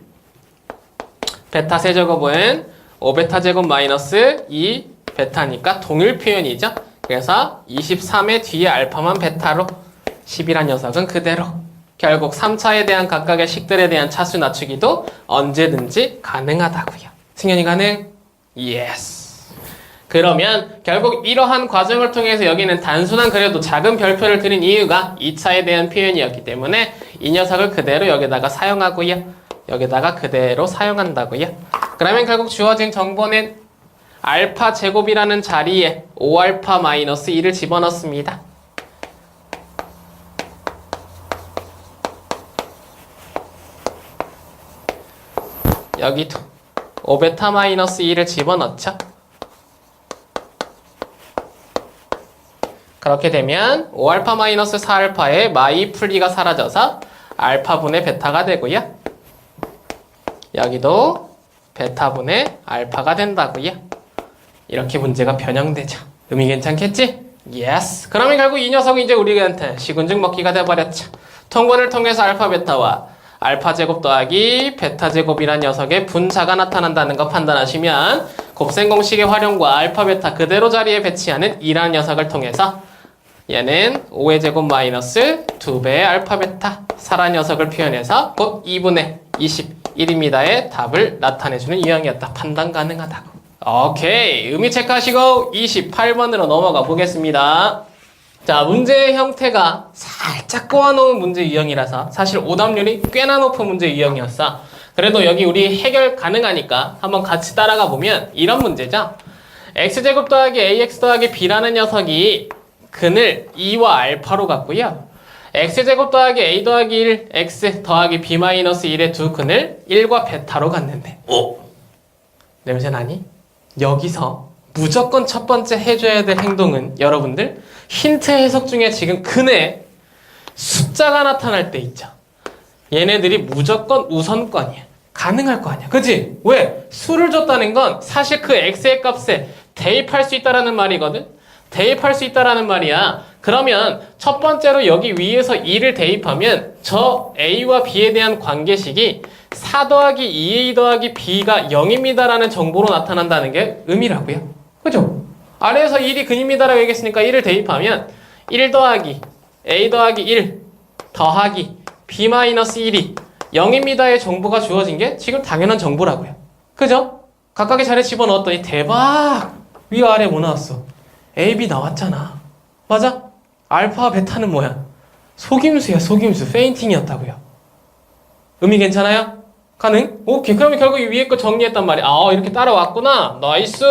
베타 세제곱은 5베타 제곱 마이너스 2 베타니까 동일 표현이죠. 그래서 23의 뒤에 알파만 베타로 10이란 녀석은 그대로. 결국 3차에 대한 각각의 식들에 대한 차수 낮추기도 언제든지 가능하다고요. 승현이 가능? 예스. 그러면 결국 이러한 과정을 통해서 여기는 단순한 그래도 작은 별표를 드린 이유가 2차에 대한 표현이었기 때문에 이 녀석을 그대로 여기다가 사용하고요. 여기다가 그대로 사용한다고요. 그러면 결국 주어진 정보는 알파 제곱이라는 자리에 5알파 마이너스 2를 집어넣습니다. 여기도 5베타 마이너스 2를 집어넣죠. 그렇게 되면 5알파 마이너스 4알파의 마이 풀이가 사라져서 알파분의 베타가 되고요. 여기도 베타분의 알파가 된다고요. 이렇게 문제가 변형되죠. 의미 괜찮겠지? 예스. 그러면 결국 이 녀석이 이제 우리한테 시군증 먹기가 돼버렸죠. 통분을 통해서 알파 베타와 알파 제곱 더하기 베타 제곱이란 녀석의 분자가 나타난다는 거 판단하시면 곱셈 공식의 활용과 알파 베타 그대로 자리에 배치하는 2라는 녀석을 통해서 얘는 5의 제곱 마이너스 2배의 알파 베타 4라는 녀석을 표현해서 곧 2분의 21입니다의 답을 나타내주는 유형이었다. 판단 가능하다고. 오케이. 의미 체크하시고 28번으로 넘어가 보겠습니다. 자, 문제의 형태가 살짝 꼬아놓은 문제 유형이라서 사실 오답률이 꽤나 높은 문제 유형이었어. 그래도 여기 우리 해결 가능하니까 한번 같이 따라가 보면 이런 문제죠. x제곱 더하기 ax 더하기 b라는 녀석이 근을 2와 알파로 갖고요. x제곱 더하기 a 더하기 1 x 더하기 b 마이너스 1의 두 근을 1과 베타로 갖는데 냄새 나니? 여기서 무조건 첫 번째 해줘야 될 행동은 여러분들 힌트 해석 중에 지금 근에 숫자가 나타날 때 있죠. 얘네들이 무조건 우선권이야. 가능할 거 아니야. 그치? 왜? 수를 줬다는 건 사실 그 x의 값에 대입할 수 있다라는 말이거든. 대입할 수 있다라는 말이야. 그러면 첫 번째로 여기 위에서 2를 대입하면 저 a와 b에 대한 관계식이 4 더하기 2a 더하기 b가 0입니다라는 정보로 나타난다는 게 의미라고요. 그죠? 아래에서 1이 근입니다라고 얘기했으니까 1을 대입하면 1 더하기 a 더하기 1 더하기 b 마이너스 1이 0입니다의 정보가 주어진 게 지금 당연한 정보라고요. 그죠? 각각의 자리에 집어넣었더니 대박! 위아래 뭐 나왔어? a, b 나왔잖아. 맞아? 알파와 베타는 뭐야? 속임수야, 속임수. 페인팅이었다고요. 의미 괜찮아요? 가능? 오케이. 그러면 결국 이 위에 거 정리했단 말이야. 아, 이렇게 따라왔구나. 나이스.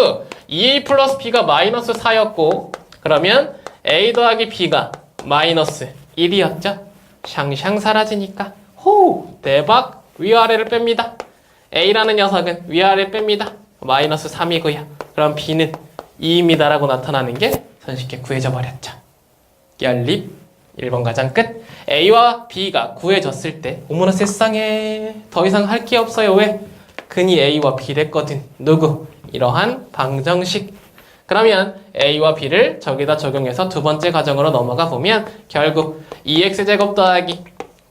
2a 플러스 b가 마이너스 4였고 그러면 a 더하기 b가 마이너스 1이었죠? 샹샹 사라지니까 호! 대박! 위아래를 뺍니다. a라는 녀석은 위아래 뺍니다. 마이너스 3이고요. 그럼 b는 2입니다라고 나타나는 게 손쉽게 구해져 버렸죠. 연립 1번 과정 끝. A와 B가 구해졌을 때 어머나 세상에 더 이상 할 게 없어요. 왜? 근이 A와 B랬거든. 누구? 이러한 방정식. 그러면 A와 B를 저기다 적용해서 두 번째 과정으로 넘어가 보면 결국 2x제곱 더하기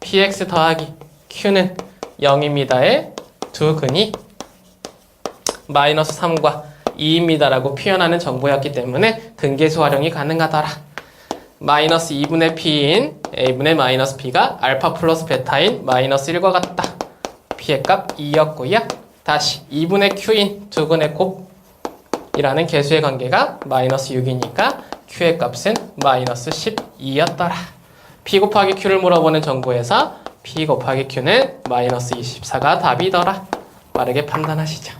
px 더하기 q는 0입니다의 두 근이 마이너스 3과 2입니다라고 표현하는 정보였기 때문에 근계수 활용이 가능하더라. 마이너스 2분의 p인 a분의 마이너스 b가 알파 플러스 베타인 마이너스 1과 같다. p의 값 2였고요. 다시 2분의 q인 두 근의 곱이라는 계수의 관계가 마이너스 6이니까 q의 값은 마이너스 12였더라. p 곱하기 q를 물어보는 정보에서 p 곱하기 q는 마이너스 24가 답이더라. 빠르게 판단하시죠.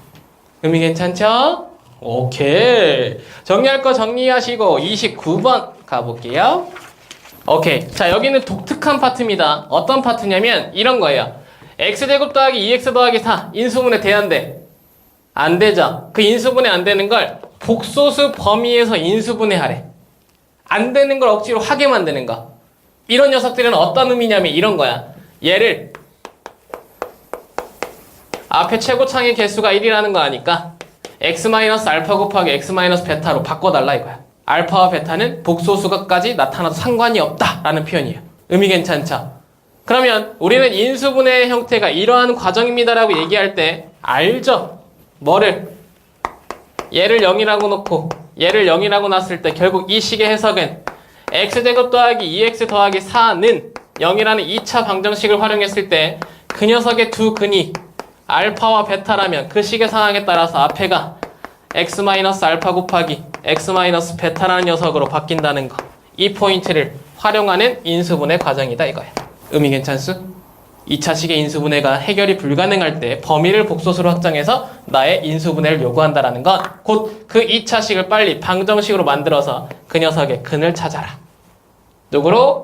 의미 괜찮죠? 오케이. 정리할 거 정리하시고 29번 가볼게요. 오케이. 자, 여기는 독특한 파트입니다. 어떤 파트냐면 이런 거예요. x제곱 더하기 2x 더하기 4 인수분해 돼야 안 돼? 안 되죠. 그 인수분해 안 되는 걸 복소수 범위에서 인수분해하래. 안 되는 걸 억지로 하게 만드는 거. 이런 녀석들은 어떤 의미냐면 이런 거야. 얘를 앞에 최고창의 개수가 1이라는 거 아니까 x-알파 곱하기 x-베타로 바꿔달라 이거야. 알파와 베타는 복소수가까지 나타나도 상관이 없다라는 표현이에요. 의미 괜찮죠? 그러면 우리는 인수분해의 형태가 이러한 과정입니다라고 얘기할 때 알죠? 뭐를? 얘를 0이라고 놓고 얘를 0이라고 놨을 때 결국 이 식의 해석은 x제곱 더하기 2x 더하기 4는 0이라는 2차 방정식을 활용했을 때 그 녀석의 두 근이 알파와 베타라면 그 식의 상황에 따라서 앞에가 x-알파 곱하기 x-베타라는 녀석으로 바뀐다는 거. 이 포인트를 활용하는 인수분해 과정이다 이거야. 의미 괜찮수? 2차식의 인수분해가 해결이 불가능할 때 범위를 복소수로 확장해서 나의 인수분해를 요구한다라는 건 곧 그 2차식을 빨리 방정식으로 만들어서 그 녀석의 근을 찾아라. 누구로?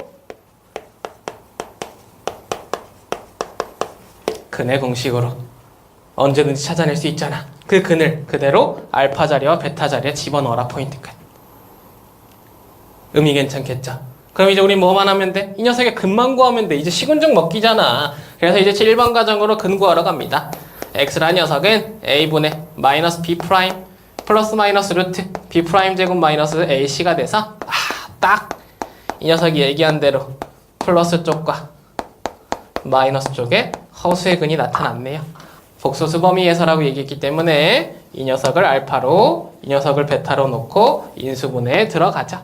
근의 공식으로. 언제든지 찾아낼 수 있잖아. 그 근을 그대로 알파 자리와 베타 자리에 집어넣어라 포인트 끝. 의미 괜찮겠죠? 그럼 이제 우리 뭐만 하면 돼? 이 녀석의 근만 구하면 돼. 이제 식은죽 먹기잖아. 그래서 이제 7번 과정으로 근 구하러 갑니다. x라는 녀석은 a분의 마이너스 b 프라임 플러스 마이너스 루트 b 프라임 제곱 마이너스 ac가 돼서 딱 이 녀석이 얘기한 대로 플러스 쪽과 마이너스 쪽에 허수의 근이 나타났네요. 복소수 범위에서라고 얘기했기 때문에 이 녀석을 알파로 이 녀석을 베타로 놓고 인수분해에 들어가자.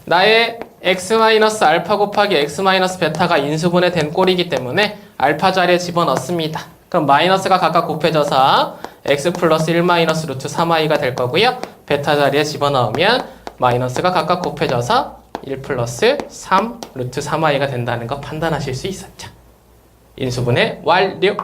나의 x-알파 곱하기 x-베타가 인수분해 된 꼴이기 때문에 알파 자리에 집어넣습니다. 그럼 마이너스가 각각 곱해져서 x 플러스 1 마이너스 루트 3i가 될 거고요. 베타 자리에 집어넣으면 마이너스가 각각 곱해져서 1 플러스 3 루트 3i가 된다는 거 판단하실 수 있었죠. 인수분해 완료.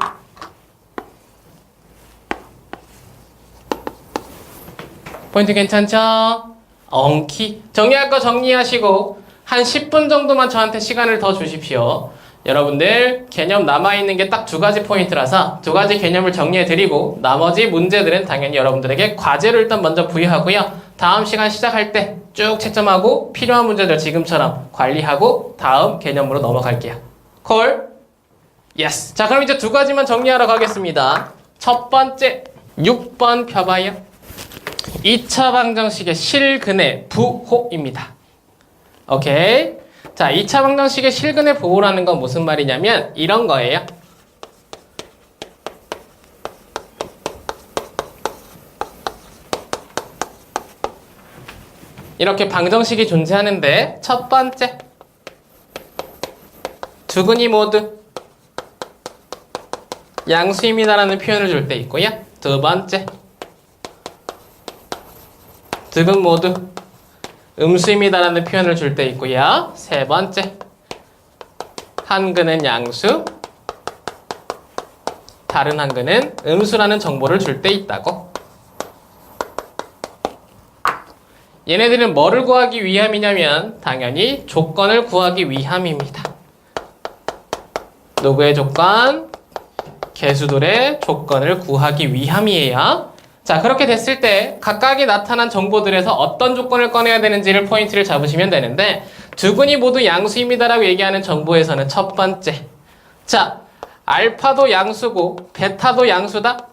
포인트 괜찮죠? 엉키. 정리할 거 정리하시고 한 10분 정도만 저한테 시간을 더 주십시오. 여러분들 개념 남아있는 게 딱 2가지 포인트라서 2가지 개념을 정리해드리고 나머지 문제들은 당연히 여러분들에게 과제를 일단 먼저 부여하고요. 다음 시간 시작할 때 쭉 채점하고 필요한 문제들 지금처럼 관리하고 다음 개념으로 넘어갈게요. 콜? 예스. 자, 그럼 이제 2가지만 정리하러 가겠습니다. 첫 번째 6번 펴봐요. 2차 방정식의 실근의 부호입니다. 오케이. 자, 2차 방정식의 실근의 부호라는 건 무슨 말이냐면 이런 거예요. 이렇게 방정식이 존재하는데 첫 번째 두 근이 모두 양수입니다라는 표현을 줄 때 있고요. 두 번째 두 근 모두 음수입니다라는 표현을 줄 때 있고요. 세 번째 한 근은 양수 다른 한 근은 음수라는 정보를 줄 때 있다고. 얘네들은 뭐를 구하기 위함이냐면 당연히 조건을 구하기 위함입니다. 누구의 조건? 개수들의 조건을 구하기 위함이에요. 자, 그렇게 됐을 때 각각이 나타난 정보들에서 어떤 조건을 꺼내야 되는지를 포인트를 잡으시면 되는데 두 근이 모두 양수입니다라고 얘기하는 정보에서는 첫 번째, 자, 알파도 양수고 베타도 양수다?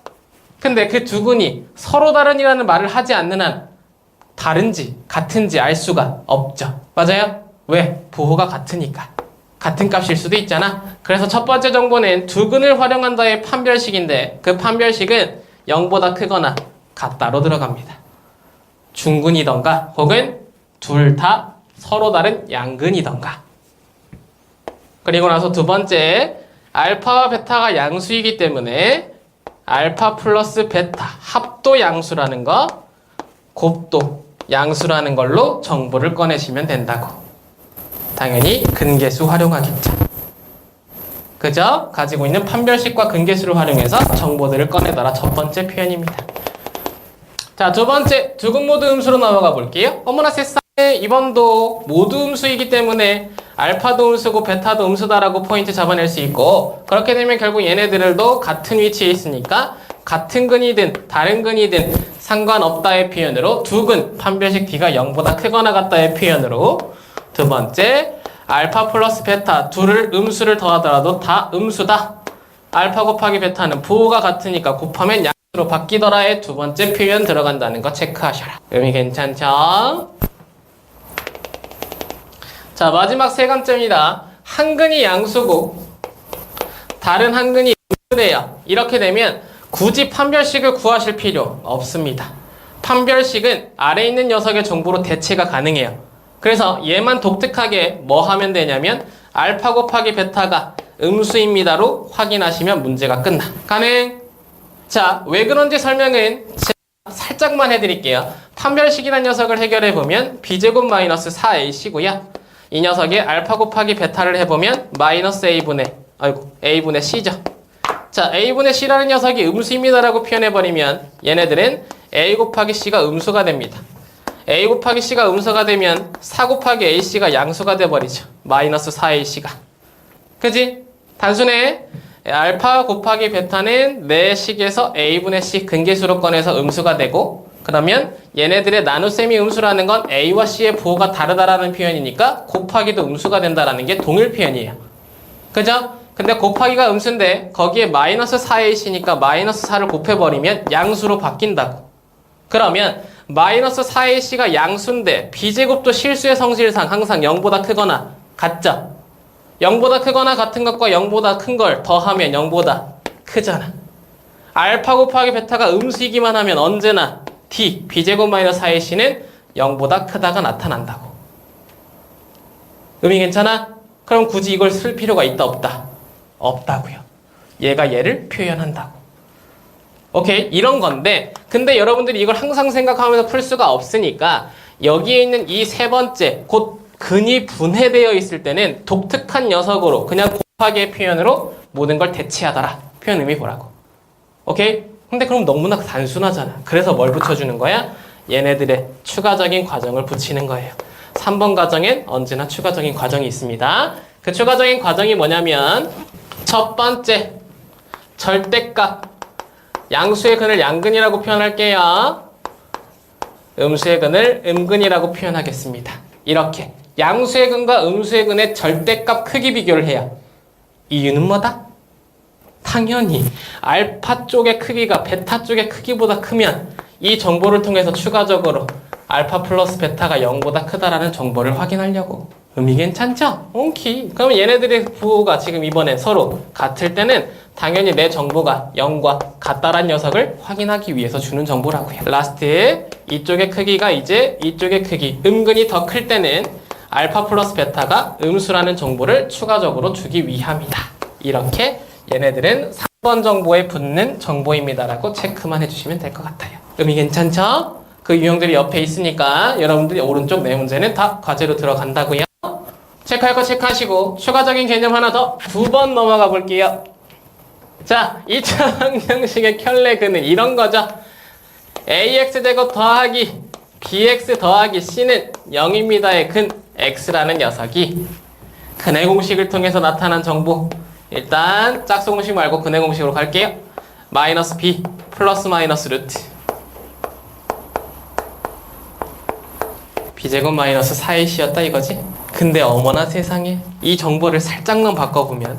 근데 그 두 근이 서로 다른이라는 말을 하지 않는 한 다른지 같은지 알 수가 없죠. 맞아요? 왜? 부호가 같으니까. 같은 값일 수도 있잖아. 그래서 첫 번째 정보는 두 근을 활용한다의 판별식인데 그 판별식은 0보다 크거나 같다로 들어갑니다. 중근이던가 혹은 둘 다 서로 다른 양근이던가. 그리고 나서 두 번째, 알파와 베타가 양수이기 때문에 알파 플러스 베타 합도 양수라는 거, 곱도 양수라는 걸로 정보를 꺼내시면 된다고. 당연히 근계수 활용하겠죠. 그죠? 가지고 있는 판별식과 근계수를 활용해서 정보들을 꺼내더라. 첫 번째 표현입니다. 자, 두 번째, 두 극 모두 음수로 넘어가 볼게요. 어머나 세상에, 이번도 모두 음수이기 때문에 알파도 음수고 베타도 음수다라고 포인트 잡아낼 수 있고, 그렇게 되면 결국 얘네들도 같은 위치에 있으니까 같은 근이든 다른 근이든 상관없다의 표현으로 두 근, 판별식 D가 0보다 크거나 같다의 표현으로 두 번째, 알파 플러스 베타 둘을 음수를 더하더라도 다 음수다. 알파 곱하기 베타는 부호가 같으니까 곱하면 양수로 바뀌더라의 두 번째 표현 들어간다는 거 체크하셔라. 의미 괜찮죠? 자, 마지막 세 번째입니다. 한 근이 양수고 다른 한 근이 음수래요. 이렇게 되면 굳이 판별식을 구하실 필요 없습니다. 판별식은 아래 있는 녀석의 정보로 대체가 가능해요. 그래서 얘만 독특하게 뭐 하면 되냐면 알파 곱하기 베타가 음수입니다로 확인하시면 문제가 끝나. 가능? 자, 왜 그런지 설명은 제가 살짝만 해드릴게요. 판별식이라는 녀석을 해결해보면 b제곱 마이너스 4ac고요. 이 녀석의 알파 곱하기 베타를 해보면 마이너스 a분의 c죠. 자, a분의 c라는 녀석이 음수입니다라고 표현해버리면 얘네들은 a 곱하기 c가 음수가 됩니다. a 곱하기 c가 음수가 되면 4 곱하기 ac가 양수가 돼버리죠. 마이너스 4ac가. 그지? 단순해. 알파 곱하기 베타는 내 식에서 a분의 c 근계수로 꺼내서 음수가 되고, 그러면 얘네들의 나눗셈이 음수라는 건 a와 c의 부호가 다르다라는 표현이니까 곱하기도 음수가 된다라는 게 동일 표현이에요. 그죠? 근데 곱하기가 음수인데 거기에 마이너스 4ac니까 마이너스 4를 곱해버리면 양수로 바뀐다고. 그러면 마이너스 4ac가 양수인데 b제곱도 실수의 성질상 항상 0보다 크거나 같죠? 0보다 크거나 같은 것과 0보다 큰 걸 더하면 0보다 크잖아. 알파 곱하기 베타가 음수이기만 하면 언제나 d, b제곱 마이너스 4ac는 0보다 크다가 나타난다고. 의미 괜찮아? 그럼 굳이 이걸 쓸 필요가 있다 없다? 없다고요. 얘가 얘를 표현한다고. 오케이? 이런 건데, 근데 여러분들이 이걸 항상 생각하면서 풀 수가 없으니까 여기에 있는 이 세 번째, 곧 근이 분해되어 있을 때는 독특한 녀석으로 그냥 곱하기의 표현으로 모든 걸 대체하더라. 표현 의미 보라고. 오케이? 근데 그럼 너무나 단순하잖아. 그래서 뭘 붙여주는 거야? 얘네들의 추가적인 과정을 붙이는 거예요. 3번 과정엔 언제나 추가적인 과정이 있습니다. 그 추가적인 과정이 뭐냐면 첫 번째, 절대값. 양수의 근을 양근이라고 표현할게요. 음수의 근을 음근이라고 표현하겠습니다. 이렇게 양수의 근과 음수의 근의 절대값 크기 비교를 해요. 이유는 뭐다? 당연히 알파 쪽의 크기가 베타 쪽의 크기보다 크면 이 정보를 통해서 추가적으로 알파 플러스 베타가 0보다 크다라는 정보를 확인하려고. 의미 괜찮죠? 오케이. 그럼 얘네들의 부호가 지금 이번에 서로 같을 때는 당연히 내 정보가 0과 같다란 녀석을 확인하기 위해서 주는 정보라고요. 라스트, 이쪽의 크기가 이제 이쪽의 크기, 음근이 더 클 때는 알파 플러스 베타가 음수라는 정보를 추가적으로 주기 위함이다. 이렇게 얘네들은 3번 정보에 붙는 정보입니다라고 체크만 해주시면 될 것 같아요. 의미 괜찮죠? 그 유형들이 옆에 있으니까 여러분들이 오른쪽 네 문제는 다 과제로 들어간다고요. 체크할 거 체크하시고 추가적인 개념 하나 더 2번 넘어가 볼게요. 자, 2차 방정식의 켤레근은 이런 거죠. ax제곱 더하기 bx 더하기 c는 0입니다의 근 x라는 녀석이 근의 공식을 통해서 나타난 정보. 일단 짝수 공식 말고 근의 공식으로 갈게요. 마이너스 b 플러스 마이너스 루트 b제곱 마이너스 4ac였다 이거지? 근데 어머나 세상에, 이 정보를 살짝만 바꿔보면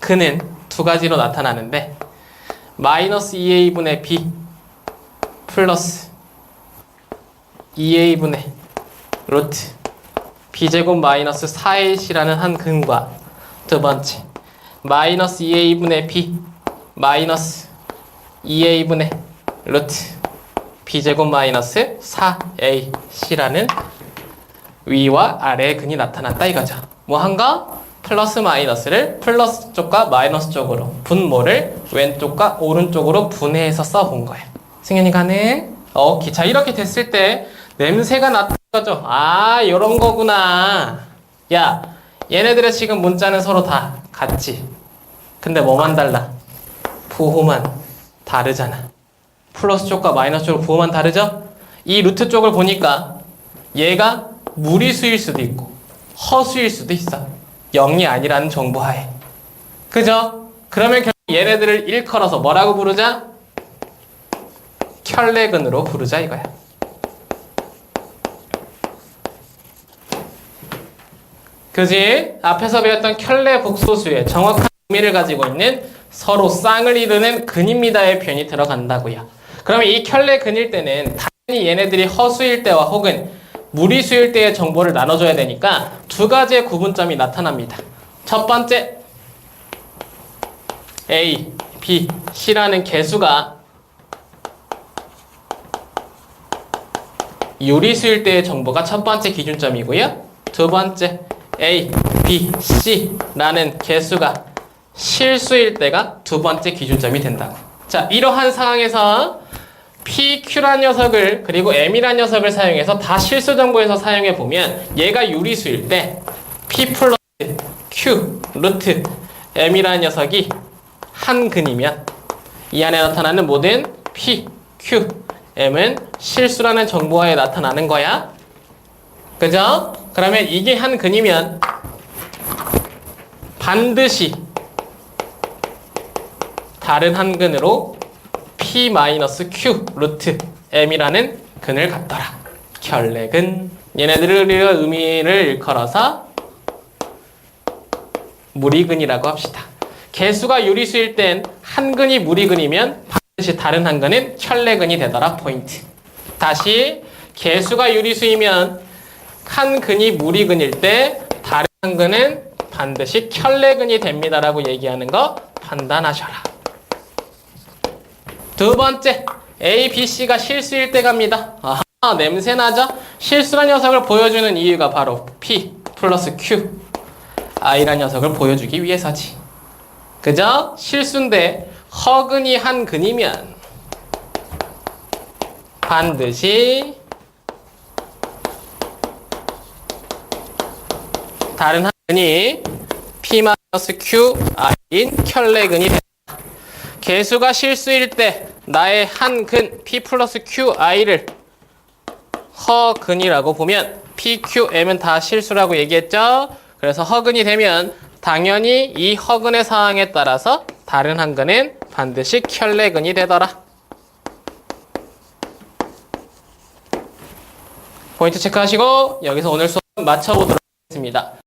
근은 두 가지로 나타나는데 마이너스 2a분의 b 플러스 2a분의 루트 b제곱 마이너스 4ac라는 한 근과 두 번째 마이너스 2a분의 b 마이너스 2a분의 루트 b제곱 마이너스 4ac라는 위와 아래의 근이 나타났다 이거죠. 뭐 한가? 플러스 마이너스를 플러스 쪽과 마이너스 쪽으로, 분모를 왼쪽과 오른쪽으로 분해해서 써본 거예요. 승현이 가능? 오케이. 자, 이렇게 됐을 때 냄새가 났던 거죠. 아, 요런 거구나. 야, 얘네들의 지금 문자는 서로 다 같지. 근데 뭐만 달라? 부호만 다르잖아. 플러스 쪽과 마이너스 쪽으로 부호만 다르죠? 이 루트 쪽을 보니까 얘가 무리수일 수도 있고 허수일 수도 있어. 0이 아니라는 정보하에. 그죠? 그러면 결국 얘네들을 일컬어서 뭐라고 부르자? 켤레근으로 부르자 이거야. 그지? 앞에서 배웠던 켤레 복소수의 정확한 의미를 가지고 있는 서로 쌍을 이루는 근입니다의 표현이 들어간다고요. 그러면 이 켤레 근일 때는 당연히 얘네들이 허수일 때와 혹은 무리수일 때의 정보를 나눠줘야 되니까 두 가지의 구분점이 나타납니다. 첫 번째, A, B, C라는 개수가 유리수일 때의 정보가 첫 번째 기준점이고요. 두 번째, A, B, C라는 개수가 실수일 때가 두 번째 기준점이 된다고. 자, 이러한 상황에서 PQ란 녀석을 그리고 M이란 녀석을 사용해서 다 실수 정보에서 사용해 보면 얘가 유리수일 때 P 플러스 Q 루트 M이라는 녀석이 한 근이면 이 안에 나타나는 모든 P, Q, M은 실수라는 정보하에 나타나는 거야. 그죠? 그러면 이게 한 근이면 반드시 다른 한 근으로 P-Q 루트 M이라는 근을 갖더라. 켤레근. 얘네들의 의미를 일컬어서 무리근이라고 합시다. 개수가 유리수일 땐 한 근이 무리근이면 반드시 다른 한 근은 켤레근이 되더라. 포인트. 다시 개수가 유리수이면 한 근이 무리근일 때 다른 한 근은 반드시 켤레근이 됩니다라고 얘기하는 거 판단하셔라. 두 번째, A, B, C가 실수일 때 갑니다. 아하, 냄새나죠? 실수란 녀석을 보여주는 이유가 바로 P 플러스 Q, I란 녀석을 보여주기 위해서지. 그죠? 실수인데 허근이 한 근이면 반드시 다른 한 근이 P-Q, I인 켤레근이 된다. 개수가 실수일 때 나의 한 근 P 플러스 Q, I를 허근이라고 보면 P, Q, M은 다 실수라고 얘기했죠? 그래서 허근이 되면 당연히 이 허근의 상황에 따라서 다른 한 근은 반드시 켤레근이 되더라. 포인트 체크하시고 여기서 오늘 수업 마쳐보도록 하겠습니다.